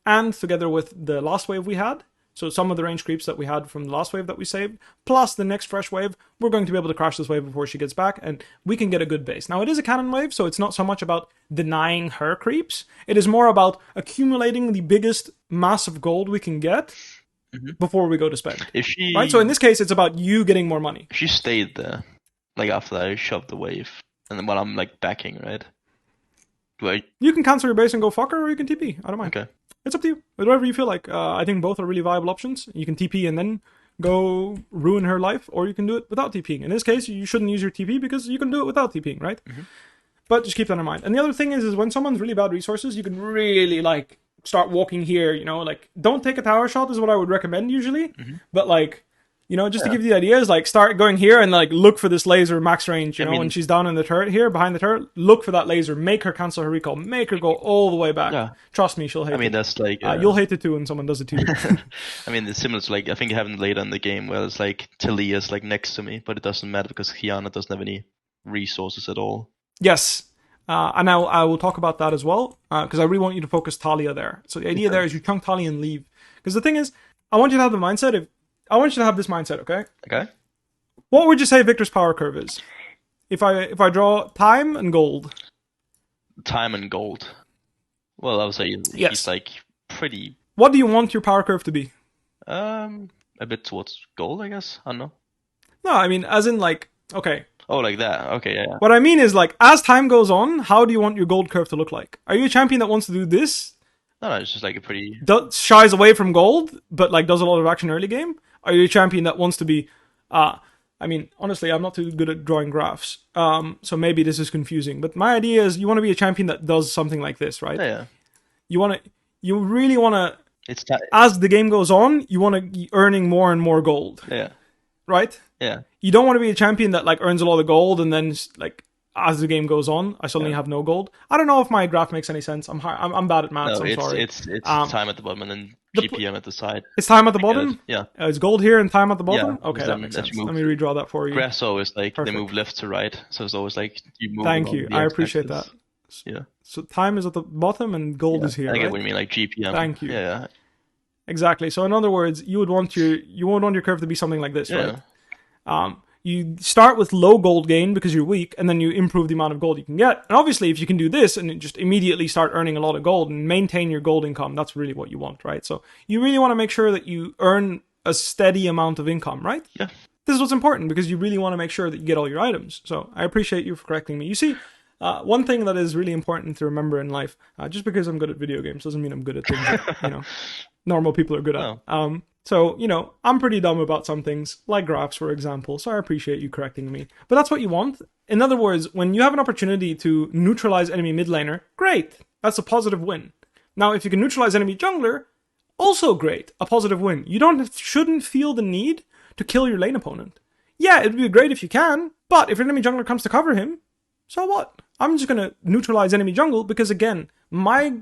And together with the last wave we had, so some of the range creeps that we had from the last wave that we saved, plus the next fresh wave, we're going to be able to crash this wave before she gets back, and we can get a good base. Now, it is a cannon wave, so it's not so much about denying her creeps. It is more about accumulating the biggest mass of gold we can get before we go to spend. Right? So in this case, it's about you getting more money. If she stayed there, like after I shoved the wave, and then while I'm like backing, right? You can cancel your base and go fuck her, or you can TP. I don't mind. Okay. It's up to you. Whatever you feel like. I think both are really viable options. You can TP and then go ruin her life, or you can do it without TPing. In this case, you shouldn't use your TP because you can do it without TPing, right? But just keep that in mind. And the other thing is when someone's really bad resources, you can really like start walking here, you know, like don't take a tower shot is what I would recommend usually. But like, you know, just to give you the idea is like start going here and like look for this laser max range, you know, when she's down in the turret here, behind the turret, look for that laser, make her cancel her recall, make her go all the way back. Yeah. Trust me, she'll hate it. I mean, that's like... you'll hate it too when someone does it to you. I mean, it's similar to like, I think it happened later in the game where it's like Talia's like next to me, but it doesn't matter because Kiana doesn't have any resources at all. Yes. And now I will talk about that as well, because I really want you to focus Talia there. So the idea there is you chunk Talia and leave. Because the thing is, I want you to have the mindset I want you to have this mindset, okay? Okay. What would you say Viktor's power curve is? If I draw time and gold. Time and gold. Well, I would say he's like pretty... What do you want your power curve to be? A bit towards gold, I guess. I don't know. No, I mean, as in like, okay. Oh, like that. Okay, yeah. What I mean is like, as time goes on, how do you want your gold curve to look like? Are you a champion that wants to do this? No, it's just like a pretty... shies away from gold, but like does a lot of action early game? Are you a champion that wants to be... I mean, honestly, I'm not too good at drawing graphs, so maybe this is confusing. But my idea is you want to be a champion that does something like this, right? Yeah. You really want to... As the game goes on, you want to be earning more and more gold. Yeah. Right? Yeah. You don't want to be a champion that like earns a lot of gold and then like... As the game goes on, I suddenly have no gold. I don't know if my graph makes any sense. I'm bad at maths. No, I'm sorry. It's time at the bottom and then GPM at the side. It's time at the bottom? Yeah. It's gold here and time at the bottom? Yeah, okay, that makes sense. Let me redraw that for you. Graphs always like, they move left to right. So it's always like, you move... Thank you. I appreciate that. Yeah. So time is at the bottom and gold is here, I get right? what you mean, like GPM. Thank you. Yeah. Exactly. So in other words, you would want your curve to be something like this, right? You start with low gold gain because you're weak, and then you improve the amount of gold you can get. And obviously, if you can do this and just immediately start earning a lot of gold and maintain your gold income, that's really what you want, right? So you really want to make sure that you earn a steady amount of income, right? Yeah. This is what's important because you really want to make sure that you get all your items. So I appreciate you for correcting me. You see, one thing that is really important to remember in life, just because I'm good at video games doesn't mean I'm good at things that, normal people are good at. Oh. So, I'm pretty dumb about some things, like graphs, for example, so I appreciate you correcting me. But that's what you want. In other words, when you have an opportunity to neutralize enemy mid laner, great. That's a positive win. Now, if you can neutralize enemy jungler, also great. A positive win. You shouldn't feel the need to kill your lane opponent. Yeah, it'd be great if you can, but if your enemy jungler comes to cover him, so what? I'm just going to neutralize enemy jungle because, again, my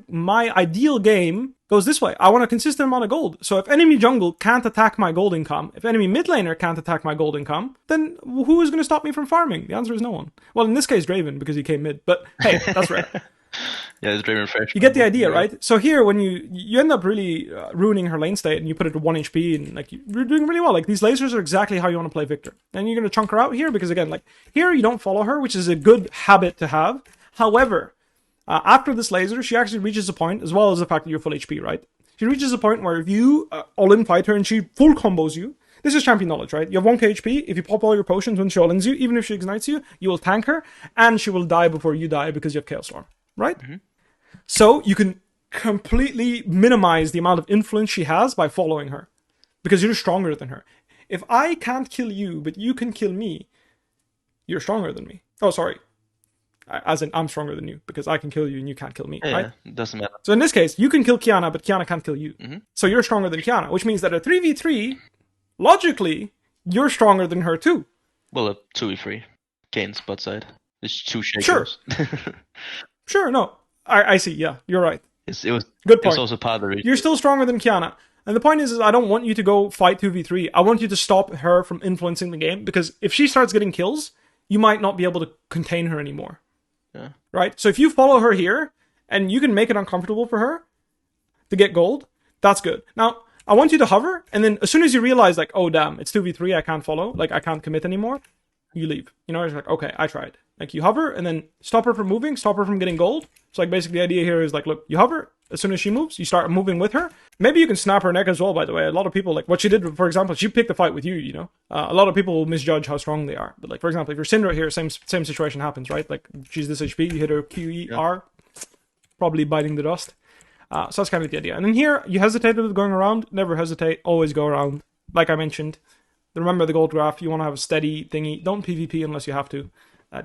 ideal game goes this way. I want a consistent amount of gold. So if enemy jungle can't attack my gold income, if enemy mid laner can't attack my gold income, then who is going to stop me from farming? The answer is no one. Well, in this case, Draven, because he came mid. But hey, that's right. Yeah, it's Draven fresh. You get the idea, right? So here, when you end up really ruining her lane state and you put it to 1 HP and like you're doing really well. Like these lasers are exactly how you want to play Viktor. And you're going to chunk her out here because again, like here you don't follow her, which is a good habit to have. However, after this laser, she actually reaches a point, as well as the fact that you're full HP, right? She reaches a point where if you all-in fight her and she full combos you, this is champion knowledge, right? You have 1k HP, if you pop all your potions when she all-ins you, even if she ignites you, you will tank her, and she will die before you die because you have Chaos Storm, right? Mm-hmm. So you can completely minimize the amount of influence she has by following her. Because you're stronger than her. If I can't kill you, but you can kill me, you're stronger than me. Oh, sorry. As in, I'm stronger than you, because I can kill you and you can't kill me, right? Yeah, it doesn't matter. So in this case, you can kill Qiyana, but Qiyana can't kill you. So you're stronger than Qiyana, which means that a 3v3, logically, you're stronger than her too. Well, a 2v3. Kane's bot side. It's 2 shakers. Sure. Sure, no. I see, yeah, you're right. It was good point. It's also part of the reason. You're still stronger than Qiyana. And the point is I don't want you to go fight 2v3. I want you to stop her from influencing the game, because if she starts getting kills, you might not be able to contain her anymore. Yeah. Right? So if you follow her here, and you can make it uncomfortable for her to get gold, that's good. Now, I want you to hover, and then as soon as you realize, like, oh damn, it's 2v3, I can't follow, like, I can't commit anymore, you leave. You know, it's like, okay, I tried. Like, you hover, and then stop her from moving, stop her from getting gold. So, like, basically the idea here is, like, look, you hover, as soon as she moves, you start moving with her. Maybe you can snap her neck as well, by the way. A lot of people, like, what she did, for example, she picked a fight with you, you know? A lot of people will misjudge how strong they are. But, like, for example, if you're Syndra here, same situation happens, right? Like, she's this HP, you hit her QER, probably biting the dust. So that's kind of the idea. And then here, you hesitated with going around. Never hesitate, always go around. Like I mentioned, remember the gold graph, you want to have a steady thingy. Don't PvP unless you have to.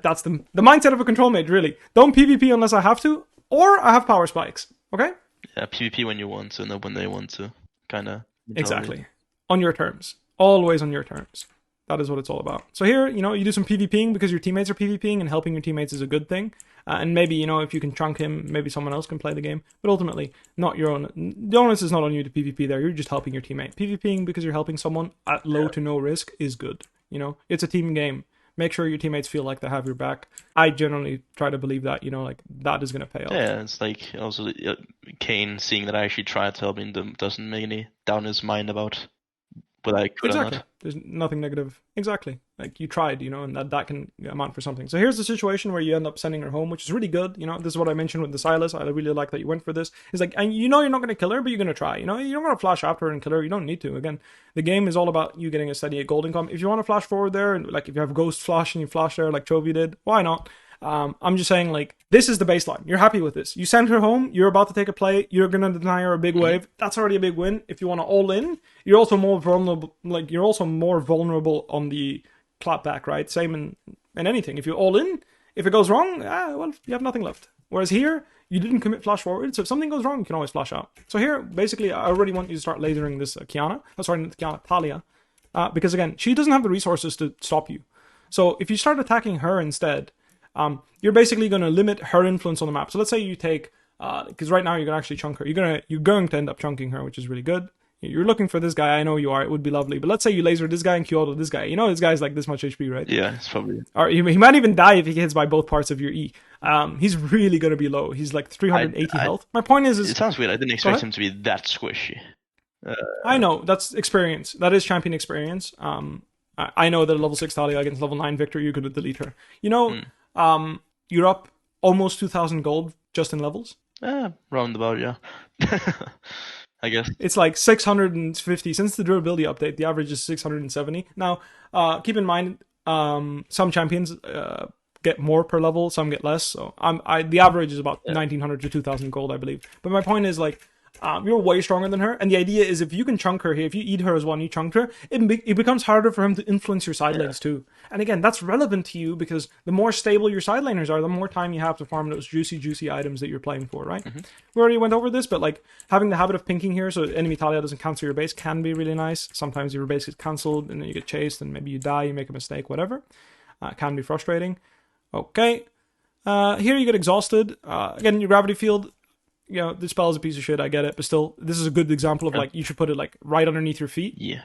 That's the mindset of a control mage, really. Don't PvP unless I have to, or I have power spikes, okay? Yeah, PvP when you want to, not when they want to, kind of. Exactly. On your terms. Always on your terms. That is what it's all about. So here, you know, you do some PvPing because your teammates are PvPing, and helping your teammates is a good thing. And maybe, you know, if you can chunk him, maybe someone else can play the game. But ultimately, not your own. The onus is not on you to PvP there. You're just helping your teammate. PvPing because you're helping someone at low to no risk is good. You know, it's a team game. Make sure your teammates feel like they have your back. I generally try to believe that, you know, like, that is going to pay off. Yeah, it's like, also, Kane seeing that I actually tried to help him doesn't make any down his mind about whether I could or not. There's nothing negative. Exactly. Like, you tried, you know, and that can amount for something. So here's the situation where you end up sending her home, which is really good. You know, this is what I mentioned with the Silas. I really like that you went for this. It's like, and you know you're not going to kill her, but you're going to try. You know, you don't want to flash after her and kill her. You don't need to. Again, the game is all about you getting a steady gold income. If you want to flash forward there, and like if you have Ghost Flash and you flash there like Chovy did, why not? I'm just saying, like, this is the baseline. You're happy with this. You send her home. You're about to take a play. You're going to deny her a big wave. That's already a big win. If you want to all in, you're also more vulnerable. Like, you're also more vulnerable on the clapback, right? Same in anything. If you all in, if it goes wrong, well, you have nothing left. Whereas here, you didn't commit flash forward. So if something goes wrong, you can always flash out. So here, basically, I already want you to start lasering this Qiyana. Talia. Because again, she doesn't have the resources to stop you. So if you start attacking her instead, you're basically going to limit her influence on the map. So let's say you take, because right now you're going to actually chunk her. You're going to end up chunking her, which is really good. You're looking for this guy. I know you are. It would be lovely. But let's say you laser this guy and Q auto this guy. You know this guy's like this much HP, right? Yeah, it's probably. Or he might even die if he gets by both parts of your E. He's really going to be low. He's like 380 health. My point is... It sounds weird. I didn't expect him to be that squishy. I know. That's experience. That is champion experience. I know that a level 6 Talia against level 9 Viktor, you're going to delete her. You know... you're up almost 2,000 gold just in levels. Roundabout, yeah. I guess. It's like 650. Since the durability update, the average is 670. Now, keep in mind, some champions get more per level, some get less. So the average is about 1,900 to 2,000 gold, I believe. But my point is, like, you're way stronger than her, and the idea is if you can chunk her here, if you eat her as one, you chunked her, it becomes harder for him to influence your side lanes too. And again, that's relevant to you because the more stable your side laners are, the more time you have to farm those juicy items that you're playing for, right? We already went over this, but like having the habit of pinking here so enemy Talia doesn't cancel your base can be really nice. Sometimes your base gets cancelled and then you get chased and maybe you die, you make a mistake, whatever. It can be frustrating. Okay. Here you get exhausted. Again, your gravity field, you know, the spell is a piece of shit, I get it, but still, this is a good example of, like, you should put it, like, right underneath your feet. Yeah.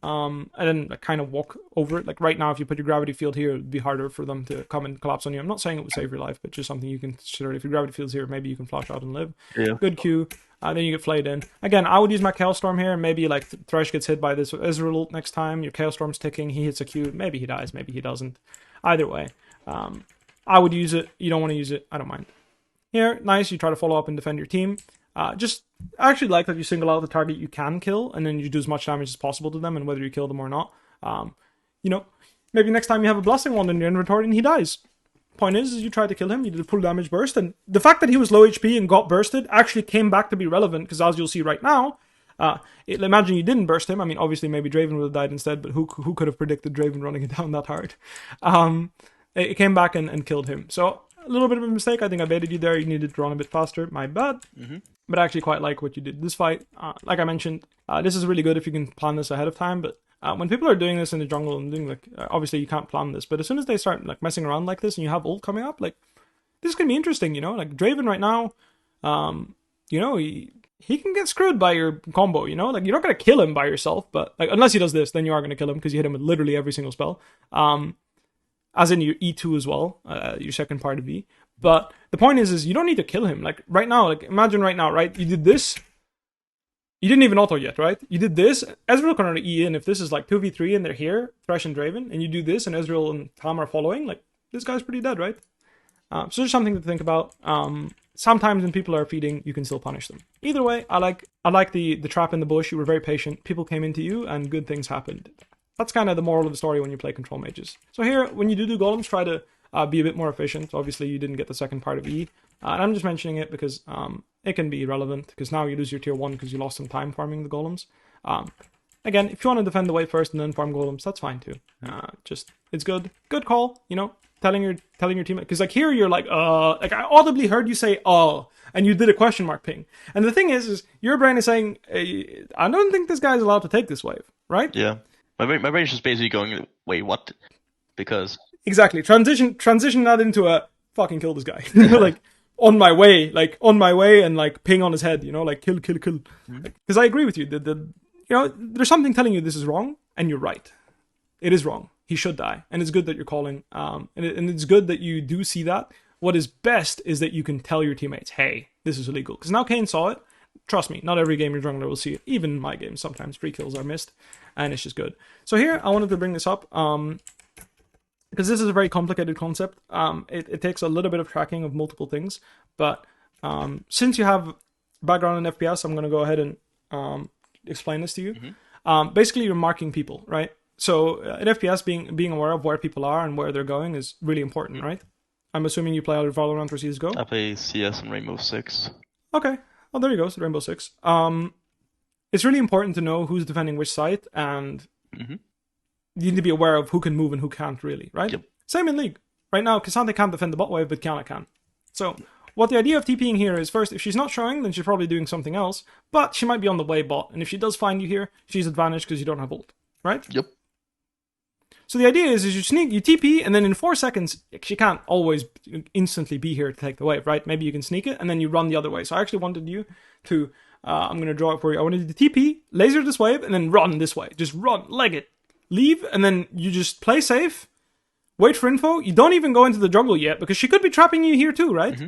And then, like, kind of walk over it. Like, right now, if you put your gravity field here, it would be harder for them to come and collapse on you. I'm not saying it would save your life, but just something you can consider. If your gravity field's here, maybe you can flash out and live. Yeah. Good Q. Then you get flayed in. Again, I would use my Chaos Storm here. Maybe, like, Thresh gets hit by this Ezreal next time. Your Chaos Storm's ticking. He hits a Q. Maybe he dies. Maybe he doesn't. Either way. I would use it. You don't want to use it. I don't mind. Here, nice, you try to follow up and defend your team. I actually like that you single out the target you can kill, and then you do as much damage as possible to them, and whether you kill them or not. You know, maybe next time you have a Blessing Wand in your inventory and he dies. Point is you tried to kill him, you did a full damage burst, and the fact that he was low HP and got bursted actually came back to be relevant, because as you'll see right now, imagine you didn't burst him. I mean, obviously maybe Draven would have died instead, but who could have predicted Draven running it down that hard? It came back and killed him. So a little bit of a mistake. I think I baited you there. You needed to run a bit faster. My bad. But I actually quite like what you did this fight. Like I mentioned, this is really good if you can plan this ahead of time. But when people are doing this in the jungle and doing like, obviously you can't plan this. But as soon as they start like messing around like this and you have ult coming up, like this can be interesting. You know, like Draven right now, you know, he can get screwed by your combo, you know? Like, you're not going to kill him by yourself, but, like, unless he does this, then you are going to kill him, because you hit him with literally every single spell. As in your E2 as well, your second part of E. But the point is you don't need to kill him. Like, right now, like, imagine right now, right? You did this. You didn't even auto yet, right? You did this. Ezreal can already E in. If this is, like, 2v3 and they're here, Thresh and Draven, and you do this, and Ezreal and Tam are following, like, this guy's pretty dead, right? So there's something to think about. Sometimes when people are feeding, you can still punish them. Either way, I like the trap in the bush. You were very patient. People came into you, and good things happened. That's kind of the moral of the story when you play control mages. So here, when you do golems, try to be a bit more efficient. Obviously, you didn't get the second part of E. And I'm just mentioning it because it can be relevant, because now you lose your tier 1 because you lost some time farming the golems. Again, if you want to defend the wave first and then farm golems, that's fine too. It's good. Good call, you know. Telling your teammate, because like here you're like I audibly heard you say and you did a question mark ping, and the thing is your brain is saying I don't think this guy's allowed to take this wave, right? Yeah, my brain is just basically going, wait, what? Because exactly, transition that into a fucking kill this guy, like on my way, and like ping on his head, you know, like kill, because I agree with you. You know, there's something telling you this is wrong, and you're right. It is wrong. He should die. And it's good that you're calling. And it's good that you do see that. What is best is that you can tell your teammates, hey, this is illegal. Because now Kane saw it. Trust me, not every game your jungler will see it. Even in my games, sometimes free kills are missed. And it's just good. So here, I wanted to bring this up. Because this is a very complicated concept. It takes a little bit of tracking of multiple things. But since you have background in FPS, I'm going to go ahead and explain this to you. Basically, you're marking people, right? So in FPS, being aware of where people are and where they're going is really important, right? I'm assuming you play either Valorant or CSGO? I play CS and Rainbow Six. Okay. Oh, there you go. So Rainbow Six. It's really important to know who's defending which site, and you need to be aware of who can move and who can't, really, right? Yep. Same in League. Right now, K'Sante can't defend the bot wave, but Kiana can. So what the idea of TPing here is, first, if she's not showing, then she's probably doing something else, but she might be on the way bot, and if she does find you here, she's advantaged because you don't have ult, right? Yep. So the idea is you sneak, you TP, and then in 4 seconds, she can't always instantly be here to take the wave, right? Maybe you can sneak it, and then you run the other way. So I actually wanted you to, I'm going to draw it for you. I wanted you to TP, laser this wave, and then run this way. Just run, leg it, leave, and then you just play safe, wait for info. You don't even go into the jungle yet, because she could be trapping you here too, right?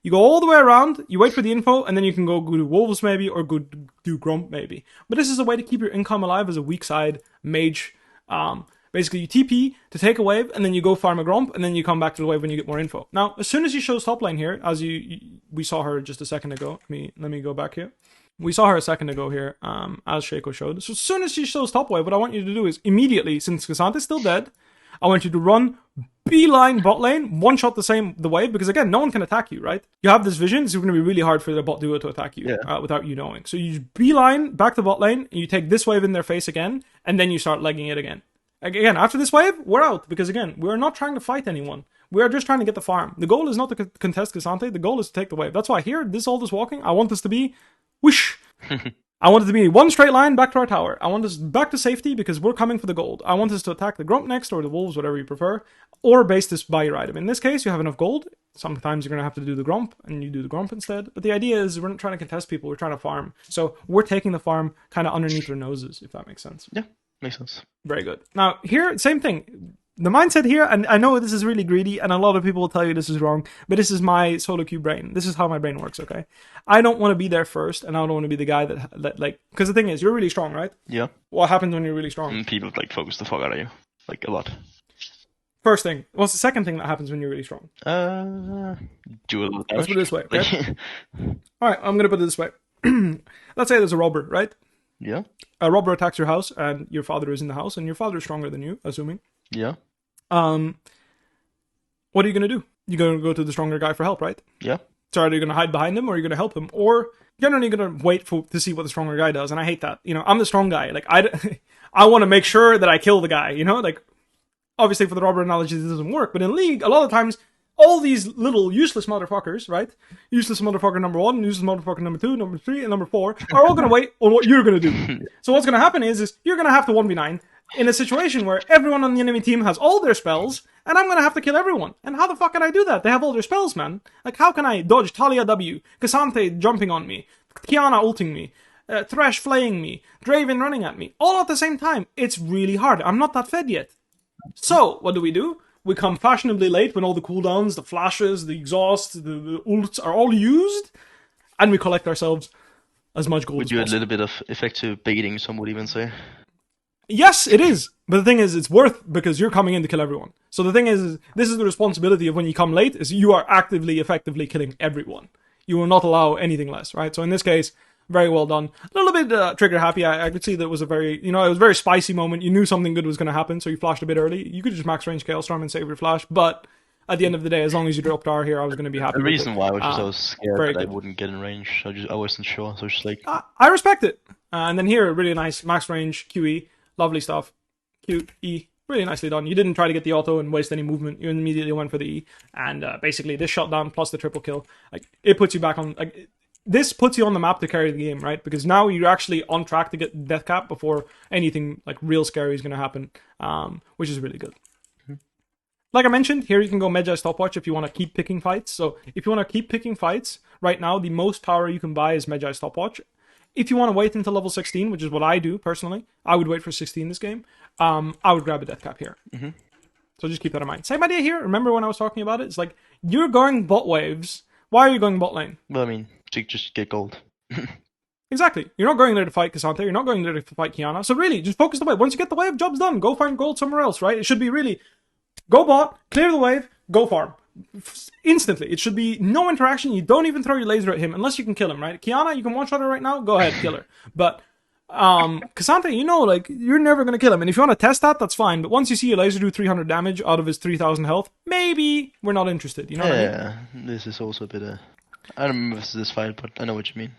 You go all the way around, you wait for the info, and then you can go do Wolves maybe, or go do Grump maybe. But this is a way to keep your income alive as a weak side mage. Basically, you TP to take a wave, and then you go farm a Grump, and then you come back to the wave when you get more info. Now, as soon as she shows top lane here, as we saw her just a second ago. Let me go back here. We saw her a second ago here, as Shaco showed. So as soon as she shows top wave, what I want you to do is immediately, since K'Sante's still dead, I want you to run beeline bot lane, one-shot the wave, because again, no one can attack you, right? You have this vision, so it's going to be really hard for the bot duo to attack you without you knowing. So you beeline back to bot lane, and you take this wave in their face again, and then you start legging it again. Again, after this wave, we're out, because again, we're not trying to fight anyone. We are just trying to get the farm. The goal is not to contest K'Sante, the goal is to take the wave. That's why here, all this walking, I want this to be whoosh. I want it to be one straight line back to our tower. I want us back to safety because we're coming for the gold. I want us to attack the Grump next, or the Wolves, whatever you prefer, or base this by your item. In this case, you have enough gold. Sometimes you're going to have to do the Grump, and you do the Grump instead. But the idea is we're not trying to contest people, we're trying to farm. So we're taking the farm kind of underneath their noses, if that makes sense. Yeah. Makes sense. Very good. Now, here, same thing. The mindset here, and I know this is really greedy, and a lot of people will tell you this is wrong, but this is my solo queue brain. This is how my brain works, okay? I don't want to be there first, and I don't want to be the guy that like, because the thing is, you're really strong, right? Yeah. What happens when you're really strong? And people, like, focus the fuck out of you. Like, a lot. First thing. What's the second thing that happens when you're really strong? Dual damage. Let's put it this way, okay? Alright, I'm going to put it this way. Let's say there's a robber, right? Yeah. A robber attacks your house, and your father is in the house, and your father is stronger than you, assuming. Yeah. What are you going to do? you're going to go to the stronger guy for help, right? Yeah. So either you're going to hide behind him or you're going to help him, or generally you're going to wait to see what the stronger guy does. And I hate that. I'm the strong guy. Like, I want to make sure that I kill the guy, like, obviously for the robber analogy this doesn't work, but in League, a lot of times, all these little useless motherfuckers, right? Useless motherfucker number 1, useless motherfucker number 2, number 3, and number 4 are all going to wait on what you're going to do. So what's going to happen is you're going to have to 1v9 in a situation where everyone on the enemy team has all their spells, and I'm going to have to kill everyone. And how the fuck can I do that? They have all their spells, man. Like, how can I dodge Talia W, Cassante jumping on me, Kiana ulting me, Thresh flaying me, Draven running at me, all at the same time? It's really hard. I'm not that fed yet. So, what do? We come fashionably late when all the cooldowns, the flashes, the exhaust, the ults are all used, and we collect ourselves as much gold as possible. Would you a little bit of effective baiting, some would even say? Yes, it is. But the thing is, it's worth because you're coming in to kill everyone. So the thing is, this is the responsibility of when you come late, is you are actively, effectively killing everyone. You will not allow anything less, right? So in this case, very well done. A little bit trigger happy. I could see that it was a very, it was a very spicy moment. You knew something good was going to happen, so you flashed a bit early. You could just max range Chaos Storm and save your flash, but at the end of the day, as long as you dropped R here, I was going to be happy. The reason why was just I was scared that good. I wouldn't get in range. I wasn't sure, so I was just like... I respect it. And then here, really nice max range QE. Lovely stuff. QE. Really nicely done. You didn't try to get the auto and waste any movement. You immediately went for the E. And basically, this shutdown plus the triple kill, it puts you back on... this puts you on the map to carry the game, right? Because now you're actually on track to get death cap before anything real scary is going to happen, which is really good. Like I mentioned, here you can go Medjay Stopwatch if you want to keep picking fights. So if you want to keep picking fights, right now the most power you can buy is Medjay Stopwatch. If you want to wait until level 16, which is what I do personally, I would wait for 16 this game, I would grab a death cap here. So just keep that in mind. Same idea here. Remember when I was talking about it? It's like, you're going bot waves. Why are you going bot lane? Well, I mean, to just get gold. Exactly. You're not going there to fight Cassante. You're not going there to fight Kiana. So really, just focus the wave. Once you get the wave, job's done. Go find gold somewhere else, right? It should be really, go bot, clear the wave, go farm. Instantly. It should be no interaction. You don't even throw your laser at him unless you can kill him, right? Kiana, you can one-shot her right now. Go ahead, kill her. But Cassante, you're never going to kill him. And if you want to test that, that's fine. But once you see your laser do 300 damage out of his 3,000 health, maybe we're not interested. You know what I mean? Yeah, this is also a bit of... I don't remember if it's this fight, but I know what you mean.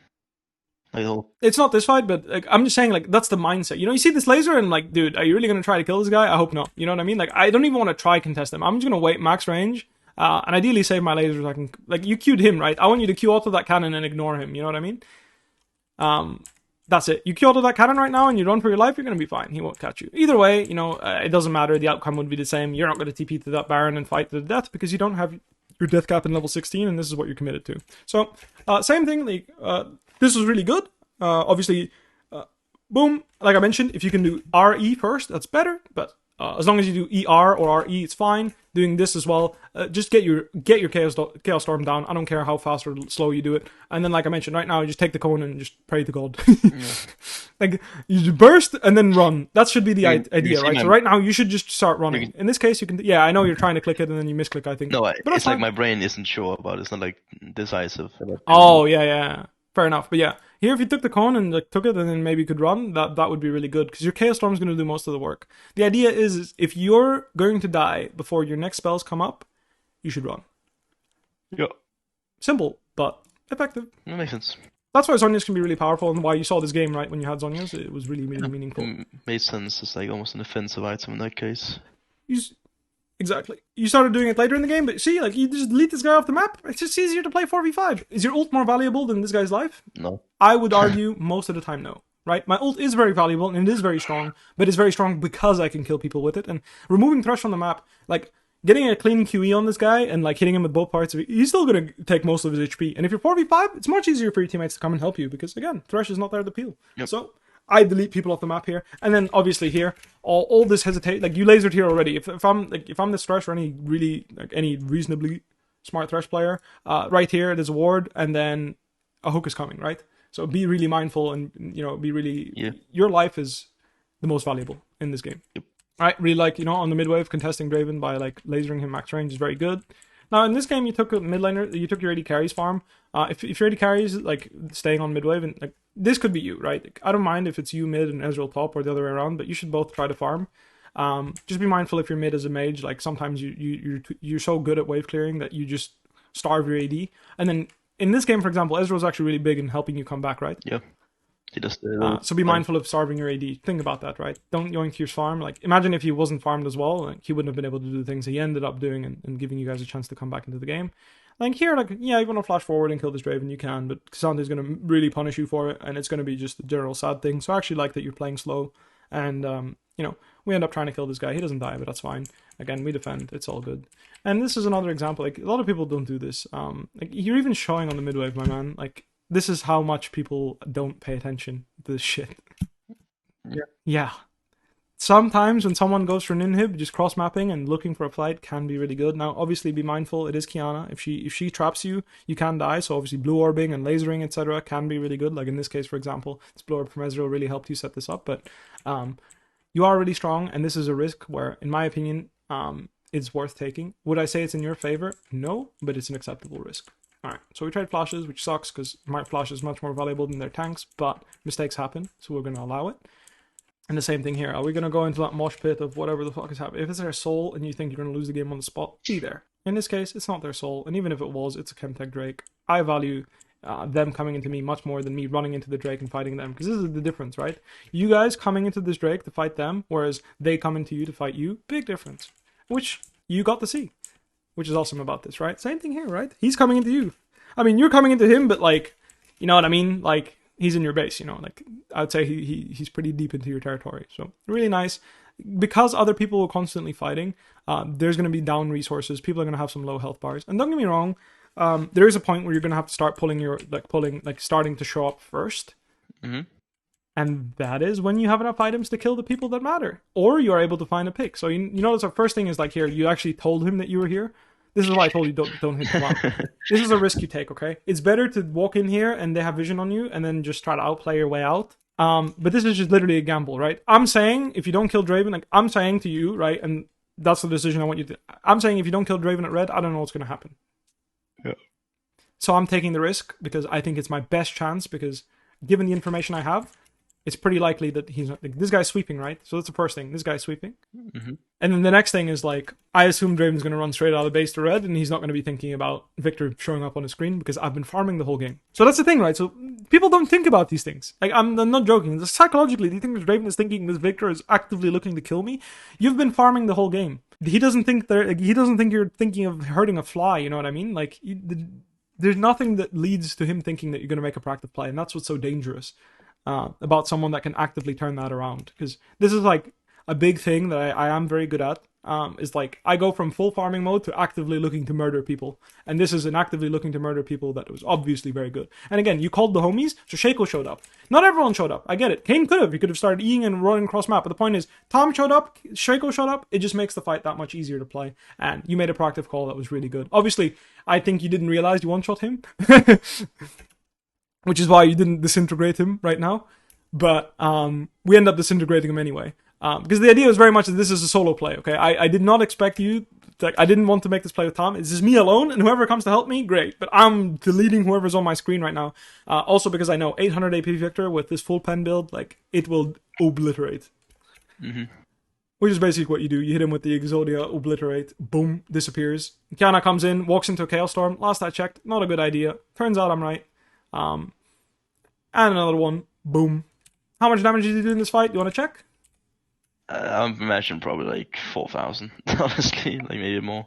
It's not this fight, but I'm just saying, that's the mindset. You see this laser and dude, are you really going to try to kill this guy? I hope not. You know what I mean? I don't even want to try contest him. I'm just going to wait max range, and ideally save my lasers. I can, you queued him, right? I want you to queue auto that cannon and ignore him. You know what I mean? That's it. You queue auto that cannon right now and you run for your life, you're going to be fine. He won't catch you. Either way, it doesn't matter. The outcome would be the same. You're not going to TP to that Baron and fight to the death because you don't have your death cap in level 16, and this is what you're committed to. So, same thing. This was really good. Obviously, boom. Like I mentioned, if you can do RE first, that's better. But as long as you do ER or RE, it's fine. Doing this as well, just get your Chaos Storm down. I don't care how fast or slow you do it. And then, like I mentioned, right now, you just take the cone and just pray to God. You burst and then run. That should be the idea, right? So right now, you should just start running. In this case, you can... Yeah, I know you're trying to click it and then you misclick, I think. No, but it's my brain isn't sure about it. It's not decisive. Oh, yeah. Fair enough. But yeah, here if you took the cone and took it and then maybe could run, that would be really good because your Chaos Storm is going to do most of the work. The idea is if you're going to die before your next spells come up, you should run. Yeah. Simple, but effective. That makes sense. That's why Zhonya's can be really powerful and why you saw this game, right, when you had Zhonya's. It was really, really meaningful. Made sense. It's almost an offensive item in that case. Exactly. You started doing it later in the game, but see, you just delete this guy off the map. It's just easier to play 4v5. Is your ult more valuable than this guy's life? No. I would argue most of the time no. Right? My ult is very valuable and it is very strong, but it's very strong because I can kill people with it. And removing Thresh from the map, getting a clean QE on this guy and hitting him with both parts of it, he's still going to take most of his HP. And if you're 4v5, it's much easier for your teammates to come and help you because, again, Thresh is not there to peel. Yep. So I delete people off the map here, and then obviously here, all this hesitate. You lasered here already. If I'm this Thresh or any reasonably smart Thresh player, right here there's a ward, and then a hook is coming, right? So be really mindful, and be really. Yeah. Your life is the most valuable in this game. Yep. Right? Really on the mid wave, contesting Draven by lasering him max range is very good. Now, in this game, you took a mid laner, you took your AD carries farm. If your AD carries, staying on mid wave, and this could be you, right? I don't mind if it's you mid and Ezreal top or the other way around, but you should both try to farm. Just be mindful if you're mid as a mage. Like sometimes you're so good at wave clearing that you just starve your AD. And then in this game, for example, Ezreal was actually really big in helping you come back, right? Yeah. He does so be mindful of starving your AD. Think about that, right? Don't yoink your farm. Like imagine if he wasn't farmed as well, like he wouldn't have been able to do the things he ended up doing and giving you guys a chance to come back into the game. Like here, like yeah, you want to flash forward and kill this Draven, you can, but Cassandra's going to really punish you for it, and it's going to be just a general sad thing. So I actually like that you're playing slow, and you know, we end up trying to kill this guy. He doesn't die, but that's fine. Again, we defend. It's all good. And this is another example. Like a lot of people don't do this. Like you're even showing on the mid wave, my man. Like this is how much people don't pay attention to this shit. Yeah. Sometimes when someone goes for an inhib, just cross mapping and looking for a fight can be really good. Now, obviously, be mindful. It is Kiana. If she traps you, you can die. So obviously, blue orbing and lasering, etc., can be really good. Like in this case, for example, this blue orb from Ezreal really helped you set this up. But you are really strong, and this is a risk where, in my opinion, it's worth taking. Would I say it's in your favor? No, but it's an acceptable risk. All right, so we tried flashes, which sucks because my flash is much more valuable than their tanks, but mistakes happen, so we're going to allow it. And the same thing here. Are we going to go into that mosh pit of whatever the fuck is happening? If it's their soul and you think you're going to lose the game on the spot, be there. In this case, it's not their soul, and even if it was, it's a Chemtech Drake. I value them coming into me much more than me running into the Drake and fighting them, because this is the difference, right? You guys coming into this Drake to fight them, whereas they come into you to fight you, big difference. Which you got to see, which is awesome about this, right? Same thing here, right? He's coming into you. I mean, you're coming into him, but like, you know what I mean? Like, he's in your base, you know, like I'd say he's pretty deep into your territory. So really nice. Because other people are constantly fighting, there's going to be down resources. People are going to have some low health bars. And don't get me wrong, there is a point where you're going to have to start starting to show up first. Mm-hmm. And that is when you have enough items to kill the people that matter. Or you are able to find a pick. So you notice our first thing is like here, you actually told him that you were here. This is why I told you don't hit the block. This is a risk you take, okay? It's better to walk in here and they have vision on you and then just try to outplay your way out. But this is just literally a gamble, right? I'm saying if you don't kill Draven, like I'm saying to you, right? And that's the decision I want you to... I'm saying if you don't kill Draven at red, I don't know what's going to happen. Yeah. So I'm taking the risk because I think it's my best chance because given the information I have, it's pretty likely that he's not... Like, this guy's sweeping, right? So that's the first thing. This guy's sweeping. Mm-hmm. And then the next thing is like, I assume Draven's going to run straight out of base to red, and he's not going to be thinking about Viktor showing up on his screen because I've been farming the whole game. So that's the thing, right? So people don't think about these things. Like, I'm not joking. Psychologically, do you think Draven is thinking this Viktor is actively looking to kill me? You've been farming the whole game. He doesn't think you're thinking of hurting a fly. You know what I mean? Like, there's nothing that leads to him thinking that you're going to make a proactive play, and that's what's so dangerous about someone that can actively turn that around. Because this is like a big thing that I am very good at. Is like I go from full farming mode to actively looking to murder people, and this is an actively looking to murder people that was obviously very good. And again, you called the homies, so Shaco showed up. Not everyone showed up. I get it. Kane could have. He could have started eating and running cross map. But the point is, Tom showed up, Shaco showed up. It just makes the fight that much easier to play. And you made a proactive call that was really good. Obviously, I think you didn't realize you one shot him, which is why you didn't disintegrate him right now. But we end up disintegrating him anyway. Because the idea was very much that this is a solo play, okay? I did not expect you, I didn't want to make this play with Tom. It's just me alone, and whoever comes to help me, great. But I'm deleting whoever's on my screen right now. Also because I know 800 AP Viktor with this full pen build, like, it will obliterate. Mm-hmm. Which is basically what you do. You hit him with the Exodia, obliterate, boom, disappears. Kiana comes in, walks into a Chaos Storm. Last I checked, not a good idea. Turns out I'm right. And another one, boom. How much damage did you do in this fight? You want to check? I imagine probably like 4,000, honestly, like maybe more.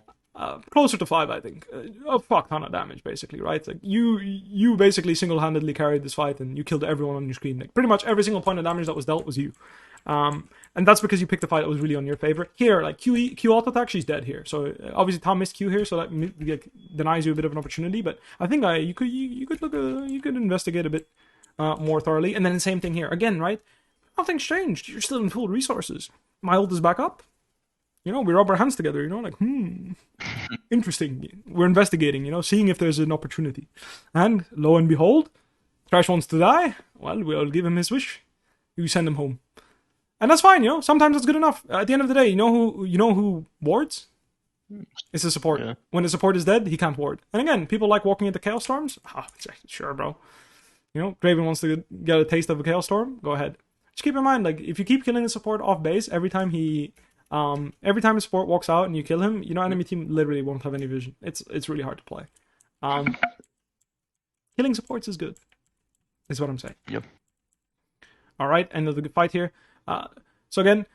Closer to 5, I think. A fuck ton of damage, basically, right? Like you basically single-handedly carried this fight, and you killed everyone on your screen. Like pretty much every single point of damage that was dealt was you. And that's because you picked a fight that was really on your favor. Here, like Q auto attack, she's dead here. So obviously Tom missed Q here, so that denies you a bit of an opportunity. But I think you could investigate a bit more thoroughly. And then the same thing here again, right? Nothing's changed. You're still in full resources. My ult is back up. You know, we rub our hands together, you know, like, interesting. We're investigating, you know, seeing if there's an opportunity. And lo and behold, Trash wants to die. Well, we'll give him his wish. You send him home. And that's fine, you know, sometimes it's good enough. At the end of the day, you know who wards? It's the support. Yeah. When the support is dead, he can't ward. And again, people like walking into Chaos Storms. Sure, bro. You know, Draven wants to get a taste of a Chaos Storm. Go ahead. Just keep in mind, like, if you keep killing the support off base every time he Every time a support walks out and you kill him, enemy team literally won't have any vision. It's really hard to play. Killing supports is good, is what I'm saying. Yep. All right, end of the fight here. So again,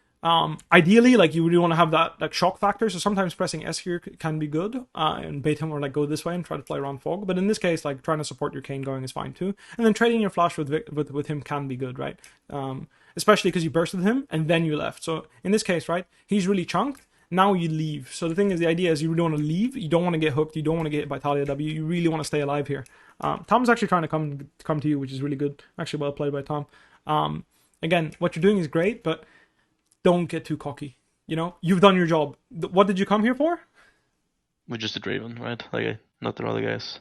ideally, like you really want to have that shock factor. So sometimes pressing S here can be good, and bait him or like go this way and try to play around fog. But in this case, like trying to support your Kayn going is fine too. And then trading your flash with him can be good, right? Especially because you bursted him and then you left. So in this case, right, he's really chunked. Now you leave. So the idea is you really want to leave. You don't want to get hooked. You don't want to get hit by Talia W. You really want to stay alive here. Tom's actually trying to come to you, which is really good. Actually, well played by Tom. Again, what you're doing is great, but don't get too cocky. You've done your job. What did you come here for? We're just a Draven, right? Like, not the other guys.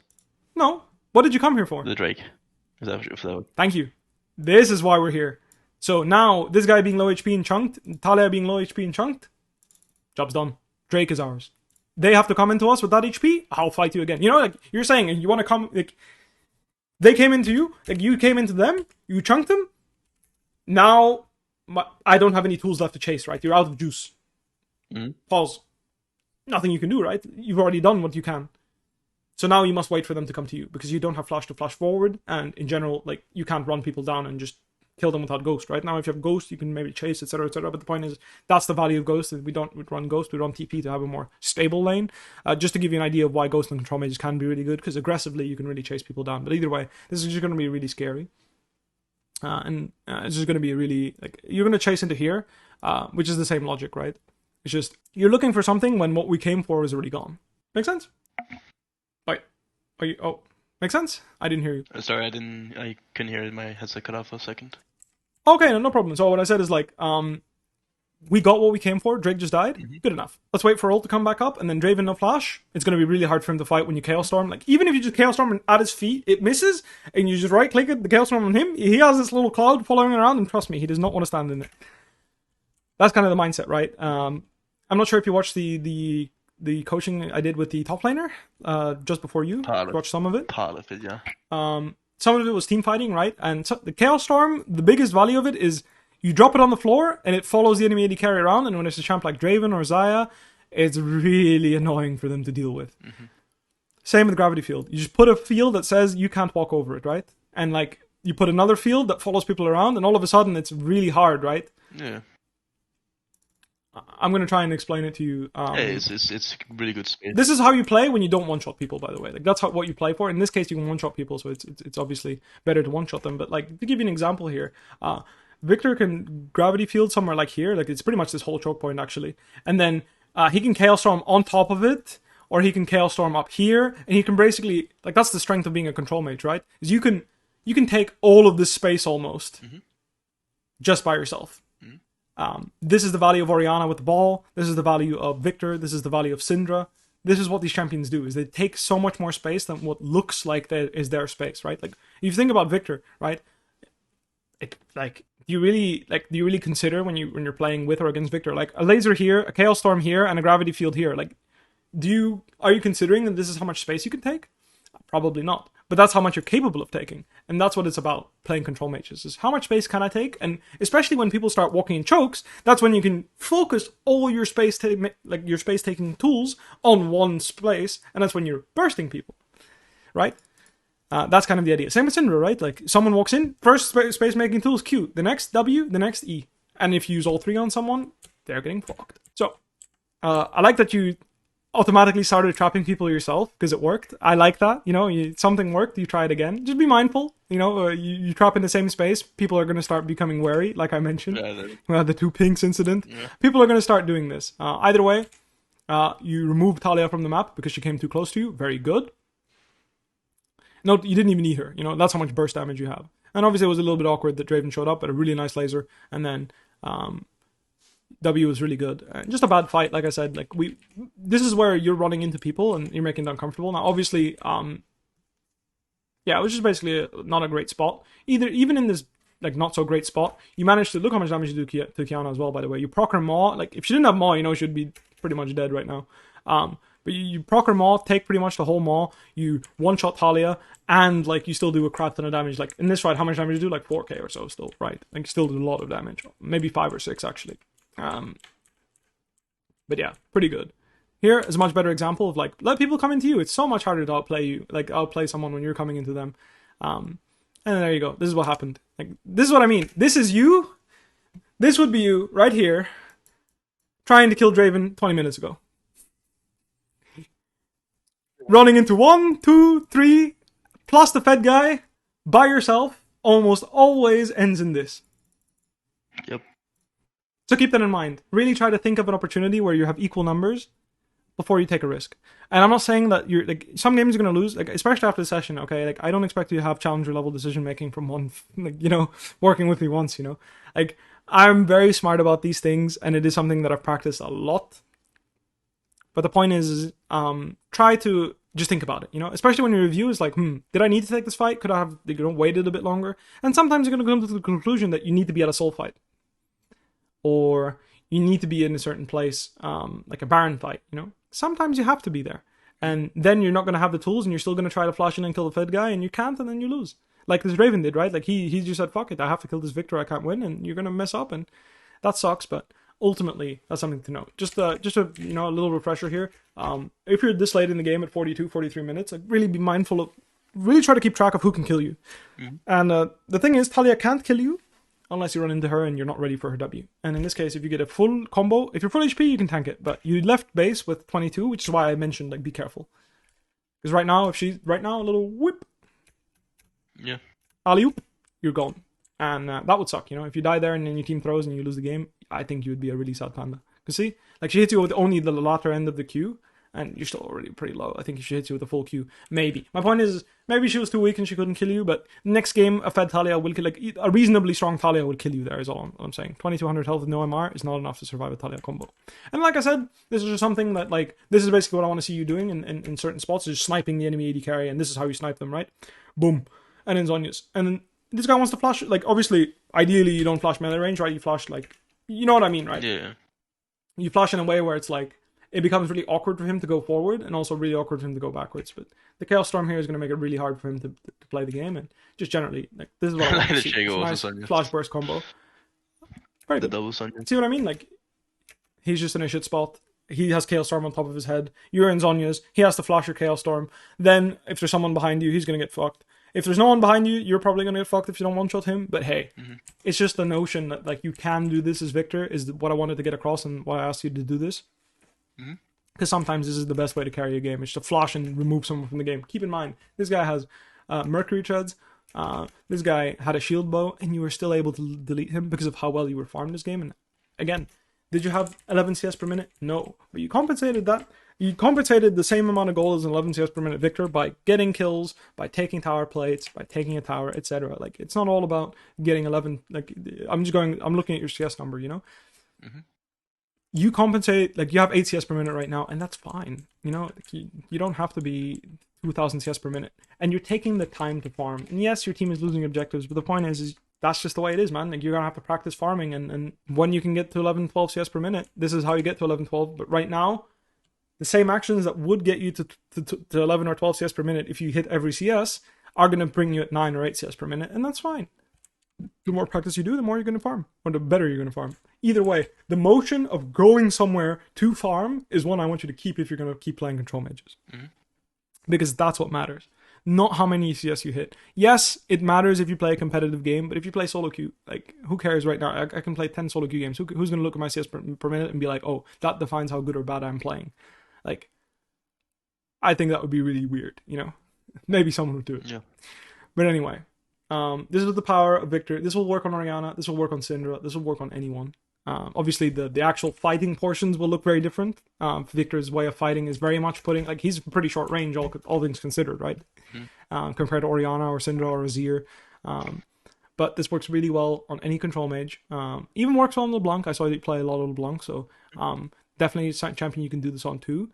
No. What did you come here for? The Drake. Is that... Thank you. This is why we're here. So now, this guy being low HP and chunked, Talia being low HP and chunked, job's done. Drake is ours. They have to come into us with that HP, I'll fight you again. Like you're saying, you want to come, like, they came into you, like you came into them, you chunked them, now I don't have any tools left to chase, right? You're out of juice. Pause. Nothing you can do, right? You've already done what you can. So now you must wait for them to come to you, because you don't have flash to flash forward, and in general, like, you can't run people down and just kill them without Ghost, right? Now, if you have Ghost, you can maybe chase, etc., etc., but the point is, that's the value of Ghost. We don't run Ghost, we run TP to have a more stable lane. Just to give you an idea of why Ghost and Control Mages can be really good, because aggressively, you can really chase people down. But either way, this is just going to be really scary. And it's just going to be really, like, you're going to chase into here, which is the same logic, right? It's just, you're looking for something when what we came for is already gone. Make sense? Wait, are you, oh, make sense? I didn't hear you. Sorry, I couldn't hear it. My headset cut off for a second. Okay, no problem. So what I said is like, we got what we came for. Drake just died. Good enough. Let's wait for ult to come back up, and then Draven no flash. It's going to be really hard for him to fight when you Chaos Storm. Like, even if you just Chaos Storm at his feet, it misses, and you just right click it, the Chaos Storm on him. He has this little cloud following around, and trust me, he does not want to stand in it. That's kind of the mindset, right? I'm not sure if you watched the coaching I did with the top laner just before you. Watched some of it. Part of it, yeah. Some of it was team fighting, right? And so the Chaos Storm, the biggest value of it is you drop it on the floor and it follows the enemy AD carry around. And when it's a champ like Draven or Xayah, it's really annoying for them to deal with. Same with Gravity Field. You just put a field that says you can't walk over it, right? And like you put another field that follows people around, and all of a sudden it's really hard, right? Yeah. I'm going to try and explain it to you. It's really good space. This is how you play when you don't one-shot people, by the way. Like, that's what you play for. In this case, you can one-shot people, so it's obviously better to one-shot them. But, like, to give you an example here, Viktor can Gravity Field somewhere like here. Like, it's pretty much this whole choke point, actually. And then he can Chaos Storm on top of it, or he can Chaos Storm up here. And he can basically... Like, that's the strength of being a control mage, right? Is you can take all of this space, almost, just by yourself. This is the value of Orianna with the ball. This is the value of Viktor. This is the value of Syndra. This is what these champions do, is they take so much more space than what looks like is their space, right? Like, if you think about Viktor, right? Do you really consider when you're playing with or against Viktor, like a laser here, a Chaos Storm here, and a Gravity Field here? Like, are you considering that this is how much space you can take? Probably not. But that's how much you're capable of taking. And that's what it's about, playing control mages, is how much space can I take? And especially when people start walking in chokes, that's when you can focus all your space-taking tools on one space, and that's when you're bursting people, right? That's kind of the idea. Same with Syndra, right? Like, someone walks in, first space-making tools, Q, the next W, the next E. And if you use all three on someone, they're getting fucked. So, I like that you automatically started trapping people yourself, because it worked. I like that. Something worked, you try it again. Just be mindful. You trap in the same space, people are going to start becoming wary, like I mentioned. The two pinks incident. Yeah. People are going to start doing this. Either way, you remove Talia from the map because she came too close to you. Very good. No, you didn't even need her. That's how much burst damage you have. And obviously it was a little bit awkward that Draven showed up, but a really nice laser. And then W was really good. Just a bad fight, like I said. Like, this is where you're running into people and you're making it uncomfortable. Now, obviously, it was just basically not a great spot. Even in this, like, not so great spot, you managed to look how much damage you do to Kiana as well. By the way, you proc her Maw. Like, if she didn't have Maw, she'd be pretty much dead right now. But you proc her Maw, take pretty much the whole Maw. You one-shot Talia, and like you still do a crap ton of damage. Like in this fight, how much damage you do? Like 4k or so still, right? Like you still do a lot of damage, maybe 5 or 6 actually. But yeah, pretty good. Here is a much better example of like, let people come into you. It's so much harder to outplay you, like outplay someone when you're coming into them. And there you go. This is what happened. Like, this is what I mean. This is you. This would be you right here, trying to kill Draven 20 minutes ago. Running into 1, 2, 3, plus the Fed guy, by yourself, almost always ends in this. Yep. So keep that in mind. Really try to think of an opportunity where you have equal numbers before you take a risk. And I'm not saying that you're like some games you're gonna lose, like especially after the session. Okay, like I don't expect you to have challenger level decision making from one, like working with me once. Like I'm very smart about these things, and it is something that I've practiced a lot. But the point is, try to just think about it, especially when your review is like, did I need to take this fight? Could I have, waited a bit longer? And sometimes you're going to come to the conclusion that you need to be at a soul fight. Or you need to be in a certain place, like a Baron fight, Sometimes you have to be there. And then you're not going to have the tools, and you're still going to try to flash in and kill the Fed guy, and you can't, and then you lose. Like this Raven did, right? Like he just said, fuck it, I have to kill this Viktor, I can't win, and you're going to mess up, and that sucks, but ultimately, that's something to know. Just a little refresher here. If you're this late in the game at 42, 43 minutes, like really be mindful of, really try to keep track of who can kill you. Mm-hmm. And the thing is, Talia can't kill you unless you run into her and you're not ready for her W. And in this case, if you get a full combo, if you're full HP, you can tank it. But you left base with 22, which is why I mentioned, like, be careful. Because right now, a little whip. Yeah. Alley-oop, you're gone. And that would suck, if you die there and then your team throws and you lose the game, I think you would be a really sad panda. Because see, like she hits you with only the latter end of the Q, and you're still already pretty low. I think if she hits you with a full Q, maybe. My point is, maybe she was too weak and she couldn't kill you, but next game, a Fed Talia will kill, like a reasonably strong Talia will kill you there, is all I'm saying. 2200 health with no MR is not enough to survive a Talia combo. And like I said, this is just something that, like, this is basically what I want to see you doing in certain spots, is sniping the enemy AD carry, and this is how you snipe them, right? Boom. And then Zhonya's. And then this guy wants to flash, like, obviously, ideally you don't flash melee range, right? You flash, like, you know what I mean, right? Yeah. You flash in a way where it's like, it becomes really awkward for him to go forward, and also really awkward for him to go backwards. But the Chaos Storm here is going to make it really hard for him to play the game, and just generally, like, this is what I want to see. It's a nice flash burst combo. Very good. Double Sonya. See what I mean? Like, he's just in a shit spot. He has Chaos Storm on top of his head. You're in Zonya's. He has to flash your Chaos Storm. Then, if there's someone behind you, he's going to get fucked. If there's no one behind you, you're probably going to get fucked if you don't one-shot him. But hey, It's just the notion that, like, you can do this as Viktor is what I wanted to get across, and why I asked you to do this. Because sometimes this is the best way to carry a game. It's to flash and remove someone from the game. Keep in mind, this guy has Mercury Treads. This guy had a shield bow, and you were still able to delete him because of how well you were farmed this game. And again, did you have 11 CS per minute? No. But you compensated that. You compensated the same amount of gold as an 11 CS per minute Viktor by getting kills, by taking tower plates, by taking a tower, etc. Like, it's not all about getting 11. Like, I'm looking at your CS number, You compensate, like, you have 8 CS per minute right now, and that's fine. Like, you don't have to be 2000 CS per minute. And you're taking the time to farm. And yes, your team is losing objectives, but the point is that's just the way it is, man. Like, you're going to have to practice farming, and when you can get to 11, 12 CS per minute, this is how you get to 11, 12. But right now, the same actions that would get you to 11 or 12 CS per minute if you hit every CS are going to bring you at 9 or 8 CS per minute, and that's fine. The more practice you do, the more you're going to farm, or the better you're going to farm. Either way, the motion of going somewhere to farm is one I want you to keep if you're going to keep playing control mages. Because that's what matters. Not how many CS you hit. Yes, it matters if you play a competitive game, but if you play solo queue, like, who cares right now? I can play 10 solo queue games. Who's going to look at my CS per minute and be like, oh, that defines how good or bad I'm playing? Like, I think that would be really weird, Maybe someone would do it. Yeah. But anyway, this is the power of Viktor. This will work on Orianna. This will work on Syndra. This will work on anyone. Obviously, the actual fighting portions will look very different. Viktor's way of fighting is very much putting, like, he's pretty short range, all things considered, right? Compared to Orianna or Syndra or Azir. But this works really well on any control mage. Even works on LeBlanc. I saw you play a lot of LeBlanc, so definitely champion you can do this on too.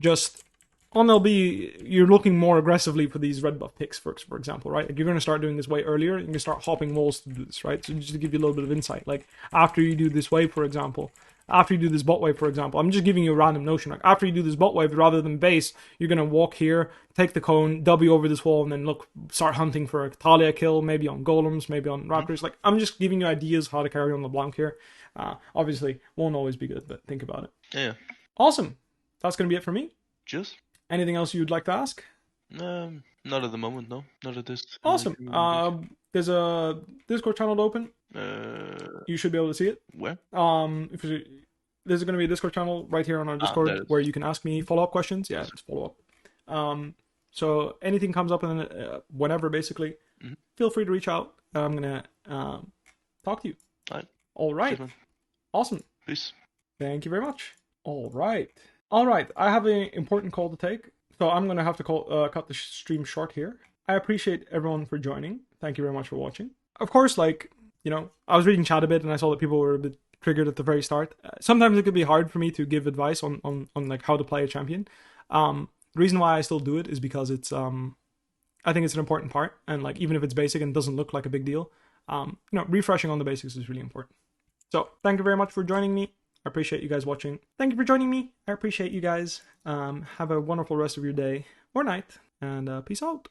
Just on LB, you're looking more aggressively for these red buff picks, for example, right? Like, you're going to start doing this way earlier. You can start hopping walls to do this, right? So just to give you a little bit of insight, like, after you do this wave, for example, after you do this bot wave, for example, I'm just giving you a random notion. Like, after you do this bot wave, rather than base, you're going to walk here, take the cone, W over this wall, and then start hunting for a Talia kill, maybe on golems, maybe on raptors. Like, I'm just giving you ideas how to carry on LeBlanc here. Obviously, won't always be good, but think about it. Yeah. Awesome. That's going to be it for me. Just? Anything else you'd like to ask? Not at the moment, no. Not at this. Awesome. There's a Discord channel open. You should be able to see it. Where? There's going to be a Discord channel right here on our Discord where you can ask me follow-up questions. Yeah, just follow up. So anything comes up in whenever, basically, feel free to reach out. I'm going to talk to you. All right. Cheers, awesome. Peace. Thank you very much. All right. I have an important call to take, so I'm going to have to cut the stream short here. I appreciate everyone for joining. Thank you very much for watching. Of course, I was reading chat a bit and I saw that people were a bit triggered at the very start. Sometimes it could be hard for me to give advice on like how to play a champion. The reason why I still do it is because it's I think it's an important part, and like even if it's basic and doesn't look like a big deal, refreshing on the basics is really important. So thank you very much for joining me. I appreciate you guys watching. Thank you for joining me. I appreciate you guys. Have a wonderful rest of your day or night, and peace out.